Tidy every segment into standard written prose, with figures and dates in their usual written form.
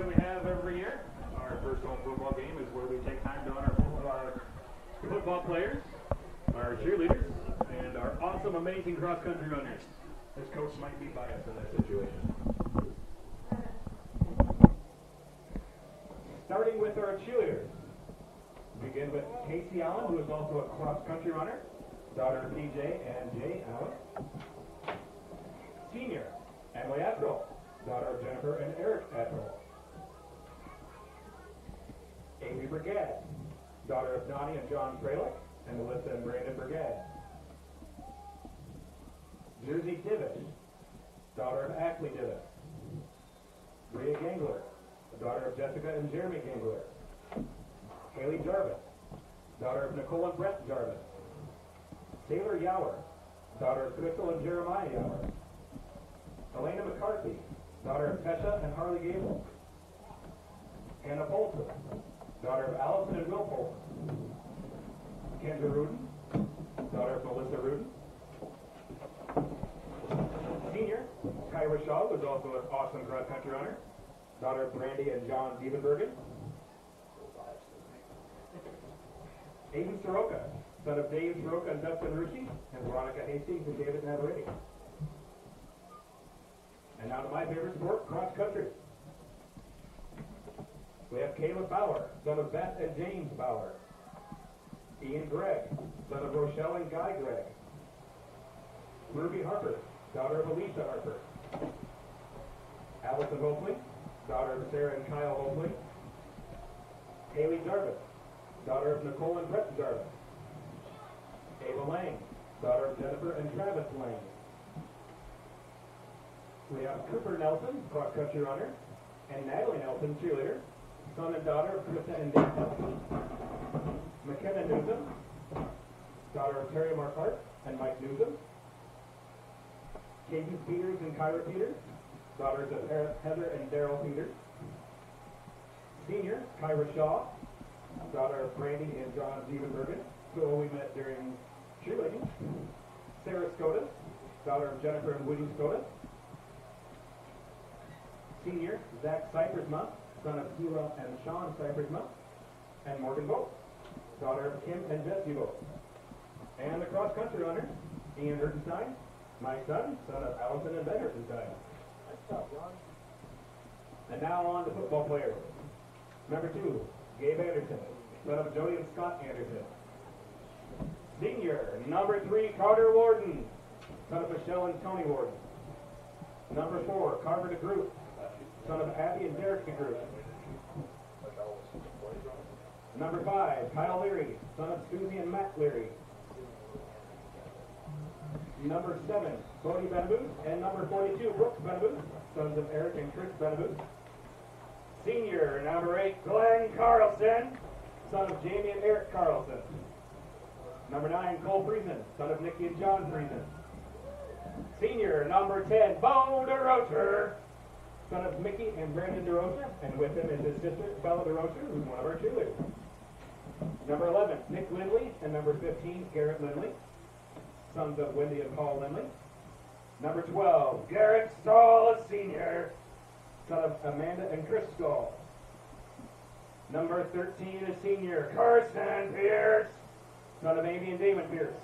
We have every year. Our first home football game is where we take time to honor our football players, our cheerleaders, and our awesome, amazing cross-country runners. This coach might be biased in that situation. Starting with our cheerleaders. Begin with Casey Allen, who is also a cross-country runner, daughter of PJ and Jay Allen. Senior, Emily Attrell, daughter of Jennifer and Eric Attrell. Amy Brigade, daughter of Donnie and John Fralick, and Melissa and Brandon Brigade. Jersey Divish, daughter of Ashley Divish. Bria Gangler, daughter of Jessica and Jeremy Gangler. Haley Jarvis, daughter of Nicole and Brett Jarvis. Taylor Yower, daughter of Crystal and Jeremiah Yower. Elena McCarthy, daughter of Tesha and Harley Gable. Hannah Bolton, daughter of Allison and Will Bolton. Kendra Rudin, daughter of Melissa Rudin. Senior, Kyra Shaw was also an awesome cross-country runner, daughter of Brandy and John Dievenbergen. Aiden Soroka, son of Dave Soroka and Dustin Rucci, and Veronica Hastings and David Navarrete. And now to my favorite sport, cross-country. We have Caleb Bauer, son of Beth and James Bauer. Ian Gregg, son of Rochelle and Guy Gregg. Ruby Harper, daughter of Alicia Harper. Allison Hopley, daughter of Sarah and Kyle Hopley. Haley Jarvis, daughter of Nicole and Brett Jarvis. Ava Lang, daughter of Jennifer and Travis Lang. We have Cooper Nelson, cross-country runner, and Natalie Nelson, cheerleader, son and daughter of Krista and Dave Nelson. McKenna Newsom, daughter of Terry Marquardt and Mike Newsom. Katie Peters and Kyra Peters, daughters of Heather and Daryl Peters. Senior, Kyra Shaw, daughter of Brandy and John Dievenbergen, who we met during cheerleading. Sarah Scotus, daughter of Jennifer and Woody Scotus. Senior, Zach Cypressma, son of Hila and Sean Cypressma. And Morgan Vogt, daughter of Kim and Jesse Vogt. And the cross-country runner, Ian Hertenstein, my son of Allison and Ben Hertenstein. Nice job, John. And now on to football players. Number 2, Gabe Anderson, son of Jody and Scott Anderson. Senior, number 3, Carter Warden, son of Michelle and Tony Warden. Number 4, Carver DeGroot, son of Abby and Derek DeGroot. Number 5, Kyle Leary, son of Susie and Matt Leary. Number 7, Bodie Benaboo, and number 42, Brooks Benaboo, sons of Eric and Chris Benaboo. Senior, number 8, Glenn Carlson, son of Jamie and Eric Carlson. Number 9, Cole Friesen, son of Nikki and John Friesen. Senior, number 10, Bo DeRocher, son of Mickey and Brandon DeRocher, and with him is his sister, Bella DeRocher, who's one of our cheerleaders. Number 11, Nick Lindley, and number 15, Garrett Lindley, sons of Wendy and Paul Lindley. Number 12, Garrett Stahl, a senior, son of Amanda and Chris Stahl. Number 13, a senior, Carson Pierce, son of Amy and Damon Pierce.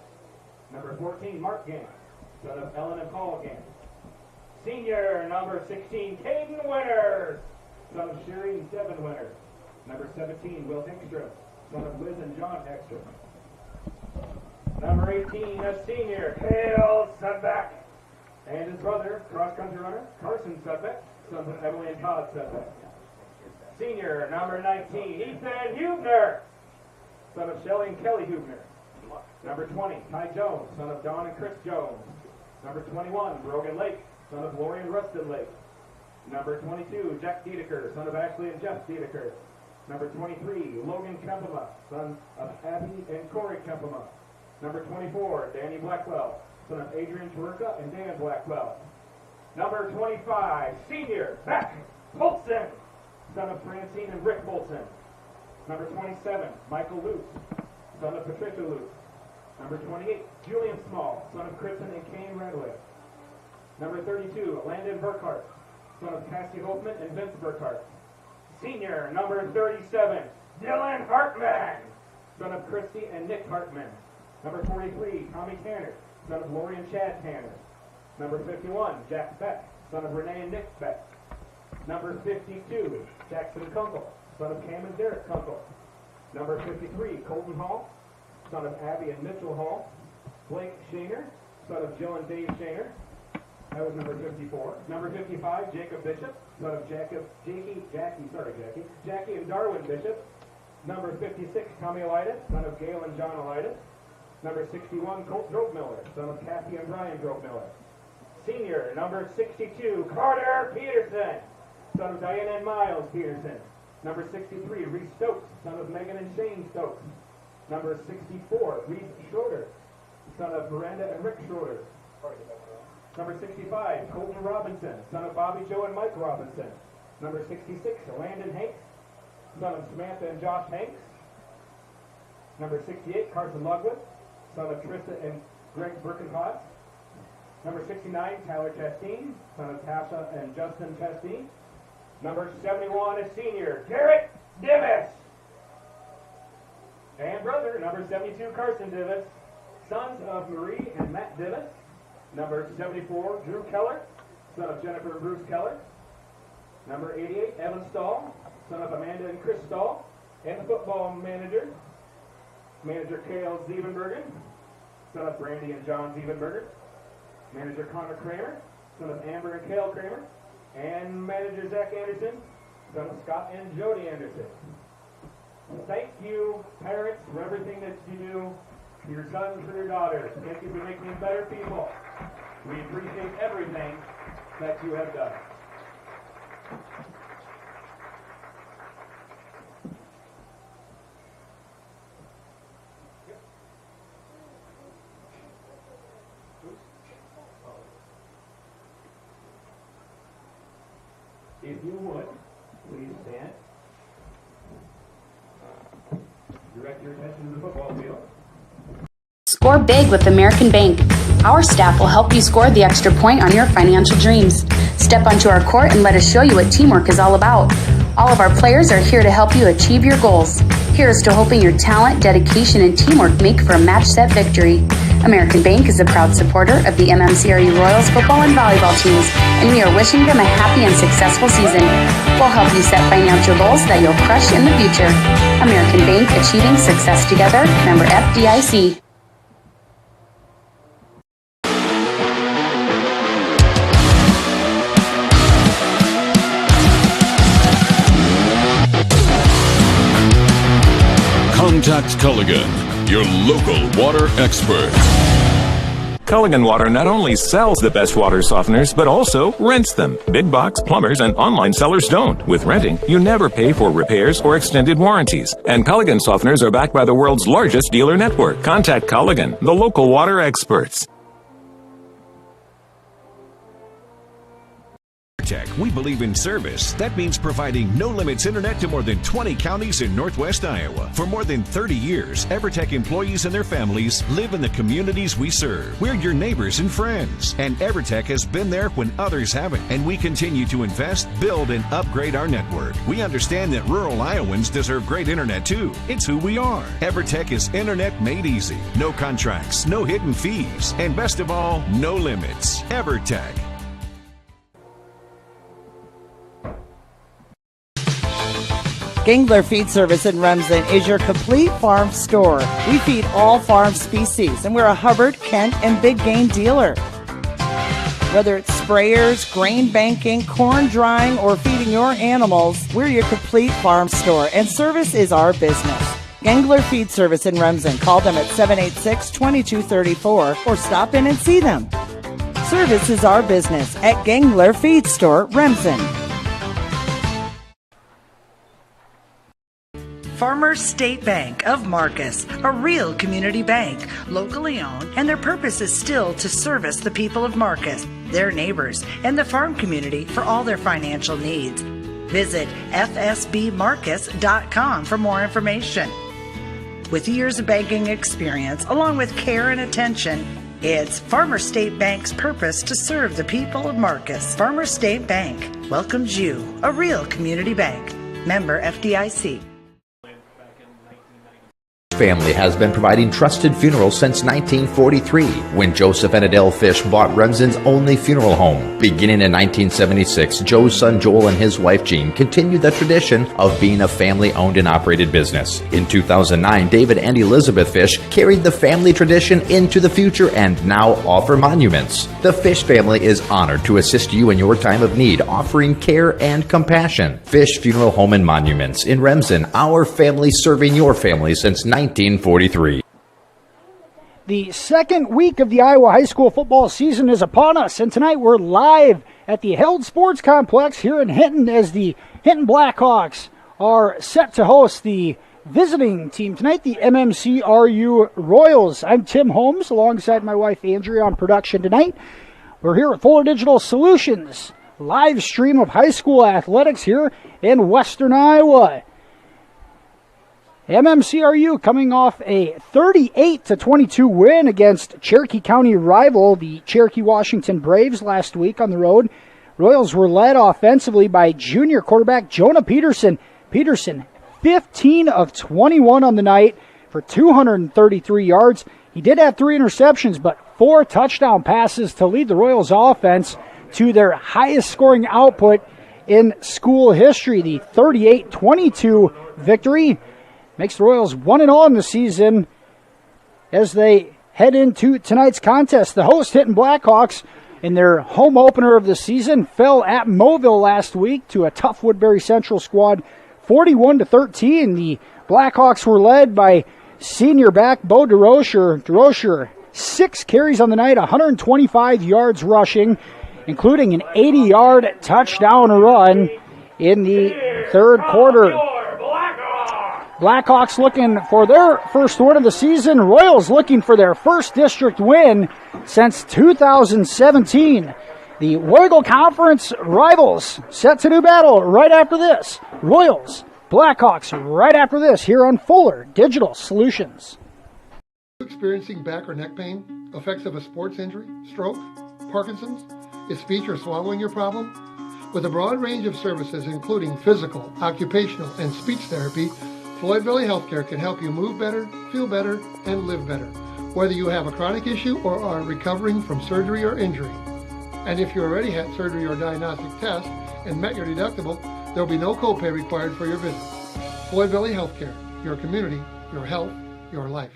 Number 14, Mark Gant, son of Ellen and Paul Gant. Senior, number 16, Caden Winters, son of Sherry and Devin Winters. Number 17, Will Ekstrom, son of Liz and John Ekstrom. Number 18, a senior, Cale Sudbeck, and his brother, cross-country runner, Carson Sudbeck, sons of Emily and Todd Sudbeck. Senior, number 19, Ethan Hubner, son of Shelley and Kelly Hubner. Number 20, Ty Jones, son of Don and Chris Jones. Number 21, Brogan Lake, son of Lori and Rustin Lake. Number 22, Jack Dedeker, son of Ashley and Jeff Dedeker. Number 23, Logan Kempema, son of Abby and Corey Kempema. Number 24, Danny Blackwell, son of Adrian Taruka and Dan Blackwell. Number 25, senior, Zach Bolson, son of Francine and Rick Bolson. Number 27, Michael Luce, son of Patricia Luce. Number 28, Julian Small, son of Kristen and Kane Radwick. Number 32, Landon Burkhart, son of Cassie Holtman and Vince Burkhart. Senior, number 37, Dylan Hartman, son of Christy and Nick Hartman. Number 43, Tommy Tanner, son of Lori and Chad Tanner. Number 51, Jack Beck, son of Renee and Nick Beck. Number 52, Jackson Kunkel, son of Cam and Derek Kunkel. Number 53, Colton Hall, son of Abby and Mitchell Hall. Blake Shaner, son of Jill and Dave Shaner. That was number 54. Number 55, Jacob Bishop, son of Jackie and Darwin Bishop. Number 56, Tommy Elidas, son of Gail and John Elidas. Number 61, Colt Drope-Miller, son of Kathy and Brian Drope-Miller. Senior, number 62, Carter Peterson, son of Diana and Miles Peterson. Number 63, Reese Stokes, son of Megan and Shane Stokes. Number 64, Reese Schroeder, son of Miranda and Rick Schroeder. Number 65, Colton Robinson, son of Bobby Joe and Mike Robinson. Number 66, Landon Hanks, son of Samantha and Josh Hanks. Number 68, Carson Lugwood, son of Trista and Greg Birkenhaus. Number 69, Tyler Chasteen, son of Tasha and Justin Chasteen. Number 71, a senior, Garrett Divis. And brother, number 72, Carson Divis, sons of Marie and Matt Divis. Number 74, Drew Keller, son of Jennifer and Bruce Keller. Number 88, Evan Stahl, son of Amanda and Chris Stahl. And the football manager, Manager Cale Ziebenbergen, son of Brandy and John Ziebenbergen. Manager Connor Kramer, son of Amber and Cale Kramer. And Manager Zach Anderson, son of Scott and Jody Anderson. Thank you, parents, for everything that you do for your sons, for your daughters. Thank you for making them better people. We appreciate everything that you have done. If you would, please stand. Direct your attention to the football field. Score big with American Bank. Our staff will help you score the extra point on your financial dreams. Step onto our court and let us show you what teamwork is all about. All of our players are here to help you achieve your goals. Here's to hoping your talent, dedication, and teamwork make for a match set victory. American Bank is a proud supporter of the MMCRU Royals football and volleyball teams, and we are wishing them a happy and successful season. We'll help you set financial goals that you'll crush in the future. American Bank, achieving success together. Member FDIC. Contact Culligan, your local water expert. Culligan Water not only sells the best water softeners, but also rents them. Big box plumbers and online sellers don't. With renting, you never pay for repairs or extended warranties. And Culligan softeners are backed by the world's largest dealer network. Contact Culligan, the local water experts. We believe in service. That means providing no-limits internet to more than 20 counties in Northwest Iowa. For more than 30 years, EverTech employees and their families live in the communities we serve. We're your neighbors and friends. And EverTech has been there when others haven't. And we continue to invest, build, and upgrade our network. We understand that rural Iowans deserve great internet too. It's who we are. EverTech is internet made easy. No contracts, no hidden fees, and best of all, no limits. EverTech. Gangler Feed Service in Remsen is your complete farm store. We feed all farm species, and we're a Hubbard, Kent, and big game dealer. Whether it's sprayers, grain banking, corn drying, or feeding your animals, we're your complete farm store, and service is our business. Gangler Feed Service in Remsen. Call them at 786-2234 or stop in and see them. Service is our business at Gangler Feed Store, Remsen. Farmers State Bank of Marcus, a real community bank, locally owned, and their purpose is still to service the people of Marcus, their neighbors, and the farm community for all their financial needs. Visit fsbmarcus.com for more information. With years of banking experience, along with care and attention, it's Farmers State Bank's purpose to serve the people of Marcus. Farmers State Bank welcomes you, a real community bank. Member FDIC. Family has been providing trusted funerals since 1943 when Joseph and Adele Fish bought Remsen's only funeral home. Beginning in 1976, Joe's son Joel and his wife Jean continued the tradition of being a family-owned and operated business. In 2009, David and Elizabeth Fish carried the family tradition into the future and now offer monuments. The Fish family is honored to assist you in your time of need, offering care and compassion. Fish Funeral Home and Monuments in Remsen, our family serving your family since 1943. The second week of the Iowa high school football season is upon us, and tonight we're live at the Held Sports Complex here in Hinton as the Hinton Blackhawks are set to host the visiting team tonight, the MMCRU Royals. I'm Tim Holmes alongside my wife Andrea on production tonight. We're here at Fuller Digital Solutions, live stream of high school athletics here in Western Iowa. MMCRU coming off a 38-22 win against Cherokee County rival, the Cherokee Washington Braves, last week on the road. Royals were led offensively by junior quarterback Jonah Peterson. Peterson, 15 of 21 on the night for 233 yards. He did have 3 interceptions, but 4 touchdown passes to lead the Royals offense to their highest scoring output in school history. The 38-22 victory makes the Royals 1-0 in the season as they head into tonight's contest. The host Hinton Blackhawks, in their home opener of the season, fell at Moville last week to a tough Woodbury Central squad, 41-13. The Blackhawks were led by senior back Bo DeRocher. DeRocher, 6 carries on the night, 125 yards rushing, including an 80-yard touchdown run in the third quarter. Blackhawks looking for their first win of the season. Royals looking for their first district win since 2017. The Weigel Conference rivals set to do battle right after this. Royals, Blackhawks right after this here on Fuller Digital Solutions. Experiencing back or neck pain, effects of a sports injury, stroke, Parkinson's, is speech or swallowing your problem? With a broad range of services including physical, occupational, and speech therapy, Floyd Valley Healthcare can help you move better, feel better, and live better, whether you have a chronic issue or are recovering from surgery or injury. And if you already had surgery or diagnostic tests and met your deductible, there will be no copay required for your visit. Floyd Valley Healthcare, your community, your health, your life.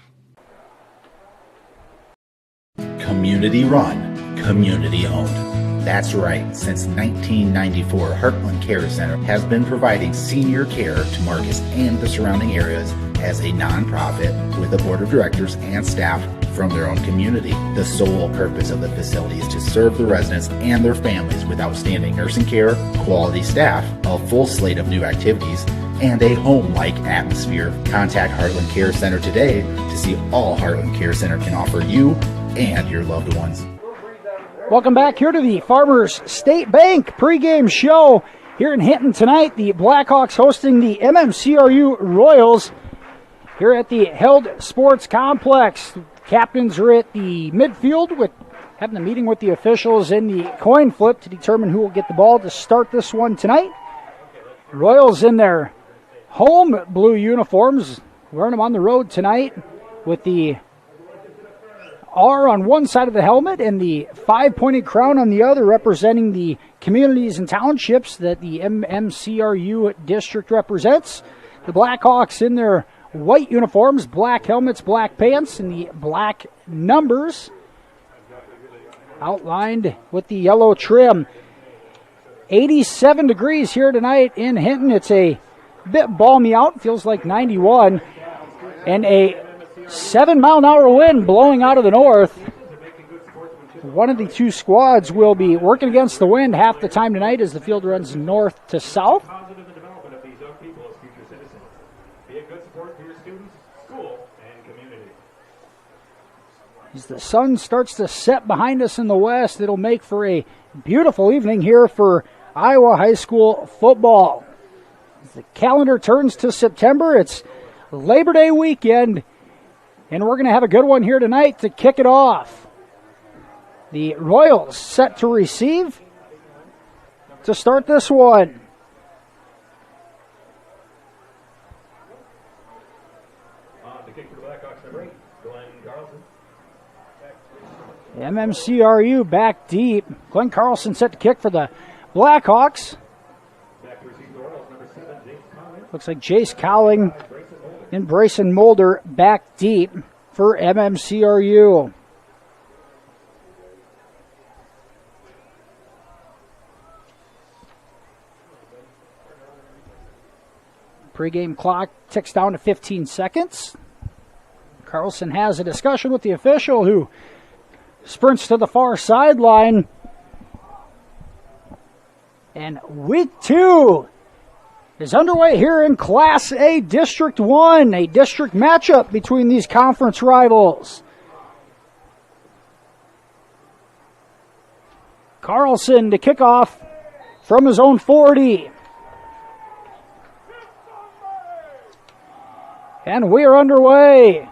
Community run, community owned. That's right, since 1994, Heartland Care Center has been providing senior care to Marcus and the surrounding areas as a nonprofit with a board of directors and staff from their own community. The sole purpose of the facility is to serve the residents and their families with outstanding nursing care, quality staff, a full slate of new activities, and a home-like atmosphere. Contact Heartland Care Center today to see all Heartland Care Center can offer you and your loved ones. Welcome back here to the Farmers State Bank pregame show here in Hinton tonight. The Blackhawks hosting the MMCRU Royals here at the Held Sports Complex. Captains are at the midfield with having a meeting with the officials in the coin flip to determine who will get the ball to start this one tonight. Royals in their home blue uniforms, wearing them on the road tonight with the R on one side of the helmet and the 5-pointed crown on the other, representing the communities and townships that the MMCRU district represents. The Blackhawks in their white uniforms, black helmets, black pants, and the black numbers outlined with the yellow trim. 87 degrees here tonight in Hinton. It's a bit balmy out, feels like 91, and a 7-mile-an-hour wind blowing out of the north. One of the two squads will be working against the wind half the time tonight as the field runs north to south. As the sun starts to set behind us in the west, it'll make for a beautiful evening here for Iowa high school football. As the calendar turns to September, it's Labor Day weekend, and we're going to have a good one here tonight to kick it off. The Royals set to receive to start this one. MMCRU back deep. Glenn Carlson set to kick for the Blackhawks. Looks like Jace Cowling and Brayson Mulder back deep for MMCRU. Pre-game clock ticks down to 15 seconds. Carlson has a discussion with the official who sprints to the far sideline. And week 2 is underway here in Class A District 1, a district matchup between these conference rivals. Carlson to kick off from his own 40. And we are underway.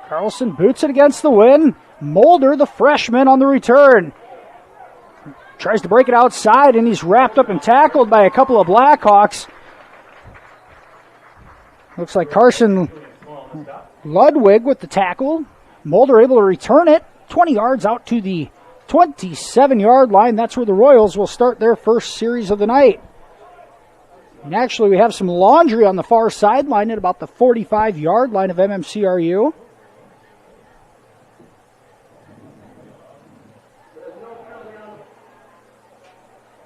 Carlson boots it against the wind. Mulder, the freshman, on the return. Tries to break it outside, and he's wrapped up and tackled by a couple of Blackhawks. Looks like Carson Ludwig with the tackle. Mulder able to return it 20 yards out to the 27-yard line. That's where the Royals will start their first series of the night. And actually, we have some laundry on the far sideline at about the 45-yard line of MMCRU.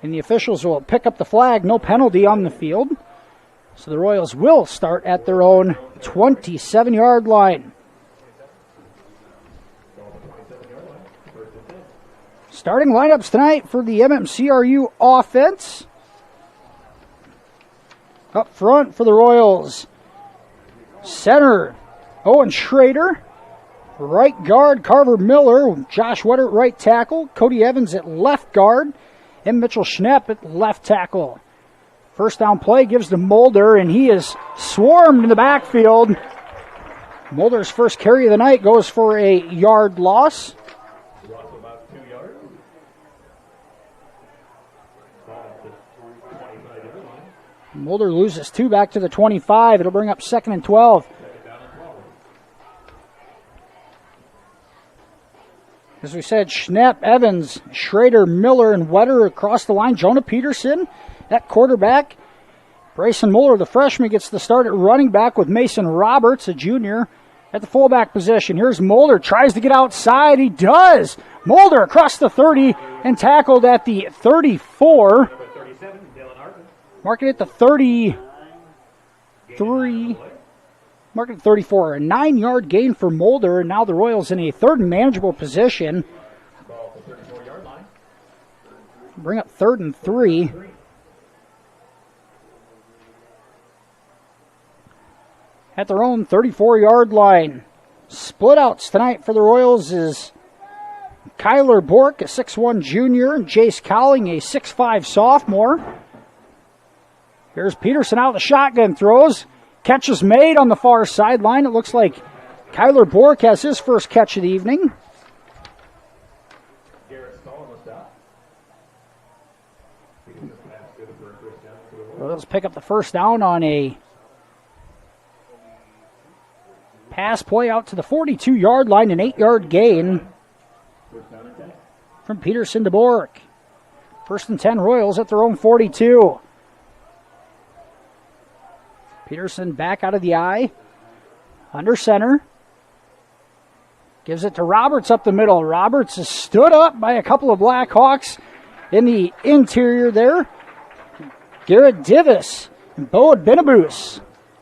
And the officials will pick up the flag. No penalty on the field. So the Royals will start at their own 27-yard line. Starting lineups tonight for the MMCRU offense. Up front for the Royals. Center, Owen Schrader. Right guard, Carver Miller. Josh Wetter at right tackle. Cody Evans at left guard. And Mitchell Schnepp at left tackle. First down play gives to Mulder, and he is swarmed in the backfield. Mulder's first carry of the night goes for a yard loss. Mulder loses 2 back to the 25. It'll bring up 2nd and 12. As we said, Schnepp, Evans, Schrader, Miller, and Wetter across the line. Jonah Peterson at quarterback. Brayson Muller, the freshman, gets the start at running back with Mason Roberts, a junior, at the fullback position. Here's Mulder, tries to get outside. He does. Mulder across the 30 and tackled at the 34. Marking it the 33. Marking it 34. A 9-yard gain for Mulder, and now the Royals in a third and manageable position. Bring up 3rd and 3. At their own 34-yard line. Split outs tonight for the Royals is Kyler Bork, a 6'1 junior, and Jace Cowling, a 6'5 sophomore. Here's Peterson out of the shotgun throws. Catch is made on the far sideline. It looks like Kyler Bork has his first catch of the evening. Royals pick up the first down on a pass play out to the 42-yard line, an 8-yard gain from Peterson to Bork. 1st and 10 Royals at their own 42. Peterson back out of the eye. Under center. Gives it to Roberts up the middle. Roberts is stood up by a couple of Blackhawks in the interior there. Garrett Divis and Bo Benabus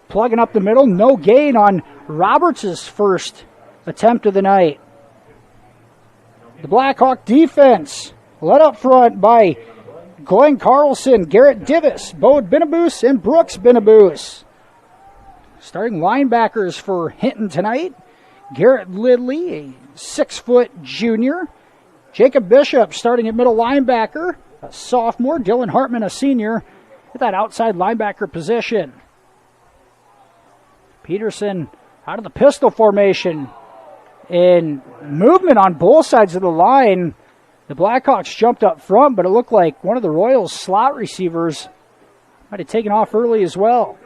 plugging up the middle. No gain on Roberts' first attempt of the night. The Blackhawk defense led up front by Glenn Carlson, Garrett Divis, Bo Benabus, and Brooks Benabus. Starting linebackers for Hinton tonight, Garrett Lidley, a 6-foot junior. Jacob Bishop starting at middle linebacker, a sophomore. Dylan Hartman, a senior, at that outside linebacker position. Peterson out of the pistol formation. In movement on both sides of the line, the Blackhawks jumped up front, but it looked like one of the Royals' slot receivers might have taken off early as well.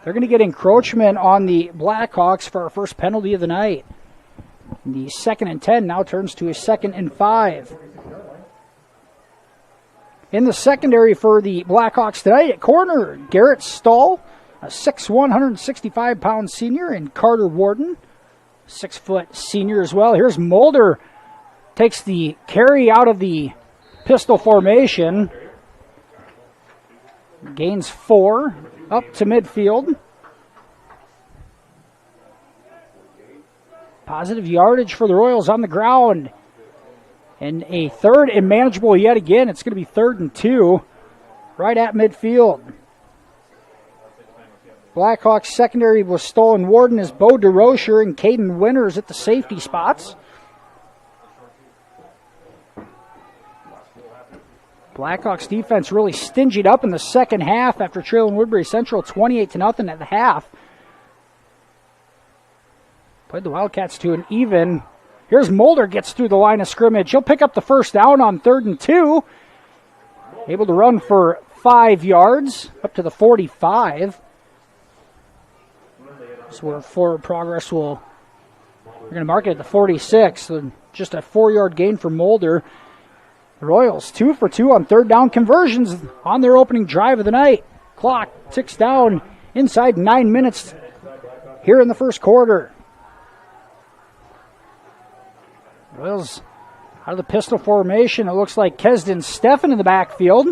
They're going to get encroachment on the Blackhawks for our first penalty of the night. The 2nd and 10 now turns to a 2nd and 5. In the secondary for the Blackhawks tonight, at corner, Garrett Stahl, a 6'1", 165-pound senior, and Carter Warden, 6-foot senior as well. Here's Mulder, takes the carry out of the pistol formation, gains 4, up to midfield. Positive yardage for the Royals on the ground. And a 3rd and manageable yet again. It's going to be 3rd and 2 right at midfield. Blackhawks secondary was Stolen Warden as Bo DeRocher and Caden Winters at the safety spots. Blackhawks defense really stingied up in the second half after trailing Woodbury Central 28-0 at the half. Played the Wildcats to an even. Here's Mulder, gets through the line of scrimmage. He'll pick up the first down on 3rd and 2. Able to run for 5 yards, up to the 45. So we're forward progress we're going to mark it at the 46. So just a 4-yard gain for Mulder. The Royals 2 for 2 on 3rd down conversions on their opening drive of the night. Clock ticks down inside 9 minutes here in the first quarter. Royals out of the pistol formation. It looks like Kesden Steffen in the backfield.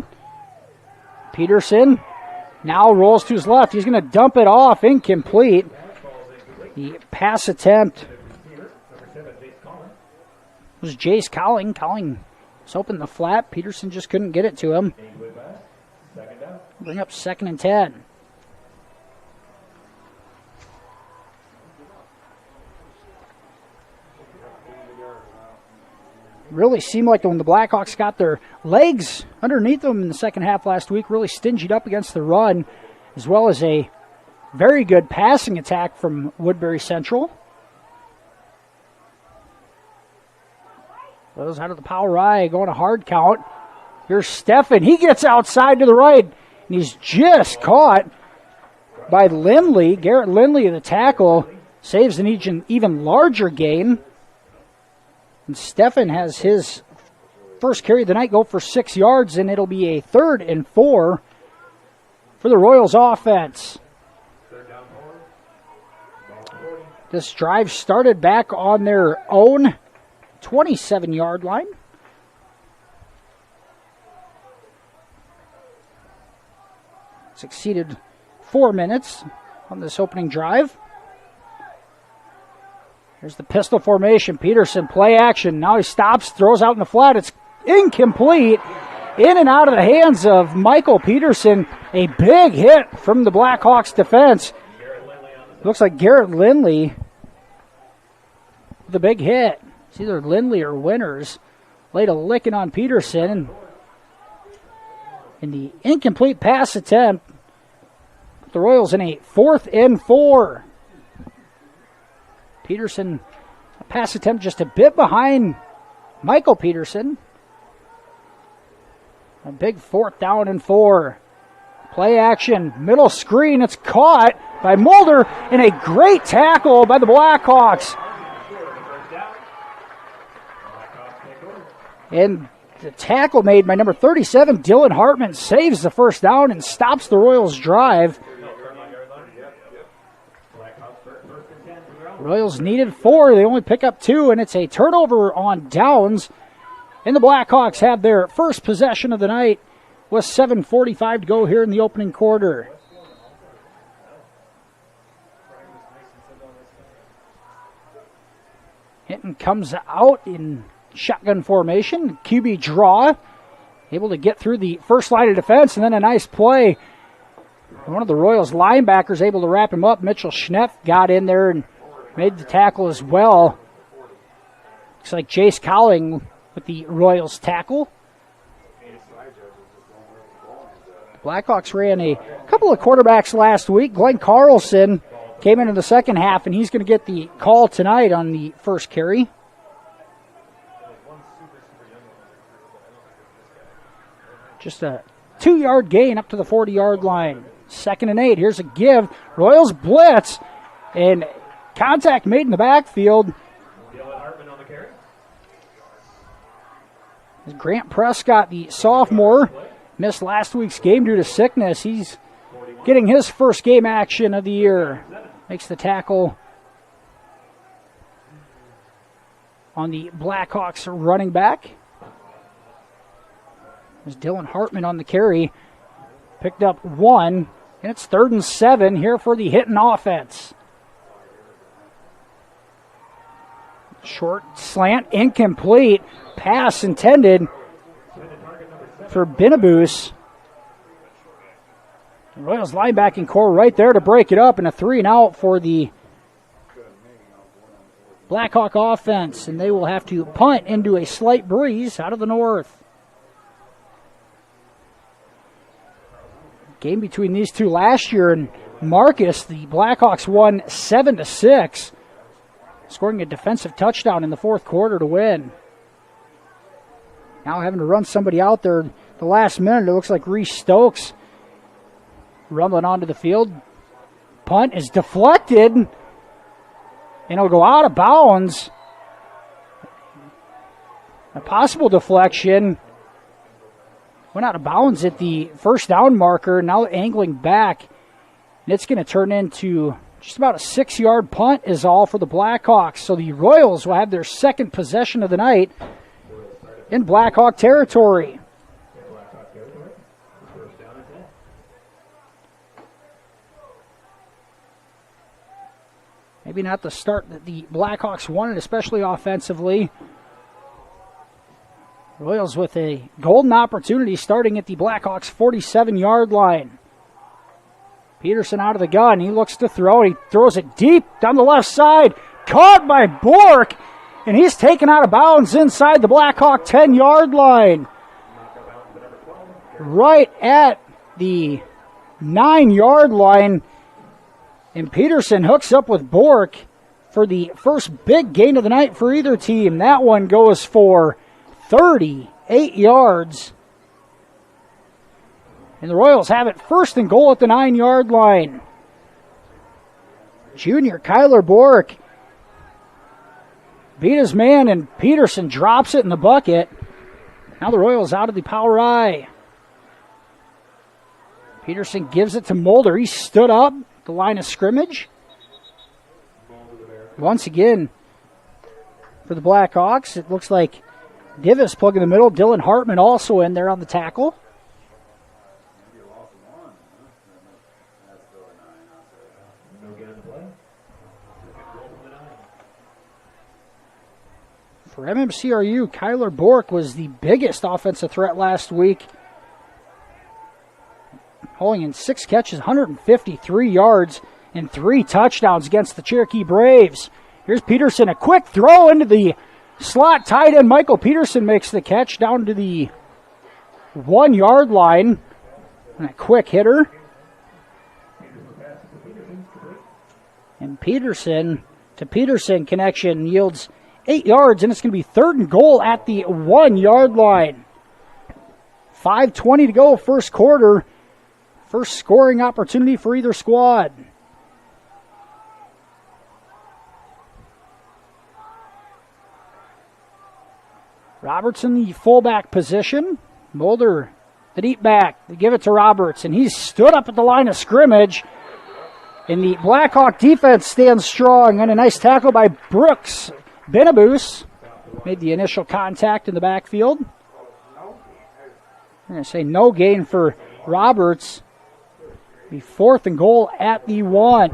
Peterson now rolls to his left. He's going to dump it off, incomplete. The pass attempt was Jace Cowling. Cowling was open the flat. Peterson just couldn't get it to him. Bring up 2nd and 10. Really seemed like when the Blackhawks got their legs underneath them in the second half last week, really stingied up against the run, as well as a very good passing attack from Woodbury Central. Those out of the power I going a hard count. Here's Steffen. He gets outside to the right, and he's just caught by Lindley. Garrett Lindley, the tackle, saves an even larger gain. And Steffen has his first carry of the night go for 6 yards, and it'll be a 3rd and 4 for the Royals offense. This drive started back on their own 27-yard line. Succeeded 4 minutes on this opening drive. Here's the pistol formation. Peterson, play action. Now he stops, throws out in the flat. It's incomplete. In and out of the hands of Michael Peterson. A big hit from the Blackhawks defense. Looks like Garrett Lindley with a big hit. It's either Lindley or Winters. Laid a licking on Peterson. In the incomplete pass attempt, put the Royals in a 4th and 4. Peterson, a pass attempt just a bit behind Michael Peterson. A big 4th down and 4. Play action, middle screen. It's caught by Mulder, and a great tackle by the Blackhawks. And the tackle made by number 37, Dylan Hartman, saves the first down and stops the Royals' drive. Royals needed 4. They only pick up 2, and it's a turnover on downs. And the Blackhawks have their first possession of the night with 7:45 to go here in the opening quarter. Hinton comes out in shotgun formation. QB draw. Able to get through the first line of defense, and then a nice play. One of the Royals linebackers able to wrap him up. Mitchell Schneff got in there and made the tackle as well. Looks like Jace Cowling with the Royals tackle. The Blackhawks ran a couple of quarterbacks last week. Glenn Carlson came into the second half, and he's going to get the call tonight on the first carry. Just a 2-yard gain up to the 40-yard line. 2nd and 8. Here's a give. Royals blitz, and contact made in the backfield. Grant Prescott, the sophomore, missed last week's game due to sickness. He's getting his first game action of the year. Makes the tackle on the Blackhawks running back. There's Dylan Hartman on the carry. Picked up 1, and it's 3rd and 7 here for the HInton offense. Short slant, incomplete. Pass intended for Benabus. The Royals linebacking core right there to break it up, and a 3-and-out for the Blackhawk offense, and they will have to punt into a slight breeze out of the north. Game between these two last year in Marcus, the Blackhawks won 7-6, scoring a defensive touchdown in the fourth quarter to win. Now having to run somebody out there the last minute. It looks like Reese Stokes rumbling onto the field. Punt is deflected, and it'll go out of bounds. A possible deflection. Went out of bounds at the first down marker, now angling back. And it's going to turn into just about a 6-yard punt is all for the Blackhawks. So the Royals will have their second possession of the night in Blackhawk territory. Maybe not the start that the Blackhawks wanted, especially offensively. Royals with a golden opportunity starting at the Blackhawks' 47-yard line. Peterson out of the gun. He looks to throw. He throws it deep down the left side. Caught by Bork, and he's taken out of bounds inside the Blackhawk 10-yard line. Right at the 9-yard line. And Peterson hooks up with Bork for the first big gain of the night for either team. That one goes for 38 yards. And the Royals have it first and goal at the 9-yard line. Junior Kyler Bork beat his man, and Peterson drops it in the bucket. Now the Royals out of the power I. Peterson gives it to Mulder. He stood up at the line of scrimmage. Once again, for the Blackhawks, it looks like Divis plug in the middle. Dylan Hartman also in there on the tackle. For MMCRU, Kyler Bork was the biggest offensive threat last week. Hauling in 6 catches, 153 yards, and 3 touchdowns against the Cherokee Braves. Here's Peterson, a quick throw into the slot tight end. Michael Peterson makes the catch down to the 1-yard line. And a quick hitter. And Peterson to Peterson connection yields 8 yards, and it's going to be 3rd and goal at the 1-yard line. 5:20 to go, first quarter. First scoring opportunity for either squad. Roberts in the fullback position. Mulder, the deep back. They give it to Roberts, and he's stood up at the line of scrimmage. And the Blackhawk defense stands strong, and a nice tackle by Brooks. Benabus made the initial contact in the backfield. I'm going to say no gain for Roberts. The 4th and goal at the 1.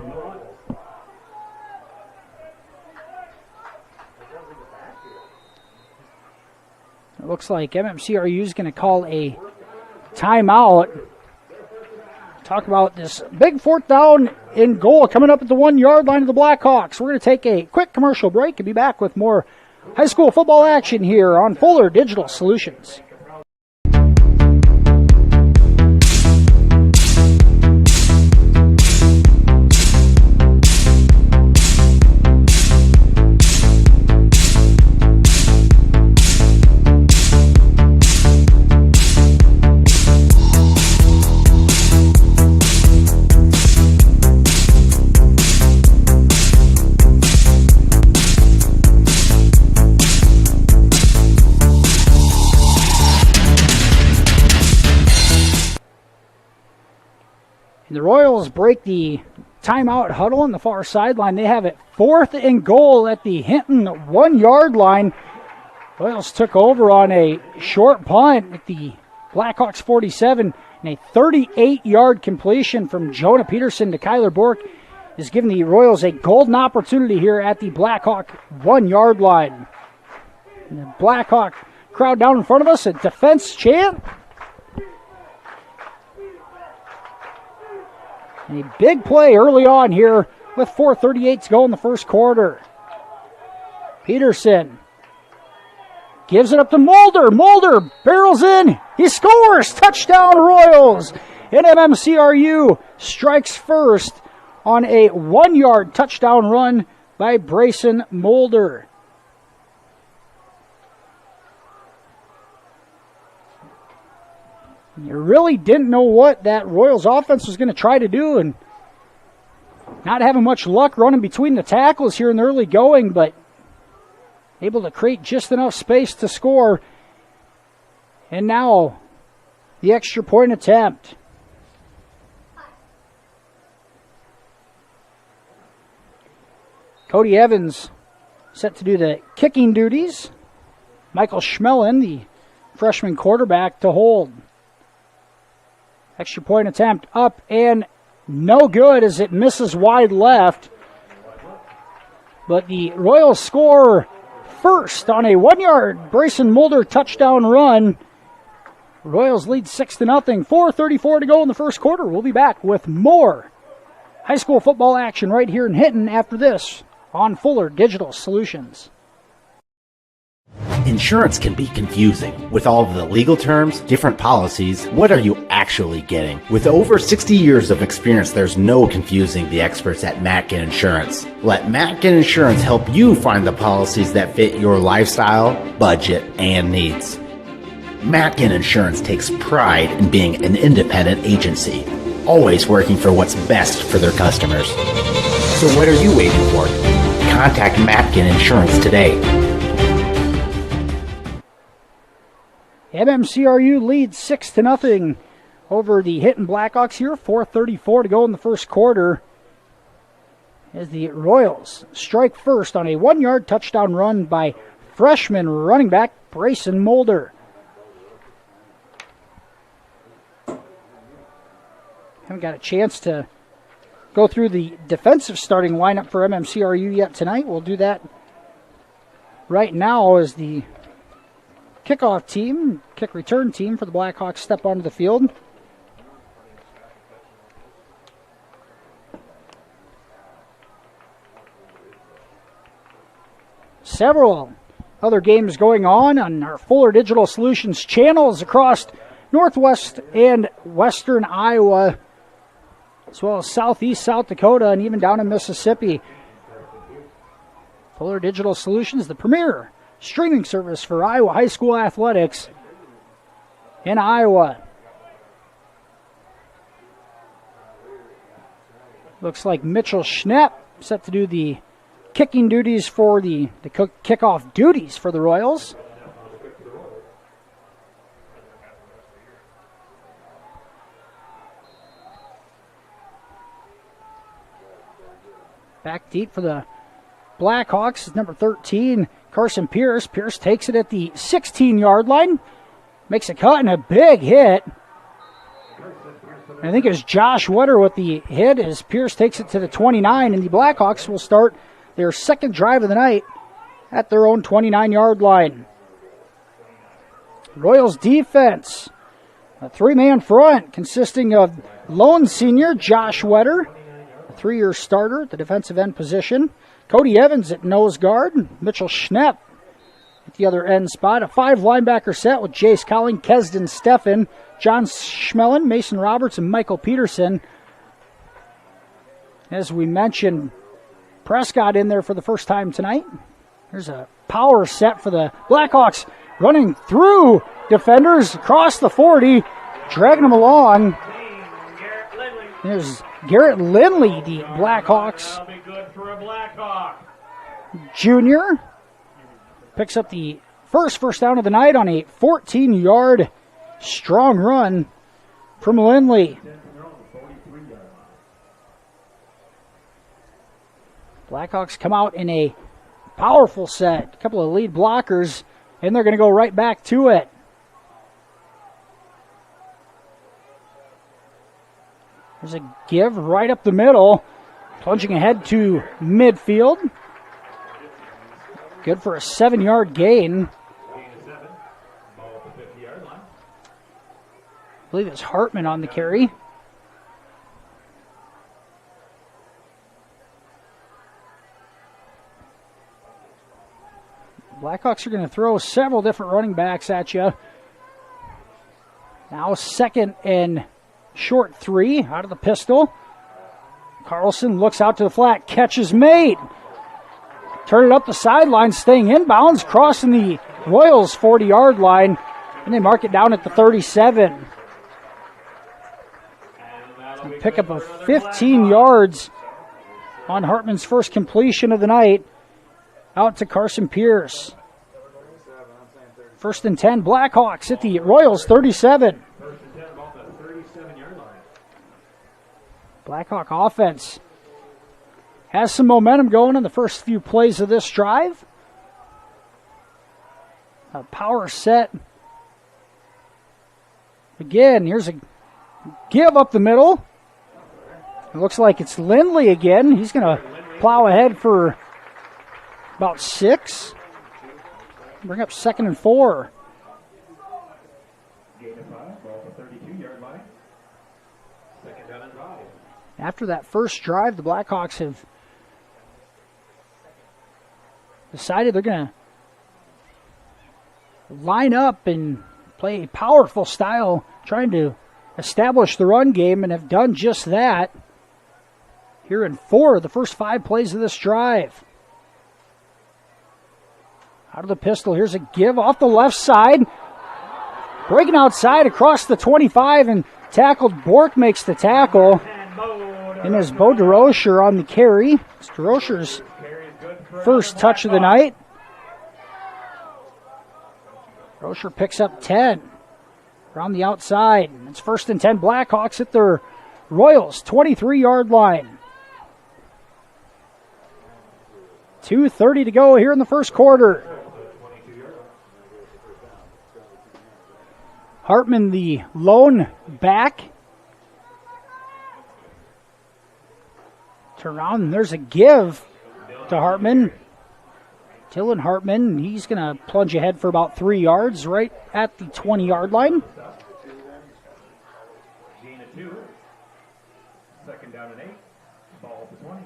It looks like MMCRU is going to call a timeout. Talk about this big 4th down in goal coming up at the 1-yard line of the Blackhawks. We're going to take a quick commercial break and be back with more high school football action here on Fuller Digital Solutions. And the Royals break the timeout huddle on the far sideline. They have it 4th and goal at the Hinton 1-yard line. Royals took over on a short punt at the Blackhawks 47, and a 38-yard completion from Jonah Peterson to Kyler Bork is giving the Royals a golden opportunity here at the Blackhawk 1-yard line. And the Blackhawk crowd down in front of us, a defense chant. And a big play early on here with 4:38 to go in the first quarter. Peterson gives it up to Mulder. Mulder barrels in. He scores. Touchdown Royals. And MMCRU strikes first on a 1-yard touchdown run by Brayson Mulder. You really didn't know what that Royals offense was going to try to do, and not having much luck running between the tackles here in the early going, but able to create just enough space to score. And now the extra point attempt. Cody Evans set to do the kicking duties. Michael Schmelin, the freshman quarterback, to hold. Extra point attempt up and no good as it misses wide left. But the Royals score first on a 1-yard Brayson Mulder touchdown run. Royals lead 6-0. 4:34 to go in the first quarter. We'll be back with more high school football action right here in Hinton after this on Fuller Digital Solutions. Insurance can be confusing. With all of the legal terms, different policies, what are you actually getting? With over 60 years of experience, there's no confusing the experts at Matkin Insurance. Let Matkin Insurance help you find the policies that fit your lifestyle, budget, and needs. Matkin Insurance takes pride in being an independent agency, always working for what's best for their customers. So what are you waiting for? Contact Matkin Insurance today. MMCRU leads 6-0 over the Hinton Blackhawks here. 4:34 to go in the first quarter as the Royals strike first on a 1-yard touchdown run by freshman running back Brayson Mulder. Haven't got a chance to go through the defensive starting lineup for MMCRU yet tonight. We'll do that right now as the kickoff team, kick return team for the Blackhawks step onto the field. Several other games going on our Fuller Digital Solutions channels across northwest and western Iowa, as well as southeast South Dakota and even down in Mississippi. Fuller Digital Solutions, the premier streaming service for Iowa high school athletics in Iowa. Looks like Mitchell Schnepp set to do the kicking duties for the kickoff duties for the Royals. Back deep for the Blackhawks is number 13, Carson Pierce. Pierce takes it at the 16-yard line. Makes a cut and a big hit. I think it was Josh Wetter with the hit as Pierce takes it to the 29, and the Blackhawks will start their second drive of the night at their own 29-yard line. Royals defense, a 3-man front consisting of lone senior Josh Wetter, a 3-year starter at the defensive end position, Cody Evans at nose guard, Mitchell Schnepp at the other end spot. A 5-linebacker set with Jace Cowling, Kesden Steffen, John Schmelin, Mason Roberts, and Michael Peterson. As we mentioned, Prescott in there for the first time tonight. There's a power set for the Blackhawks, running through defenders across the 40, dragging them along. There's Garrett Lindley, the Blackhawks junior, picks up the first down of the night on a 14-yard strong run from Lindley. Blackhawks come out in a powerful set. A couple of lead blockers, and they're going to go right back to it. There's a give right up the middle. Plunging ahead to midfield. Good for a 7-yard gain. I believe it's Hartman on the carry. Blackhawks are going to throw several different running backs at you. Now 2nd and short 3 out of the pistol. Carlson looks out to the flat. Catch is made. Turn it up the sideline, staying inbounds, crossing the Royals 40-yard line, and they mark it down at the 37. Pick up a 15 yards on Hartman's first completion of the night. Out to Carson Pierce. 1st and 10, Blackhawks at the Royals 37. Blackhawk offense has some momentum going in the first few plays of this drive. A power set. Again, here's a give up the middle. It looks like it's Lindley again. He's going to plow ahead for about 6. Bring up 2nd and 4. After that first drive, the Blackhawks have decided they're going to line up and play a powerful style, trying to establish the run game, and have done just that here in 4 of the first 5 plays of this drive. Out of the pistol, here's a give off the left side. Breaking outside across the 25 and tackled. Bork makes the tackle. And there's Bo DeRocher on the carry. It's DeRocher's first touch of the night. DeRocher picks up 10 around the outside. It's 1st and 10 Blackhawks at their Royals 23-yard line. 2:30 to go here in the first quarter. Hartman, the lone back. Turn around, and there's a give to Hartman. Dylan Hartman, he's going to plunge ahead for about 3 yards right at the 20-yard line. 2nd down and 8. Ball to 20.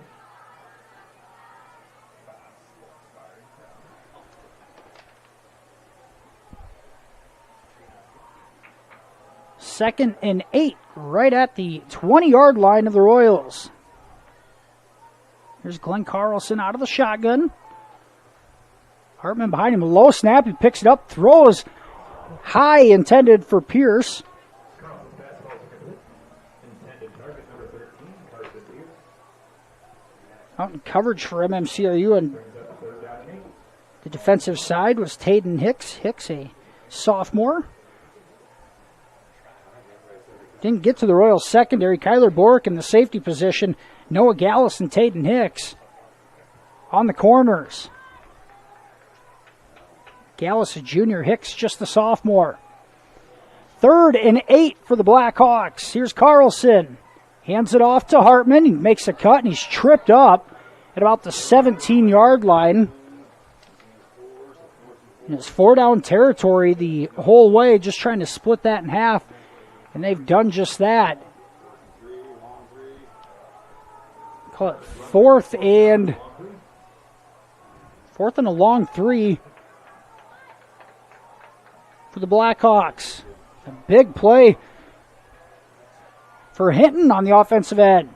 Second and 8, right at the 20-yard line of the Royals. Here's Glenn Carlson out of the shotgun. Hartman behind him, low snap. He picks it up, throws high, intended for Pierce. Out in coverage for MMCRU, and the defensive side was Tayden Hicks. Hicks, a sophomore. Didn't get to the Royals secondary. Kyler Bork in the safety position. Noah Gallus and Tayden Hicks on the corners. Gallus a junior, Hicks just a sophomore. 3rd and 8 for the Blackhawks. Here's Carlson. Hands it off to Hartman. He makes a cut, and he's tripped up at about the 17-yard line. And it's 4-down territory the whole way, just trying to split that in half. And they've done just that. Call it 4th and a long 3 for the Blackhawks. A big play for HInton on the offensive end.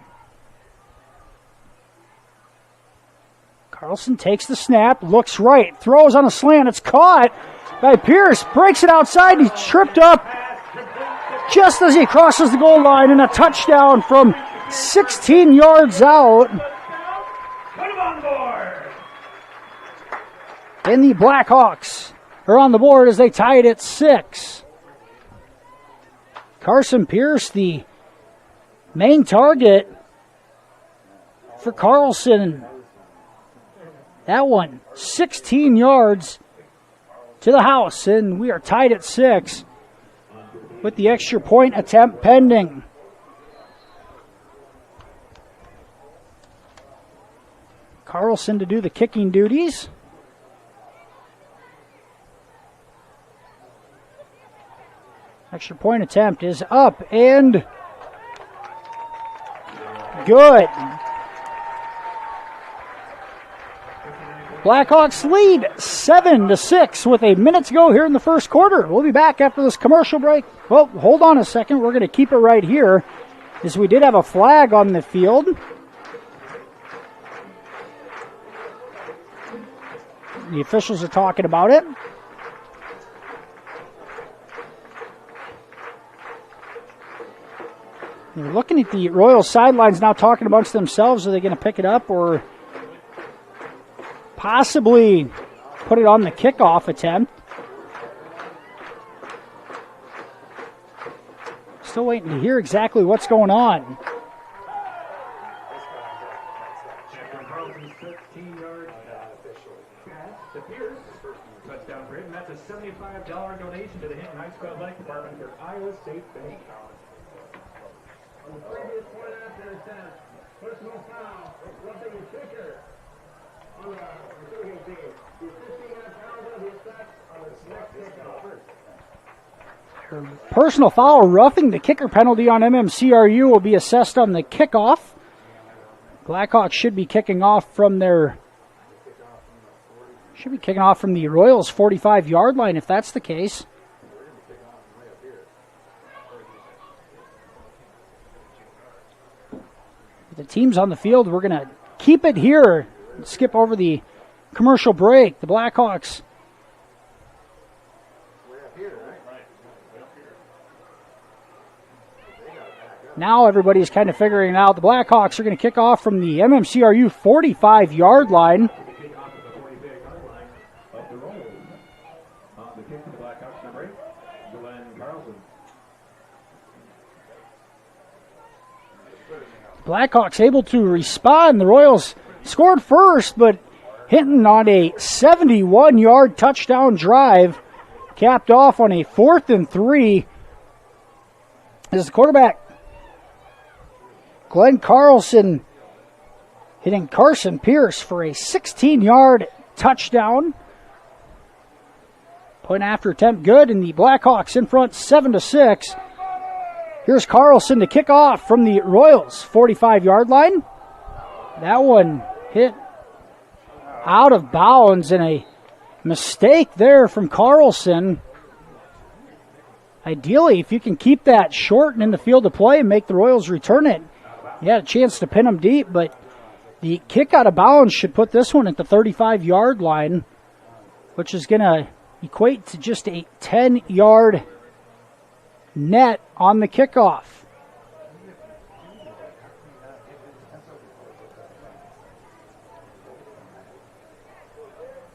Carlson takes the snap, looks right, throws on a slant. It's caught by Pierce, breaks it outside. He's tripped up just as he crosses the goal line, and a touchdown from 16 yards out. Put him on board. And the Blackhawks are on the board as they tie it at 6. Carson Pierce, the main target for Carlson. That one, 16 yards to the house, and we are tied at 6 with the extra point attempt pending. Carlson to do the kicking duties. Extra point attempt is up and good. Blackhawks lead 7-6 with a minute to go here in the first quarter. We'll be back after this commercial break. Well, hold on a second. We're going to keep it right here, as we did have a flag on the field. The officials are talking about it. They're looking at the Royals sidelines now, talking amongst themselves. Are they going to pick it up or possibly put it on the kickoff attempt? Still waiting to hear exactly what's going on. Touchdown, and that's a $75 donation to the Hinton High School Athletic Department for Iowa State Bank. On the previous point after attempt, personal foul, roughing the kicker on the receiving team. The 15-yard penalty of the effect on the next kickoff. Personal foul, roughing the kicker penalty on MMCRU will be assessed on the kickoff. Blackhawks should be kicking off from the Royals' 45-yard line if that's the case. The teams on the field, we're going to keep it here. Skip over the commercial break. The Blackhawks. Now everybody's kind of figuring it out. The Blackhawks are going to kick off from the MMCRU 45-yard line. Blackhawks able to respond. The Royals scored first, but Hinton on a 71-yard touchdown drive, capped off on a 4th and 3. As the quarterback, Glenn Carlson, hitting Carson Pierce for a 16-yard touchdown. Point after attempt good, and the Blackhawks in front 7-6. Here's Carlson to kick off from the Royals' 45-yard line. That one hit out of bounds, and a mistake there from Carlson. Ideally, if you can keep that short and in the field of play and make the Royals return it, you had a chance to pin them deep, but the kick out of bounds should put this one at the 35-yard line, which is going to equate to just a 10-yard net on the kickoff.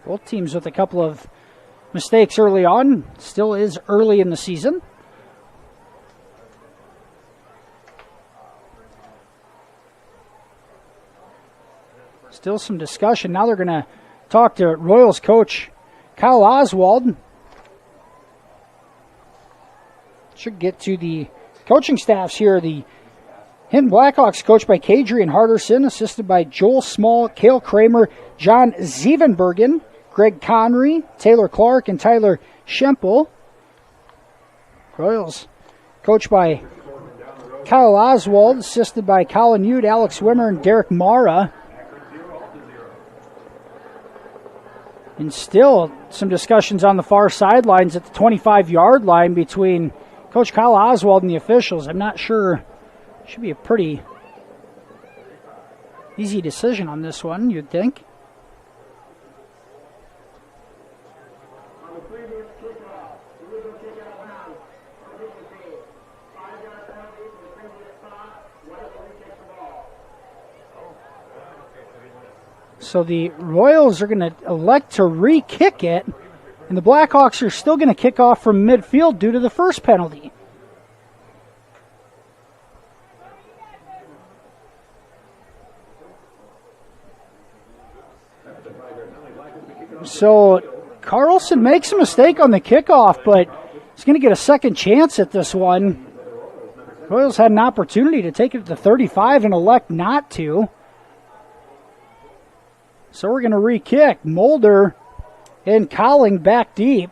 Both teams with a couple of mistakes early on. Still is early in the season. Still some discussion. Now they're going to talk to Royals coach Kyle Oswald. Should get to the coaching staffs here. The Hinton Blackhawks coached by Kadrian Harderson, assisted by Joel Small, Cale Kramer, John Zievenbergen, Greg Connery, Taylor Clark, and Tyler Schempel. Royals coached by Kyle Oswald, assisted by Colin Ude, Alex Wimmer, and Derek Mara. And still some discussions on the far sidelines at the 25-yard line between Coach Kyle Oswald and the officials. I'm not sure. Should be a pretty easy decision on this one, you'd think. So the Royals are going to elect to re-kick it, and the Blackhawks are still going to kick off from midfield due to the first penalty. So Carlson makes a mistake on the kickoff, but he's going to get a second chance at this one. Royals had an opportunity to take it to 35 and elect not to. So we're going to re-kick. Mulder and Colling back deep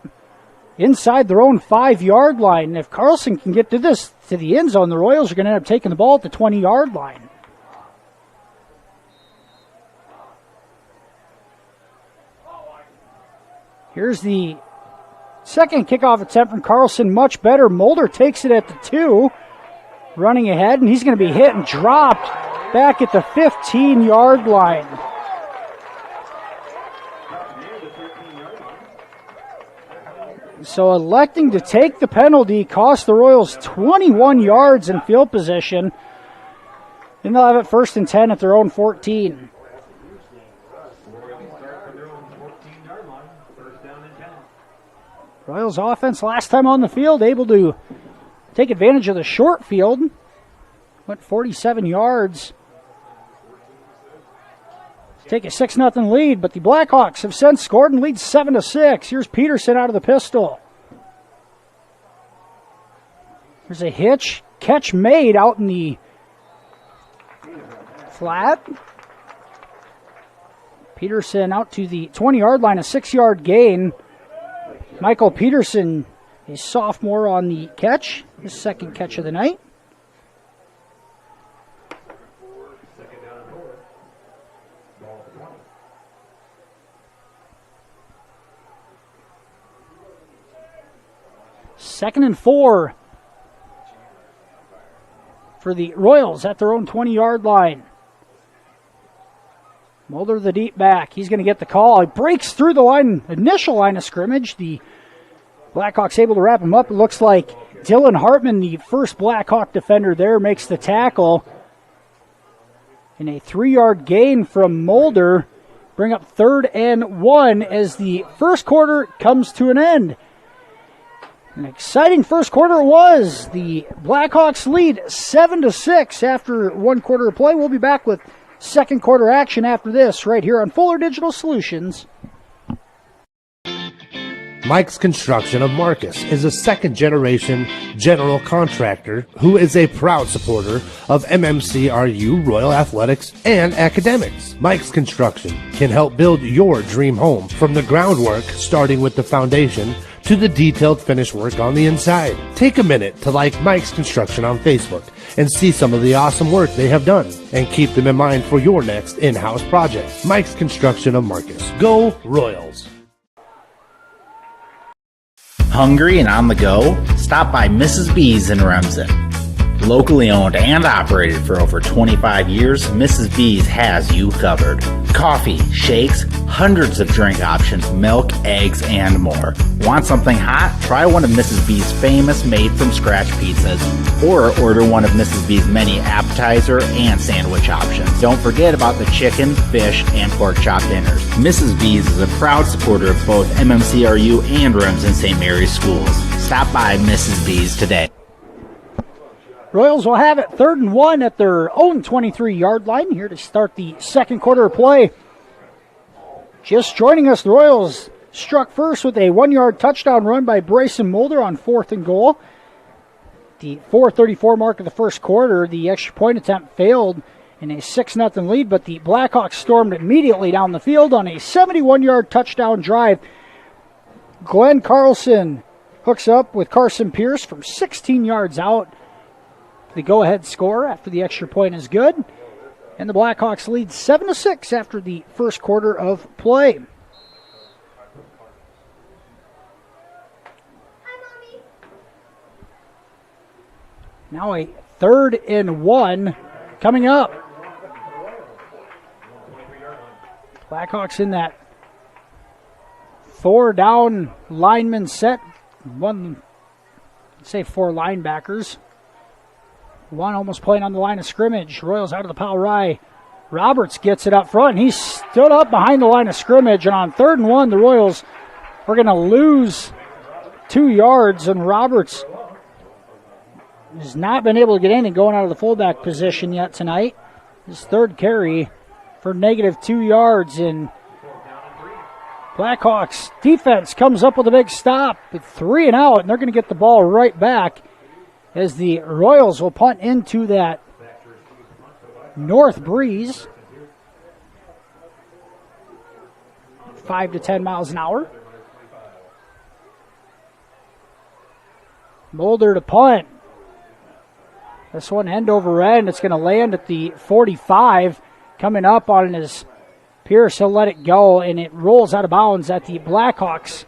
inside their own 5-yard line. And if Carlson can get to the end zone, the Royals are going to end up taking the ball at the 20-yard line. Here's the second kickoff attempt from Carlson, much better. Mulder takes it at the 2, running ahead, and he's going to be hit and dropped back at the 15-yard line. So electing to take the penalty cost the Royals 21 yards in field position, and they'll have it 1st and 10 at their own 14. Royals offense last time on the field able to take advantage of the short field. Went 47 yards. Take a 6-0 lead, but the Blackhawks have since scored and lead 7-6. Here's Peterson out of the pistol. There's a hitch. Catch made out in the flat. Peterson out to the 20-yard line, a 6-yard gain. Michael Peterson, a sophomore on the catch, his second catch of the night. Second and 4 for the Royals at their own 20-yard line. Mulder, the deep back. He's going to get the call. He breaks through the initial line of scrimmage. The Blackhawks able to wrap him up. It looks like Dylan Hartman, the first Blackhawk defender there, makes the tackle. And a 3-yard gain from Mulder. Bring up 3rd and 1 as the first quarter comes to an end. An exciting first quarter it was. The Blackhawks lead 7-6 after 1 quarter of play. We'll be back with second quarter action after this right here on Fuller Digital Solutions. Mike's Construction of Marcus is a second-generation general contractor who is a proud supporter of MMCRU, Royal Athletics, and academics. Mike's Construction can help build your dream home from the groundwork, starting with the foundation, to the detailed finish work on the inside. Take a minute to like Mike's Construction on Facebook and see some of the awesome work they have done, and keep them in mind for your next in-house project. Mike's Construction of Marcus. Go Royals! Hungry and on the go? Stop by Mrs. B's in Remsen. Locally owned and operated for over 25 years, Mrs. B's has you covered. Coffee, shakes, hundreds of drink options, milk, eggs, and more. Want something hot? Try one of Mrs. B's famous made-from-scratch pizzas, or order one of Mrs. B's many appetizer and sandwich options. Don't forget about the chicken, fish, and pork chop dinners. Mrs. B's is a proud supporter of both MMCRU and Remsen St. Mary's schools. Stop by Mrs. B's today. Royals will have it 3rd and 1 at their own 23-yard line here to start the second quarter of play. Just joining us, the Royals struck first with a 1-yard touchdown run by Bryson Mulder on 4th and goal. The 4:34 mark of the first quarter, the extra point attempt failed in a 6-0 lead, but the Blackhawks stormed immediately down the field on a 71-yard touchdown drive. Glenn Carlson hooks up with Carson Pierce from 16 yards out. The go-ahead score after the extra point is good. And the Blackhawks lead 7-6 after the first quarter of play. Now a 3rd and 1 coming up. Blackhawks in that 4-down lineman set. 4 linebackers. One almost playing on the line of scrimmage. Royals out of the pile right. Roberts gets it up front. He stood up behind the line of scrimmage. And on 3rd and 1, the Royals are going to lose 2 yards. And Roberts has not been able to get anything going out of the fullback position yet tonight. His 3rd carry for -2 yards. And Blackhawks defense comes up with a big stop with 3 and out, and they're going to get the ball right back as the Royals will punt into that north breeze. 5 to 10 miles an hour. Mulder to punt. This one end over end. It's going to land at the 45. Coming up on his Pierce, he'll let it go, and it rolls out of bounds at the Blackhawks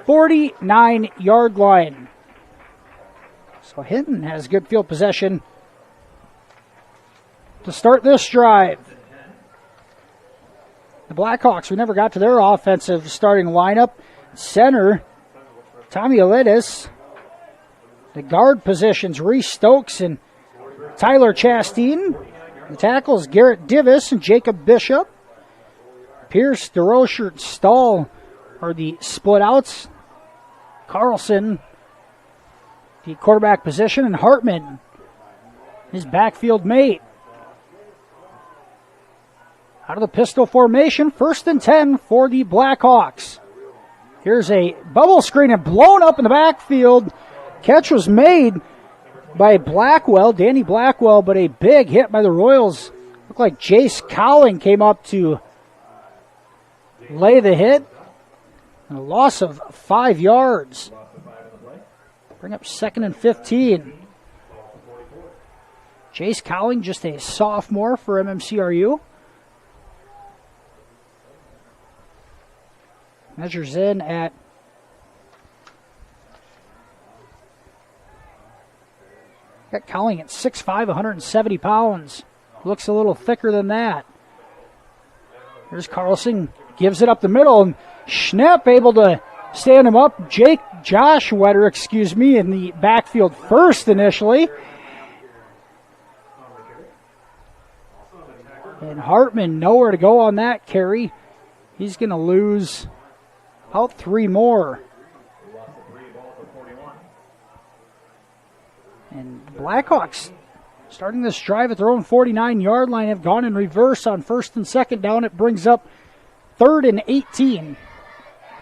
49-yard line. So HInton has good field possession to start this drive. The Blackhawks, we never got to their offensive starting lineup. Center, Tommy Alitis. The guard positions, Reese Stokes and Tyler Chastain. The tackles, Garrett Divis and Jacob Bishop. Pierce, DeRocher, Stahl are the split outs. Carlson, the quarterback position, and Hartman, his backfield mate. Out of the pistol formation, 1st and 10 for the Blackhawks. Here's a bubble screen and blown up in the backfield. Catch was made by Blackwell, Danny Blackwell, but a big hit by the Royals. Looked like Jace Cowling came up to lay the hit. And a loss of 5 yards. Bring up 2nd and 15. Jace Cowling, just a sophomore for MMCRU. Measures in at got Cowling at 6'5", 170 pounds. Looks a little thicker than that. Here's Carlson, gives it up the middle, and Schnepp able to stand him up. Josh Wetter, in the backfield first initially. And Hartman nowhere to go on that carry. He's going to lose about 3 more. And Blackhawks, starting this drive at their own 49-yard line, have gone in reverse on 1st and 2nd down. It brings up 3rd and 18.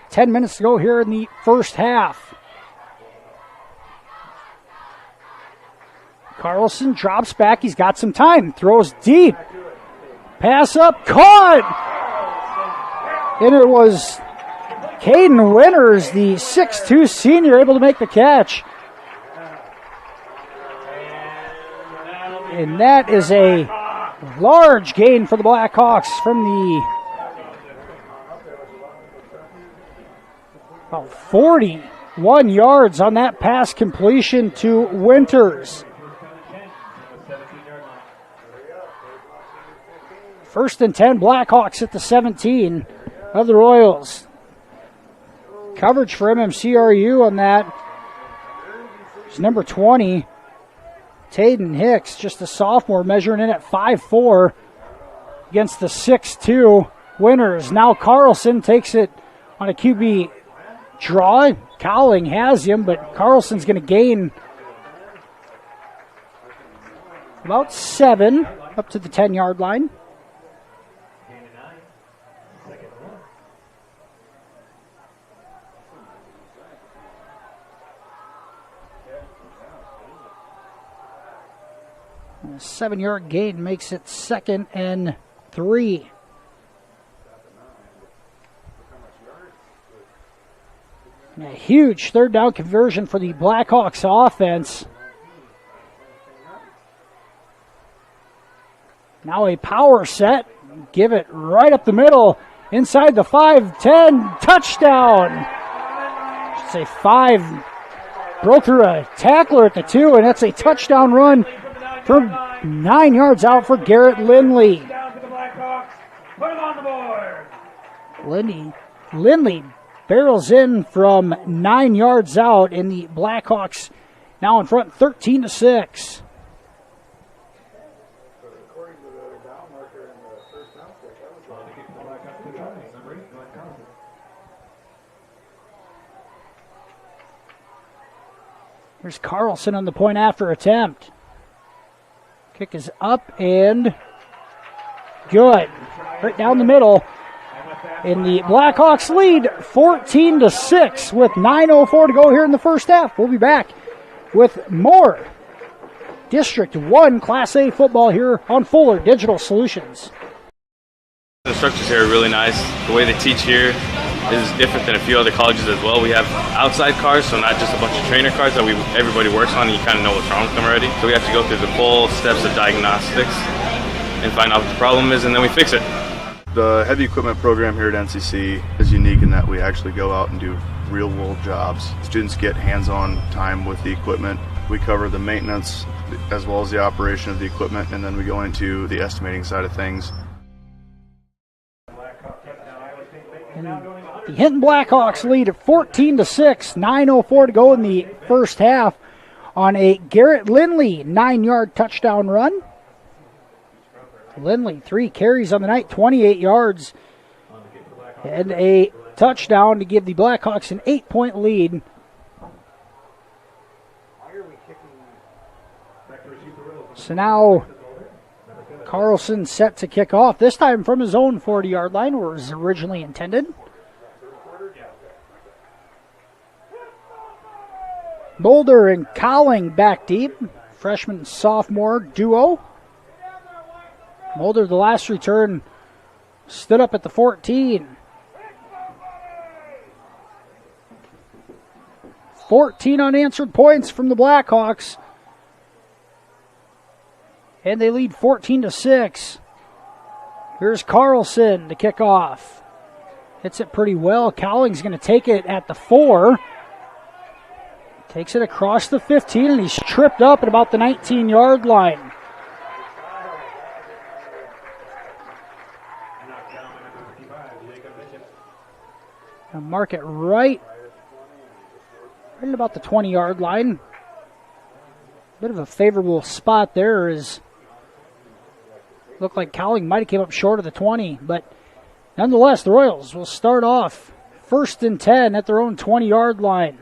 10 minutes to go here in the first half. Carlson drops back. He's got some time. Throws deep. Pass up. Caught! And it was Caden Winters, the 6'2 senior, able to make the catch. And that is a large gain for the Blackhawks from the about 41 yards on that pass completion to Winters. 1st and 10, Blackhawks at the 17 of the Royals. Coverage for MMCRU on that is number 20, Taden Hicks, just a sophomore, measuring in at 5'4", against the 6'2 Winters. Now Carlson takes it on a QB draw. Cowling has him, but Carlson's going to gain about 7 up to the 10-yard line. A 7-yard gain makes it 2nd and 3. And a huge 3rd down conversion for the Blackhawks offense. Now a power set. Give it right up the middle. Inside the 5-10. Touchdown. It's a 5. Broke through a tackler at the 2, and that's a touchdown run from 9 yards out for Garrett Lindley. Lindley barrels in from 9 yards out, and the Blackhawks now in front 13-6. Here's Carlson on the point after attempt. Kick is up and good. Right down the middle. And the Blackhawks lead 14-6 with 9:04 to go here in the first half. We'll be back with more District 1 Class A football here on Fuller Digital Solutions. The instructors here are really nice. The way they teach here is different than a few other colleges as well. We have outside cars, so not just a bunch of trainer cars that everybody works on and you kind of know what's wrong with them already. So we have to go through the full steps of diagnostics and find out what the problem is, and then we fix it. The heavy equipment program here at NCC is unique in that we actually go out and do real-world jobs. Students get hands-on time with the equipment. We cover the maintenance as well as the operation of the equipment, and then we go into the estimating side of things. And the Hinton Blackhawks lead at 14-6, 9:04 to go in the first half on a Garrett Lindley 9-yard touchdown run. Lindley, 3 carries on the night, 28 yards, and a touchdown to give the Blackhawks an 8-point lead. So now Carlson set to kick off, this time from his own 40-yard line where it was originally intended. Mulder and Cowling back deep, freshman and sophomore duo. Mulder, the last return, stood up at the 14. 14 unanswered points from the Blackhawks. And they lead 14-6. Here's Carlson to kick off. Hits it pretty well. Cowling's going to take it at the 4. Takes it across the 15, and he's tripped up at about the 19-yard line. And mark it right at about the 20-yard line. Bit of a favorable spot there, as looked like Cowling might have came up short of the 20, but nonetheless, the Royals will start off 1st and 10 at their own 20-yard line.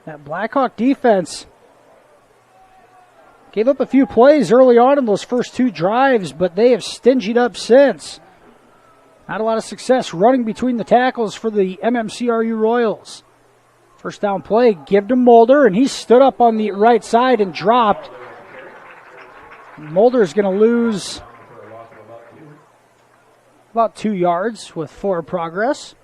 That Blackhawk defense gave up a few plays early on in those first 2 drives, but they have stingied up since. Not a lot of success running between the tackles for the MMCRU Royals. First down play, give to Mulder, and he stood up on the right side and dropped. Mulder is going to lose about 2 yards with forward progress.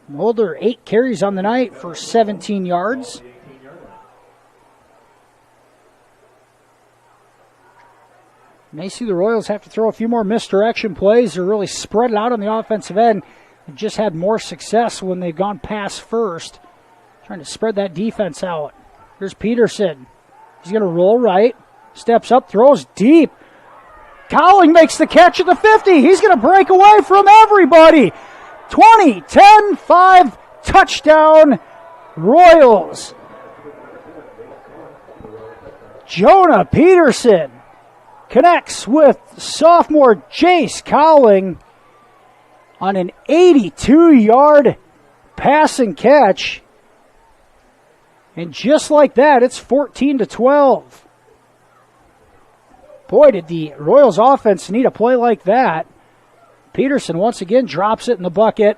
Mulder, 8 carries on the night for 17 yards. May see the Royals have to throw a few more misdirection plays or really spread it out on the offensive end. They've just had more success when they've gone pass first, trying to spread that defense out. Here's Peterson. He's going to roll right, steps up, throws deep. Cowling makes the catch at the 50. He's going to break away from everybody. 20, 10, 5, touchdown, Royals. Jonah Peterson connects with sophomore Jace Cowling on an 82-yard passing catch. And just like that, it's 14-12. Boy, did the Royals offense need a play like that. Peterson once again drops it in the bucket.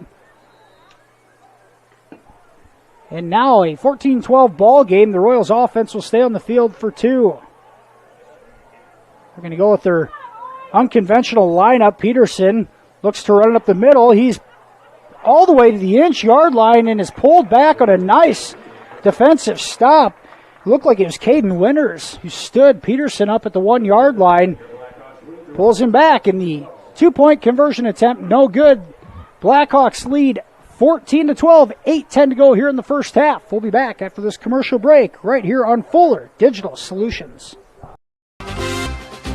And now a 14-12 ball game. The Royals offense will stay on the field for 2. They're going to go with their unconventional lineup. Peterson looks to run it up the middle. He's all the way to the inch-yard line and is pulled back on a nice defensive stop. It looked like it was Caden Winters who stood Peterson up at the 1-yard line. Pulls him back, and the 2-point conversion attempt, no good. Blackhawks lead 14-12, 8:10 to go here in the first half. We'll be back after this commercial break right here on Fuller Digital Solutions.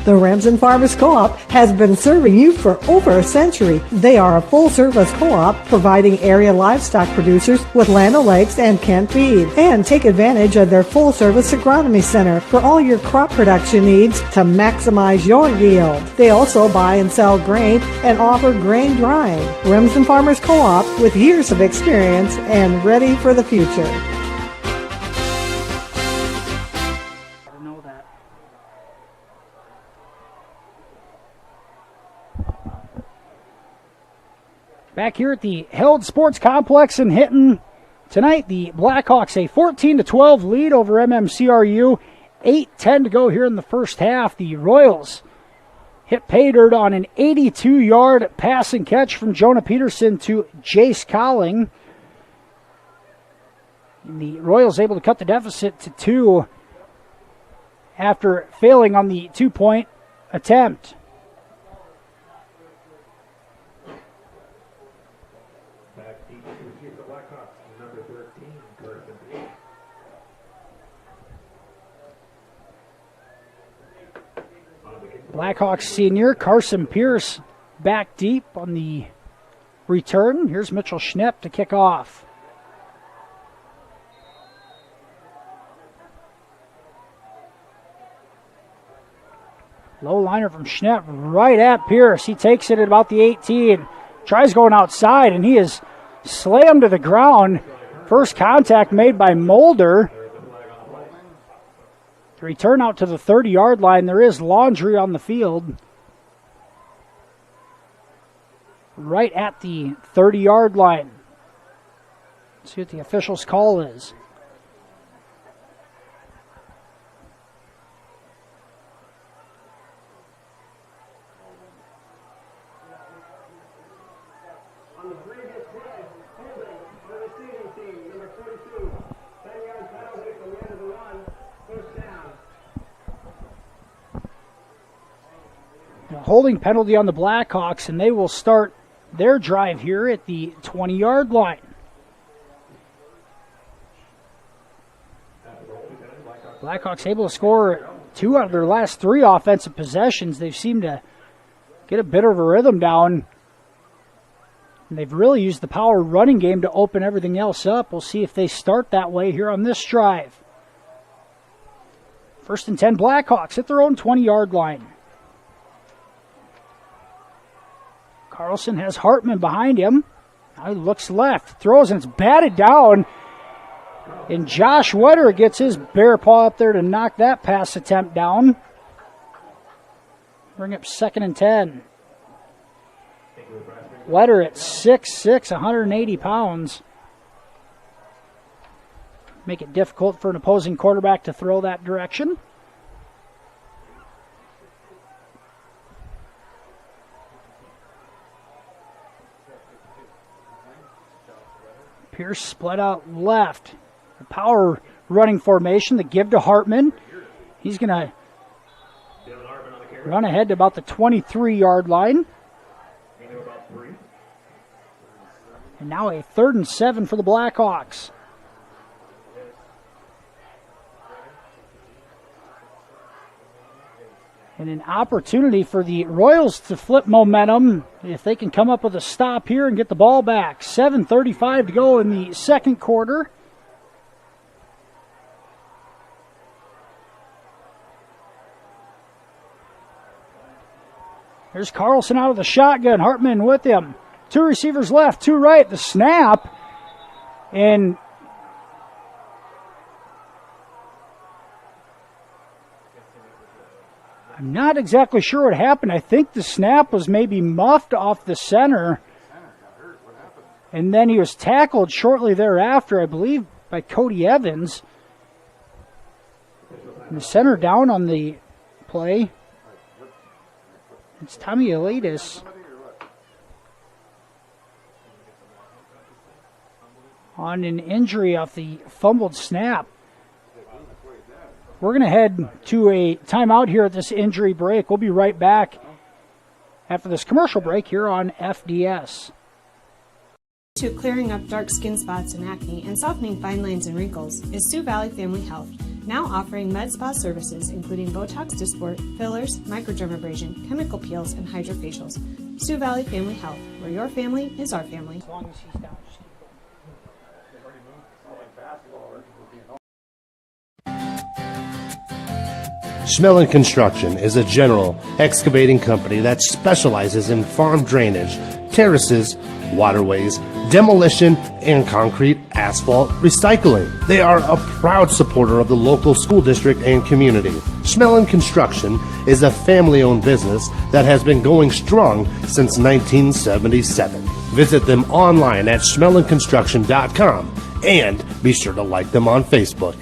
The Remsen Farmers Co-op has been serving you for over a century. They are a full-service co-op providing area livestock producers with Land O'Lakes and Kent feed. And take advantage of their full-service agronomy center for all your crop production needs to maximize your yield. They also buy and sell grain and offer grain drying. Remsen Farmers Co-op with years of experience and ready for the future. Back here at the Held Sports Complex in Hinton tonight, the Blackhawks a 14-12 lead over MMCRU. 8:10 to go here in the first half. The Royals hit pay dirt on an 82-yard pass and catch from Jonah Peterson to Jace Colling. And the Royals able to cut the deficit to 2 after failing on the 2-point attempt. Blackhawks senior Carson Pierce back deep on the return. Here's Mitchell Schnepp to kick off. Low liner from Schnepp right at Pierce. He takes it at about the 18. Tries going outside, and he is slammed to the ground. First contact made by Mulder. The return out to the 30-yard line. There is laundry on the field. Right at the 30-yard line. Let's see what the official's call is. Holding penalty on the Blackhawks, and they will start their drive here at the 20-yard line. Blackhawks able to score 2 out of their last 3 offensive possessions. They've seemed to get a bit of a rhythm down, and they've really used the power running game to open everything else up. We'll see if they start that way here on this drive. 1st and 10 Blackhawks at their own 20-yard line. Carlson has Hartman behind him. Now he looks left, throws, and it's batted down. And Josh Wetter gets his bare paw up there to knock that pass attempt down. Bring up 2nd and 10. Wetter at 6'6", 180 pounds. Make it difficult for an opposing quarterback to throw that direction. Pierce split out left. A power running formation, the give to Hartman. He's going to run ahead to about the 23-yard line. And now a 3rd and 7 for the Blackhawks. And an opportunity for the Royals to flip momentum if they can come up with a stop here and get the ball back. 7:35 to go in the second quarter. Here's Carlson out of the shotgun. Hartman with him. 2 receivers left, 2 right. The snap. And I'm not exactly sure what happened. I think the snap was maybe muffed off the center. And then he was tackled shortly thereafter, I believe, by Cody Evans. And the center down on the play. It's Tommy Elitis. On an injury off the fumbled snap. We're going to head to a timeout here at this injury break. We'll be right back after this commercial break here on FDS. To clearing up dark skin spots and acne and softening fine lines and wrinkles is Sioux Valley Family Health, now offering med spa services including Botox Dysport, fillers, microdermabrasion, chemical peels, and hydrofacials. Sioux Valley Family Health, where your family is our family. As long as he's down. Schmelling Construction is a general excavating company that specializes in farm drainage, terraces, waterways, demolition, and concrete asphalt recycling. They are a proud supporter of the local school district and community. Schmelling Construction is a family-owned business that has been going strong since 1977. Visit them online at schmellinconstruction.com and be sure to like them on Facebook.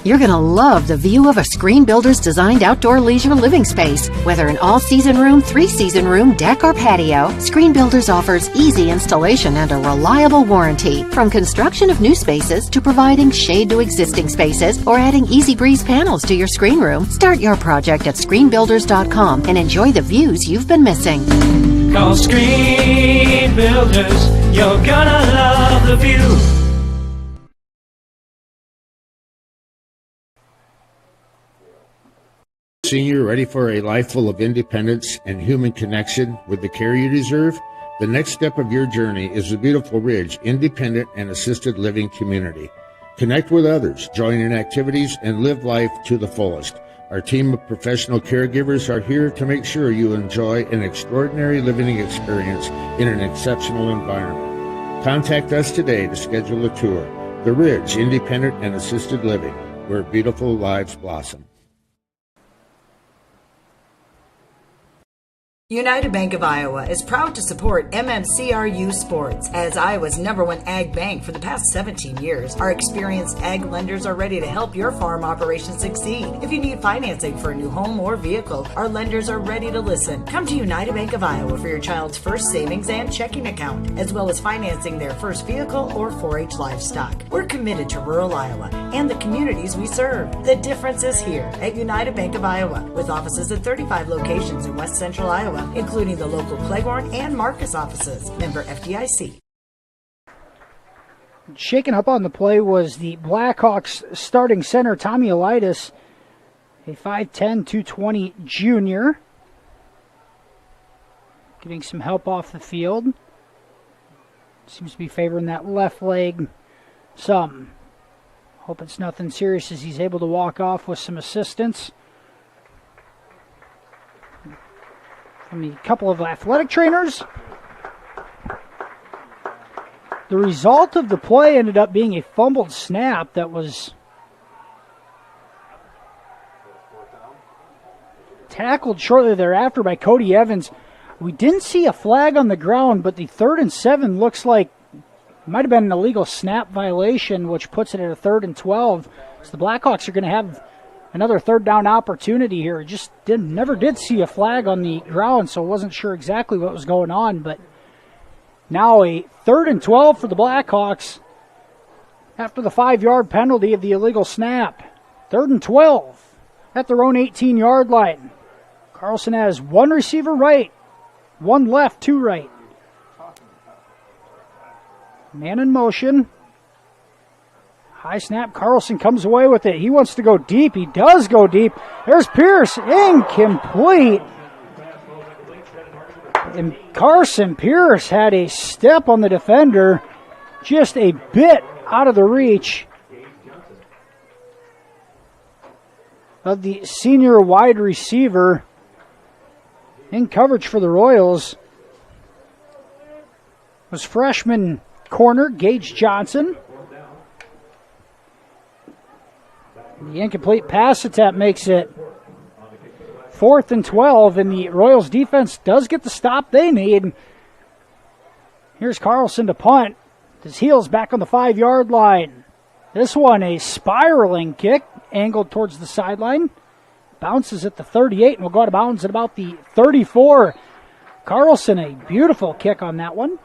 You're going to love the view of a Screen Builder's designed outdoor leisure living space. Whether an all-season room, three-season room, deck, or patio, Screen Builders offers easy installation and a reliable warranty. From construction of new spaces to providing shade to existing spaces or adding Easy Breeze panels to your screen room, start your project at screenbuilders.com and enjoy the views you've been missing. Call Screen Builders. You're gonna love the view. Senior, ready for a life full of independence and human connection with the care you deserve? The next step of your journey is the Beautiful Ridge Independent and Assisted Living Community. Connect with others, join in activities, and live life to the fullest. Our team of professional caregivers are here to make sure you enjoy an extraordinary living experience in an exceptional environment. Contact us today to schedule a tour. The Ridge Independent and Assisted Living, where beautiful lives blossom. United Bank of Iowa is proud to support MMCRU sports. As Iowa's #1 ag bank for the past 17 years, our experienced ag lenders are ready to help your farm operation succeed. If you need financing for a new home or vehicle, our lenders are ready to listen. Come to United Bank of Iowa for your child's first savings and checking account, as well as financing their first vehicle or 4-H livestock. We're committed to rural Iowa and the communities we serve. The difference is here at United Bank of Iowa, with offices at 35 locations in West Central Iowa, including the local Cleghorn and Marcus offices. Member FDIC. Shaken up on the play was the Blackhawks starting center, Tommy Elitis, a 5'10", 220 junior. Getting some help off the field. Seems to be favoring that left leg some. Hope it's nothing serious as he's able to walk off with some assistance from a couple of athletic trainers. The result of the play ended up being a fumbled snap that was tackled shortly thereafter by Cody Evans. We didn't see a flag on the ground, but the 3rd and 7 looks like might have been an illegal snap violation, which puts it at a 3rd and 12. So the Blackhawks are going to have another 3rd down opportunity here. Just never did see a flag on the ground, so wasn't sure exactly what was going on. But now a 3rd and 12 for the Blackhawks after the 5-yard penalty of the illegal snap. 3rd and 12 at their own 18-yard line. Carlson has one receiver right, one left, two right. Man in motion. High snap. Carlson comes away with it. He wants to go deep. He does go deep. There's Pierce. Incomplete. And Carson Pierce had a step on the defender. Just a bit out of the reach of the senior wide receiver. In coverage for the Royals was freshman corner Gage Johnson. The incomplete pass attempt makes it 4th and 12, and the Royals defense does get the stop they need. Here's Carlson to punt. His heels back on the 5-yard line. This one a spiraling kick, angled towards the sideline. Bounces at the 38 and will go out of bounds at about the 34. Carlson, a beautiful kick on that one.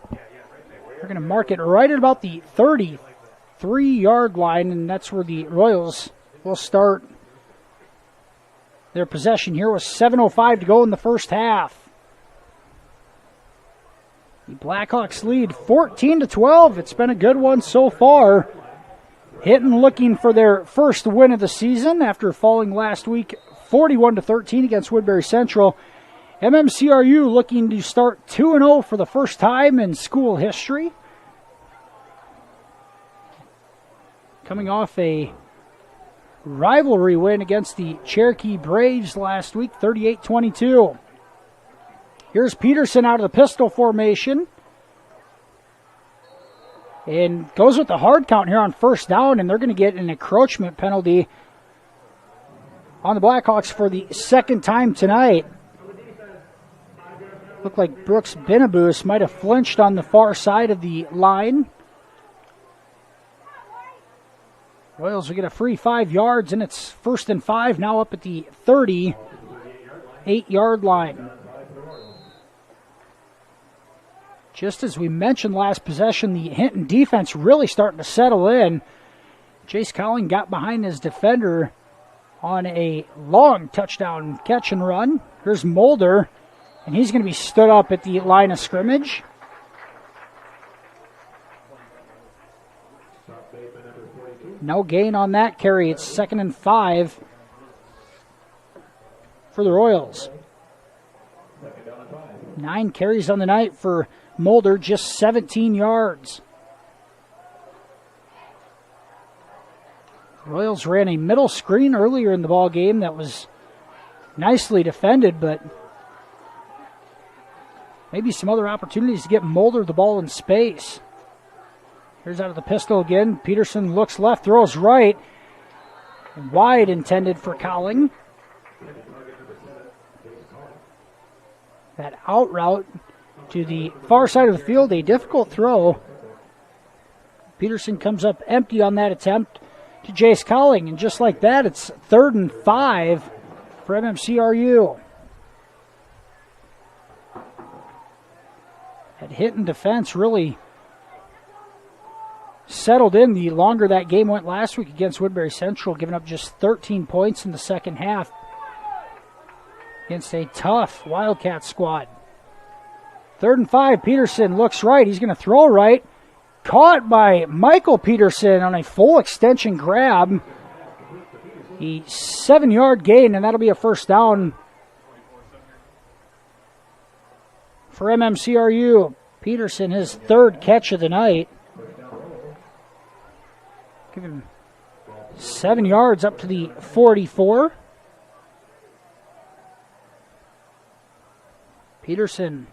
We're going to mark it right at about the 33-yard line, and that's where the Royals will start their possession here with 7:05 to go in the first half. The Blackhawks lead 14-12. It's been a good one so far. HInton looking for their first win of the season after falling last week 41-13 against Woodbury Central. MMCRU looking to start 2-0 for the first time in school history. Coming off a rivalry win against the Cherokee Braves last week, 38-22. Here's Peterson out of the pistol formation. And goes with the hard count here on first down, and they're going to get an encroachment penalty on the Blackhawks for the second time tonight. Looked like Brooks Benabus might have flinched on the far side of the line. Royals will get a free 5 yards, and it's 1st and 5 now up at the 38-yard line. Just as we mentioned last possession, the Hinton defense really starting to settle in. Jace Cowling got behind his defender on a long touchdown catch and run. Here's Mulder, and he's going to be stood up at the line of scrimmage. No gain on that carry. It's 2nd and 5 for the Royals. 9 carries on the night for Mulder, just 17 yards. Royals ran a middle screen earlier in the ball game that was nicely defended, but maybe some other opportunities to get Mulder the ball in space. Here's out of the pistol again. Peterson looks left, throws right. Wide intended for Cowling. That out route to the far side of the field, a difficult throw. Peterson comes up empty on that attempt to Jace Cowling, and just like that, it's 3rd and 5 for MMCRU. That Hinton defense really settled in the longer that game went last week against Woodbury Central, giving up just 13 points in the second half against a tough Wildcat squad. 3rd and 5, Peterson looks right. He's going to throw right. Caught by Michael Peterson on a full extension grab. A 7-yard gain, and that'll be a first down for MMCRU. Peterson, his 3rd catch of the night. Give him 7 yards up to the 44. Peterson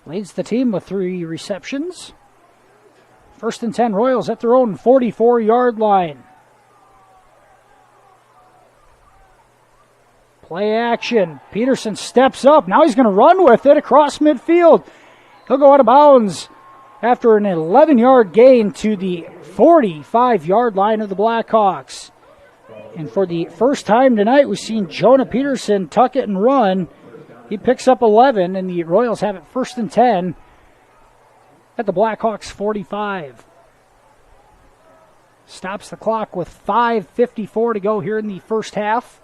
leads the team with 3 receptions. 1st and 10, Royals at their own 44-yard line. Play action. Peterson steps up. Now he's going to run with it across midfield. He'll go out of bounds after an 11-yard gain to the 45-yard line of the Blackhawks. And for the first time tonight, we've seen Jonah Peterson tuck it and run. He picks up 11, and the Royals have it 1st and 10 at the Blackhawks 45. Stops the clock with 5:54 to go here in the first half.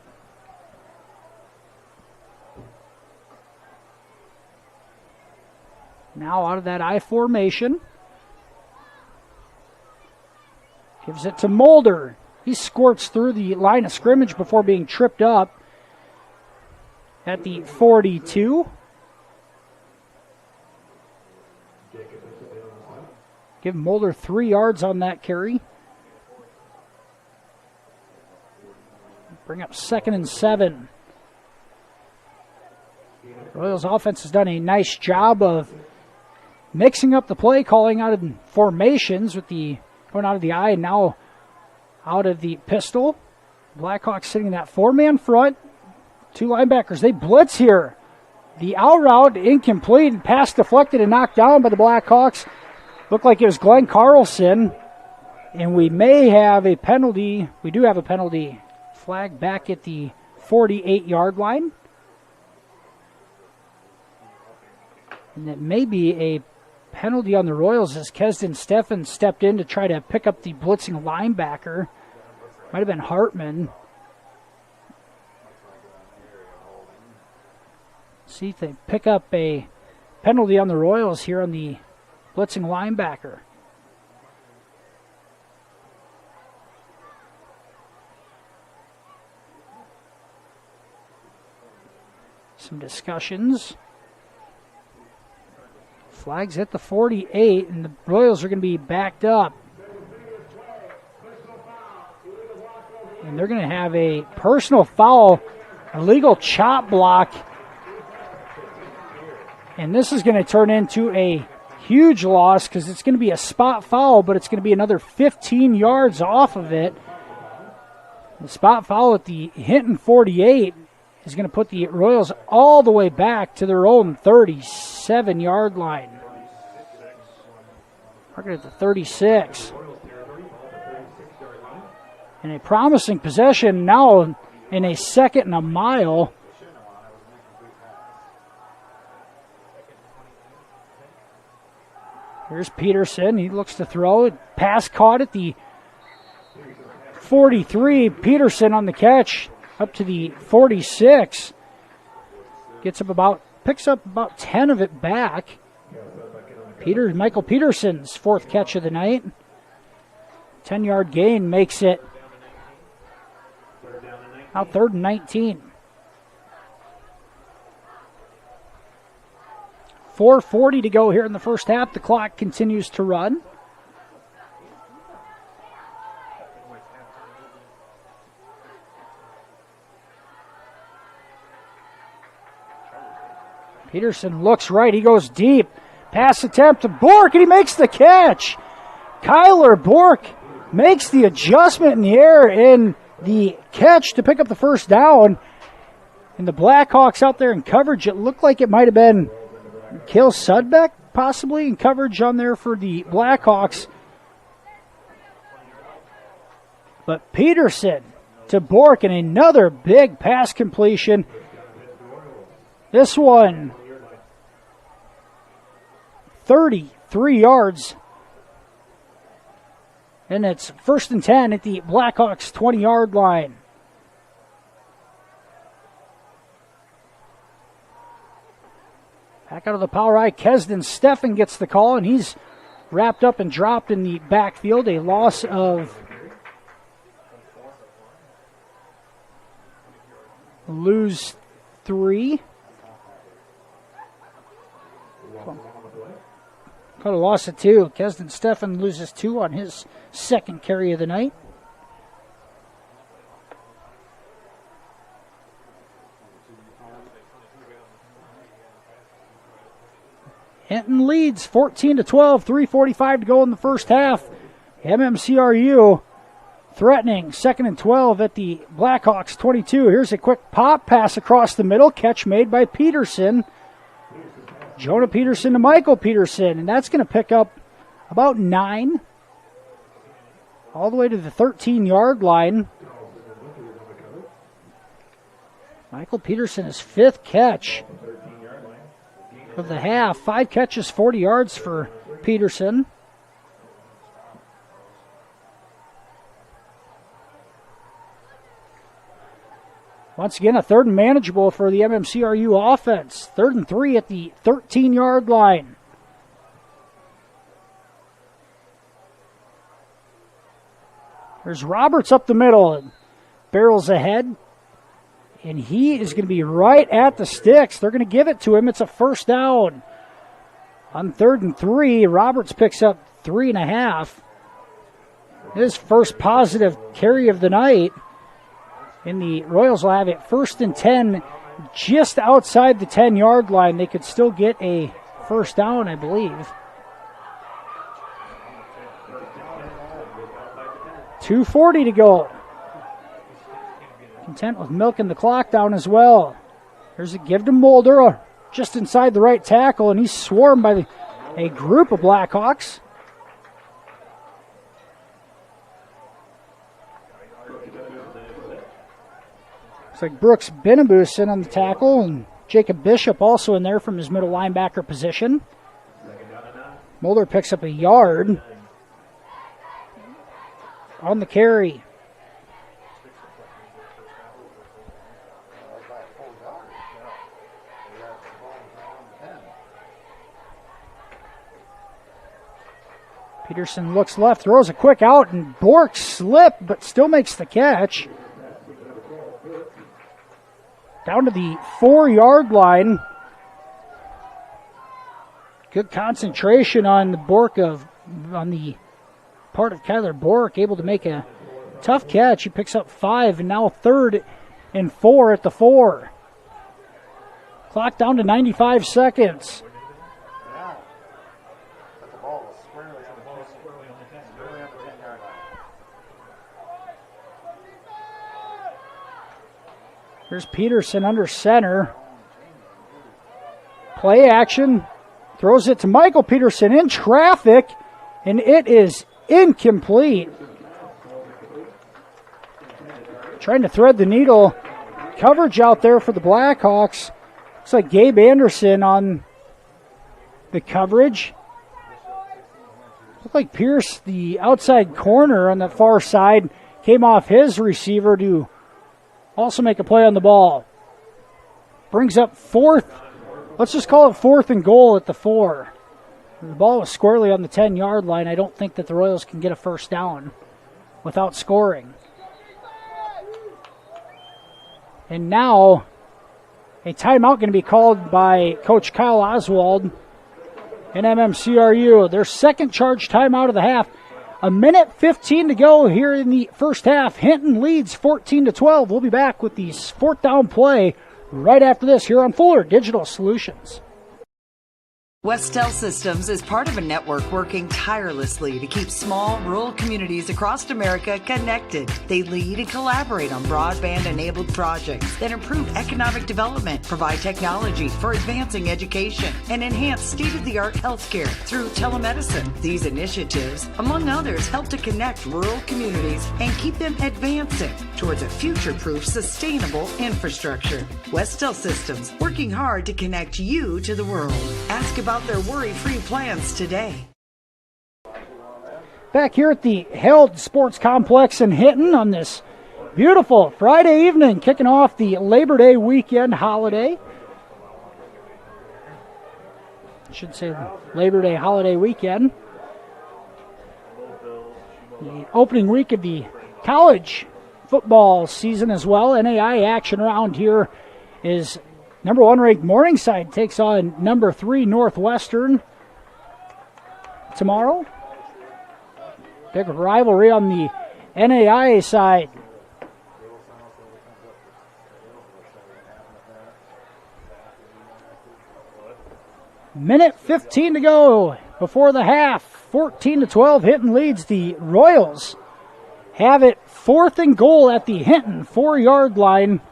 Now out of that I formation. Gives it to Mulder. He squirts through the line of scrimmage before being tripped up at the 42. Give Mulder 3 yards on that carry. Bring up 2nd and 7. Royals offense has done a nice job of mixing up the play, calling out of formations with the going out of the I and now out of the pistol. Blackhawks sitting in that 4-man front. 2 linebackers. They blitz here. The out route incomplete. Pass deflected and knocked down by the Blackhawks. Looked like it was Glenn Carlson. And we may have a penalty. We do have a penalty flag back at the 48-yard line. And it may be a penalty on the Royals as Kesden Steffen stepped in to try to pick up the blitzing linebacker. Might have been Hartman. See if they pick up a penalty on the Royals here on the blitzing linebacker. Some discussions. Flags hit the 48, and the Royals are going to be backed up. And they're going to have a personal foul, illegal chop block. And this is going to turn into a huge loss because it's going to be a spot foul, but it's going to be another 15 yards off of it. The spot foul at the HInton 48 is going to put the Royals all the way back to their own 37-yard line. Marking at the 36. And a promising possession now in a 2nd and a mile. Here's Peterson. He looks to throw it. Pass caught at the 43. Peterson on the catch up to the 46. Picks up about 10 of it back. Michael Peterson's 4th catch of the night. 10-yard gain makes it now 3rd and 19. 4:40 to go here in the first half. The clock continues to run. Peterson looks right. He goes deep. Pass attempt to Bork, and he makes the catch. Kyler Bork makes the adjustment in the air in the catch to pick up the first down. And the Blackhawks out there in coverage, it looked like it might have been Kale Sudbeck possibly in coverage on there for the Blackhawks. But Peterson to Bork and another big pass completion. This one 33 yards. And it's 1st and 10 at the Blackhawks 20-yard line. Back out of the power eye, Kesden Steffen gets the call, and he's wrapped up and dropped in the backfield. A loss of lose 3. Got a loss of 2. Kesden Steffen loses 2 on his 2nd carry of the night. Hinton leads 14-12, 3:45 to go in the first half. MMCRU threatening 2nd and 12 at the Blackhawks 22. Here's a quick pop pass across the middle. Catch made by Peterson. Jonah Peterson to Michael Peterson, and that's going to pick up about 9 all the way to the 13-yard line. Michael Peterson, his 5th catch of the half. 5 catches, 40 yards for Peterson. Once again, a 3rd and manageable for the MMCRU offense. 3rd and 3 at the 13-yard line. There's Roberts up the middle and barrels ahead. And he is going to be right at the sticks. They're going to give it to him. It's a 1st down. On 3rd and 3, Roberts picks up 3.5. His first positive carry of the night. And the Royals will have it 1st and 10 just outside the 10-yard line. They could still get a 1st down, I believe. 2:40 to go. Content with milking the clock down as well. Here's a give to Mulder just inside the right tackle, and he's swarmed by a group of Blackhawks. Looks like Brooks Benabusin on the tackle, and Jacob Bishop also in there from his middle linebacker position. Mulder picks up a yard on the carry. Peterson looks left, throws a quick out, and Bork slipped, but still makes the catch. Down to the 4-yard line. Good concentration on the part of Kyler Bork, able to make a tough catch. He picks up 5, and now 3rd and 4 at the 4. Clock down to 95 seconds. Here's Peterson under center. Play action. Throws it to Michael Peterson in traffic, and it is incomplete. Trying to thread the needle. Coverage out there for the Blackhawks. Looks like Gabe Anderson on the coverage. Looked like Pierce, the outside corner on the far side, came off his receiver to also make a play on the ball. Brings up fourth. Let's just call it 4th and goal at the 4. The ball was squarely on the 10-yard line. I don't think that the Royals can get a first down without scoring. And now a timeout going to be called by Coach Kyle Oswald in MMCRU. Their second charge timeout of the half. 1:15 to go here in the first half. Hinton leads 14-12. We'll be back with the 4th down play right after this here on Fuller Digital Solutions. Westel Systems is part of a network working tirelessly to keep small, rural communities across America connected. They lead and collaborate on broadband-enabled projects that improve economic development, provide technology for advancing education, and enhance state-of-the-art healthcare through telemedicine. These initiatives, among others, help to connect rural communities and keep them advancing towards a future-proof, sustainable infrastructure. Westel Systems, working hard to connect you to the world. Ask about their worry-free plans today. Back here at the Held Sports Complex in Hinton on this beautiful Friday evening, kicking off the Labor Day weekend holiday. I should say Labor Day holiday weekend. The opening week of the college football season as well. NAI action around here is number 1 ranked Morningside takes on number 3 Northwestern tomorrow. Big rivalry on the NAI side. Minute 15 to go before the half. 14-12. Hinton leads. The Royals have it 4th and goal at the Hinton 4-yard line.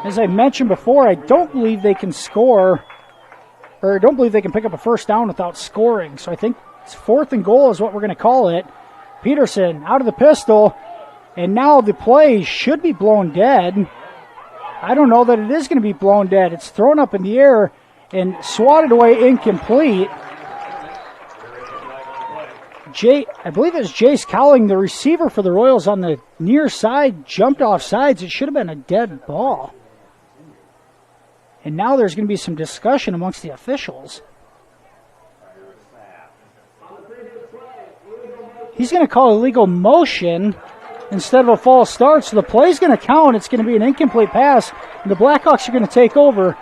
As I mentioned before, I don't believe they can score, or I don't believe they can pick up a first down without scoring. So I think it's 4th and goal is what we're going to call it. Peterson out of the pistol, and now the play should be blown dead. I don't know that it is going to be blown dead. It's thrown up in the air and swatted away incomplete. I believe it was Jace Cowling, the receiver for the Royals on the near side, jumped off sides. It should have been a dead ball. And now there's going to be some discussion amongst the officials. He's going to call illegal motion instead of a false start, so the play's going to count. It's going to be an incomplete pass, and the Blackhawks are going to take over.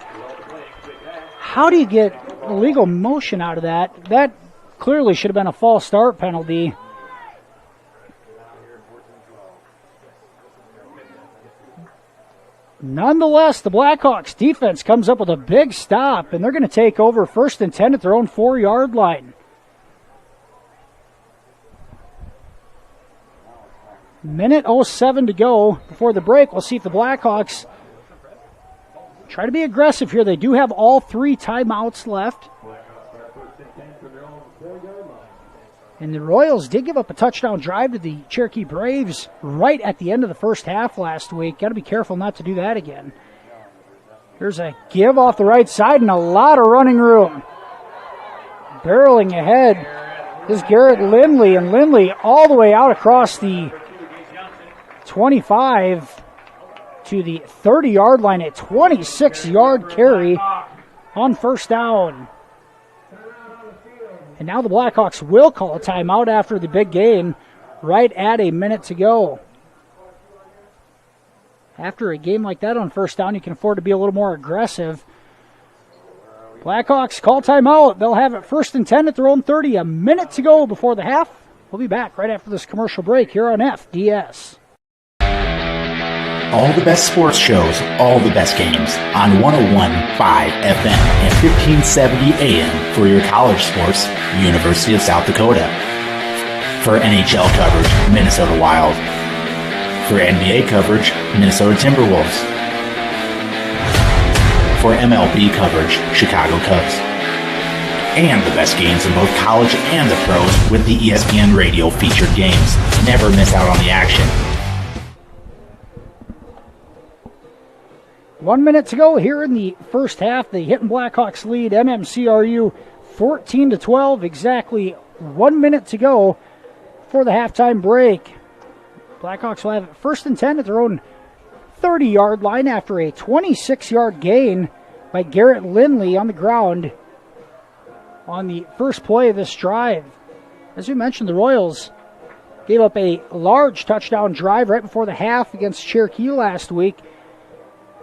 How do you get illegal motion out of that? That clearly should have been a false start penalty. Nonetheless, the Blackhawks defense comes up with a big stop, and they're going to take over 1st and 10 at their own 4-yard line. Minute 07 to go before the break. We'll see if the Blackhawks try to be aggressive here. They do have all 3 timeouts left. And the Royals did give up a touchdown drive to the Cherokee Braves right at the end of the first half last week. Got to be careful not to do that again. There's a give off the right side and a lot of running room. Barreling ahead is Garrett Lindley, and Lindley all the way out across the 25 to the 30-yard line, a 26-yard carry on first down. And now the Blackhawks will call a timeout after the big gain right at a minute to go. After a game like that on first down, you can afford to be a little more aggressive. Blackhawks call timeout. They'll have it 1st and 10 at their own 30. A minute to go before the half. We'll be back right after this commercial break here on FDS. All the best sports shows, all the best games on 101.5 FM and 1570 AM for your college sports, University of South Dakota. For NHL coverage, Minnesota Wild. For NBA coverage, Minnesota Timberwolves. For MLB coverage, Chicago Cubs. And the best games in both college and the pros with the ESPN Radio featured games. Never miss out on the action. 1 minute to go here in the first half. The Hinton Blackhawks lead MMCRU 14-12. Exactly 1 minute to go for the halftime break. Blackhawks will have it first and 10 at their own 30-yard line after a 26-yard gain by Garrett Lindley on the ground on the first play of this drive. As we mentioned, the Royals gave up a large touchdown drive right before the half against Cherokee last week.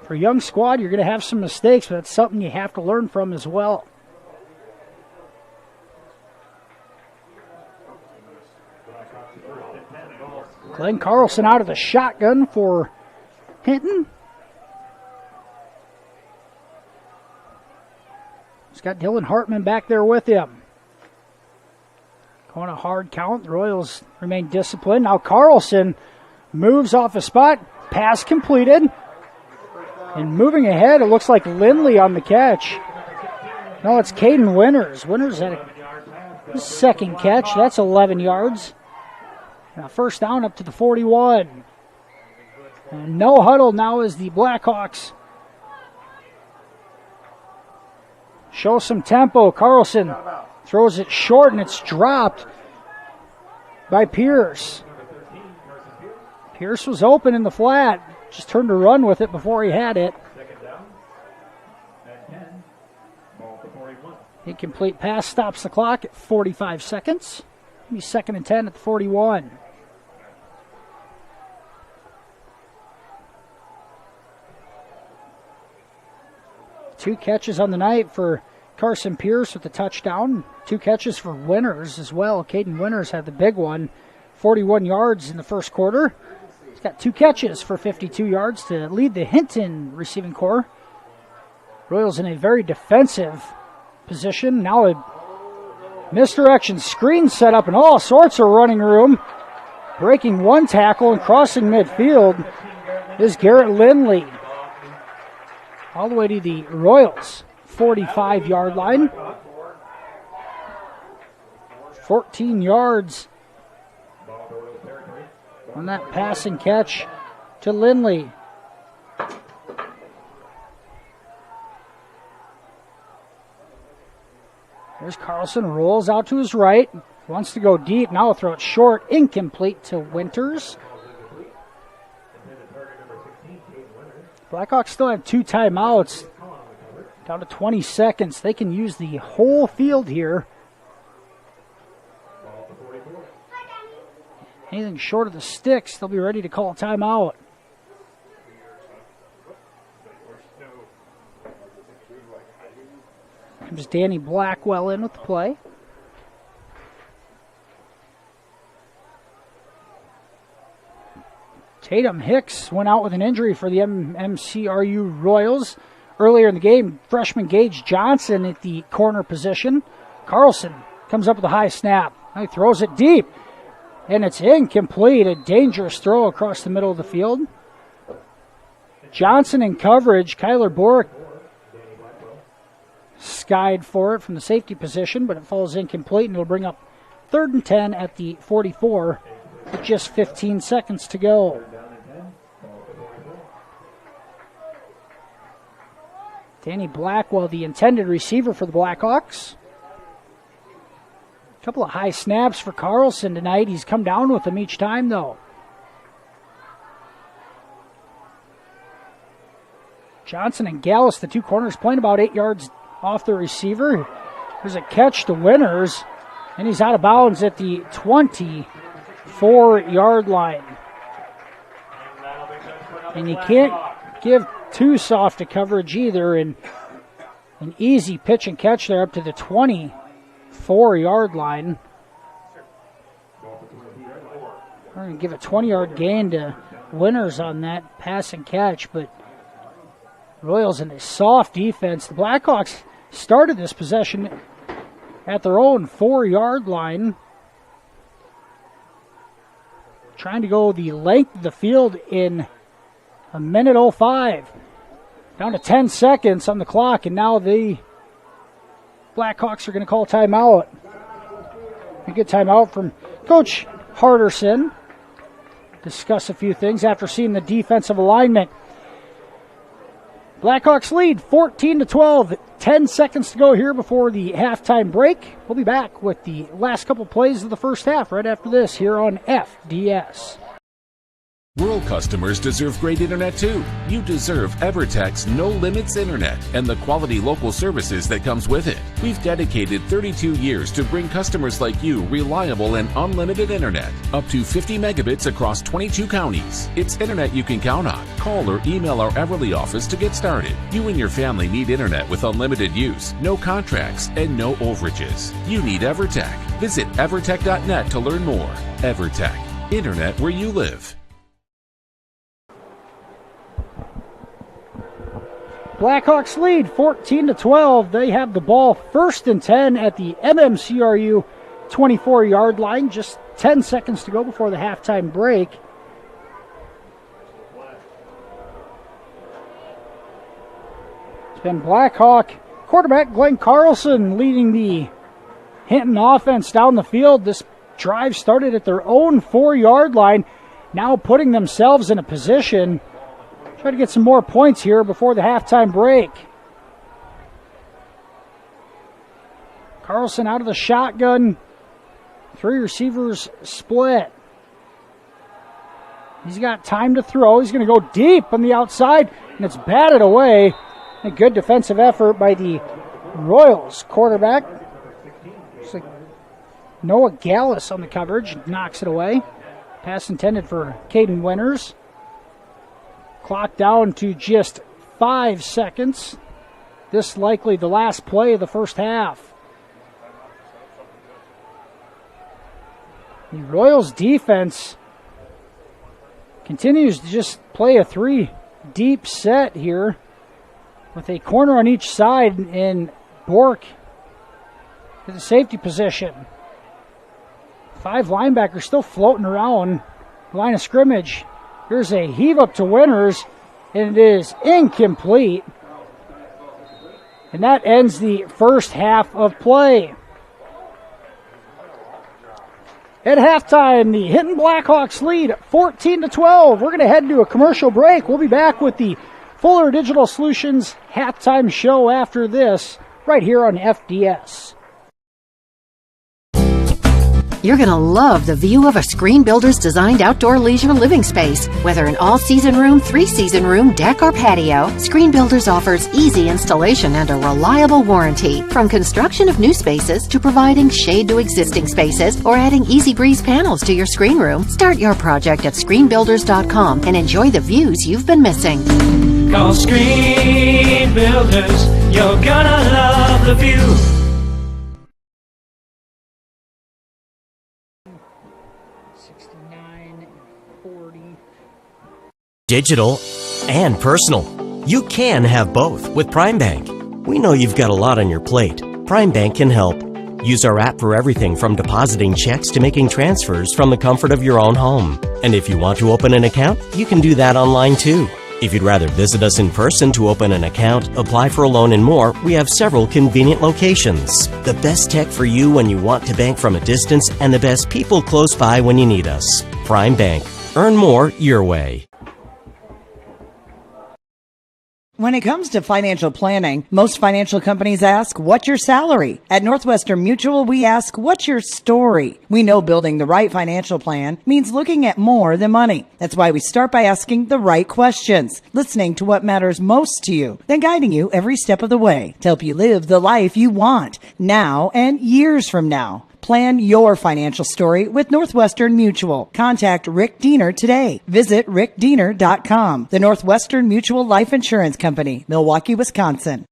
For a young squad, you're going to have some mistakes, but that's something you have to learn from as well. Glenn Carlson out of the shotgun for Hinton. He's got Dylan Hartman back there with him. Going a hard count. The Royals remain disciplined. Now Carlson moves off a spot. Pass completed. And moving ahead, it looks like Lindley on the catch. No, it's Caden Winters. Winters had a second catch. That's 11 yards. Now first down up to the 41. And no huddle now as the Blackhawks show some tempo. Carlson throws it short and it's dropped by Pierce. Pierce was open in the flat. Just turned to run with it before he had it. Incomplete pass stops the clock at 45 seconds. It'll be second and 10 at the 41. Two catches on the night for Carson Pierce with the touchdown. Two catches for Winters as well. Caden Winters had the big one. 41 yards in the first quarter. He's got two catches for 52 yards to lead the Hinton receiving corps. Royals in a very defensive position. Now a misdirection screen set up and all sorts of running room. Breaking one tackle and crossing midfield is Garrett Lindley. All the way to the Royals 45-yard line. 14 yards on that passing catch to Lindley. There's Carlson, rolls out to his right, wants to go deep, now throw it short, incomplete to Winters. Blackhawks still have two timeouts, down to 20 seconds. They can use the whole field here. Anything short of the sticks, they'll be ready to call a timeout. Comes Danny Blackwell in with the play. Tatum Hicks went out with an injury for the MMCRU Royals. Earlier in the game, freshman Gage Johnson at the corner position. Carlson comes up with a high snap. He throws it deep, and it's incomplete. A dangerous throw across the middle of the field. Johnson in coverage. Kyler Borick skied for it from the safety position, but it falls incomplete, and it'll bring up 3rd and 10 at the 44 with just 15 seconds to go. Danny Blackwell, the intended receiver for the Blackhawks. A couple of high snaps for Carlson tonight. He's come down with them each time, though. Johnson and Gallus, the two corners, playing about 8 yards off the receiver. There's a catch to Winters, and he's out of bounds at the 24-yard line. And you can't give too soft a coverage either, and an easy pitch and catch there up to the 24-yard line. We're going to give a 20-yard gain to Winters on that pass and catch, but Royals in a soft defense. The Blackhawks started this possession at their own 4-yard line. trying to go the length of the field in a minute 05. Down to 10 seconds on the clock, and now the Blackhawks are going to call timeout. A good timeout from Coach Harderson. Discuss a few things after seeing the defensive alignment. Blackhawks lead 14-12. 10 seconds to go here before the halftime break. We'll be back with the last couple plays of the first half right after this here on FDS. Rural customers deserve great internet too. You deserve EverTech's No Limits Internet and the quality local services that comes with it. We've dedicated 32 years to bring customers like you reliable and unlimited internet, up to 50 megabits across 22 counties. It's internet you can count on. Call or email our Everly office to get started. You and your family need internet with unlimited use, no contracts, and no overages. You need EverTech. Visit evertech.net to learn more. EverTech, internet where you live. Blackhawks lead 14-12. They have the ball 1st and 10 at the MMCRU 24-yard line. Just 10 seconds to go before the halftime break. It's been Blackhawk quarterback Glenn Carlson leading the HInton offense down the field. This drive started at their own 4-yard line, now putting themselves in a position try to get some more points here before the halftime break. Carlson out of the shotgun. 3 receivers split. He's got time to throw. He's going to go deep on the outside, and it's batted away. A good defensive effort by the Royals quarterback. Looks like Noah Gallus on the coverage. Knocks it away. Pass intended for Caden Winters. Clock down to just 5 seconds. This likely the last play of the first half. The Royals defense continues to just play a 3 deep set here with a corner on each side and Bork to the safety position. 5 linebackers still floating around the line of scrimmage. Here's a heave up to Winters, and it is incomplete. And that ends the first half of play. At halftime, the HInton Blackhawks lead 14-12. We're going to head to a commercial break. We'll be back with the Fuller Digital Solutions halftime show after this, right here on FDS. You're going to love the view of a Screen Builder's designed outdoor leisure living space. Whether an all-season room, 3-season room, deck, or patio, Screen Builders offers easy installation and a reliable warranty. From construction of new spaces to providing shade to existing spaces or adding Easy Breeze panels to your screen room, start your project at screenbuilders.com and enjoy the views you've been missing. Call Screen Builders. You're gonna love the view. Digital and personal. You can have both with Prime Bank. We know you've got a lot on your plate. Prime Bank can help. Use our app for everything from depositing checks to making transfers from the comfort of your own home. And if you want to open an account, you can do that online too. If you'd rather visit us in person to open an account, apply for a loan and more, we have several convenient locations. The best tech for you when you want to bank from a distance and the best people close by when you need us. Prime Bank. Earn more your way. When it comes to financial planning, most financial companies ask, what's your salary? At Northwestern Mutual, we ask, what's your story? We know building the right financial plan means looking at more than money. That's why we start by asking the right questions, listening to what matters most to you, then guiding you every step of the way to help you live the life you want now and years from now. Plan your financial story with Northwestern Mutual. Contact Rick Diener today. Visit rickdiener.com. The Northwestern Mutual Life Insurance Company, Milwaukee, Wisconsin.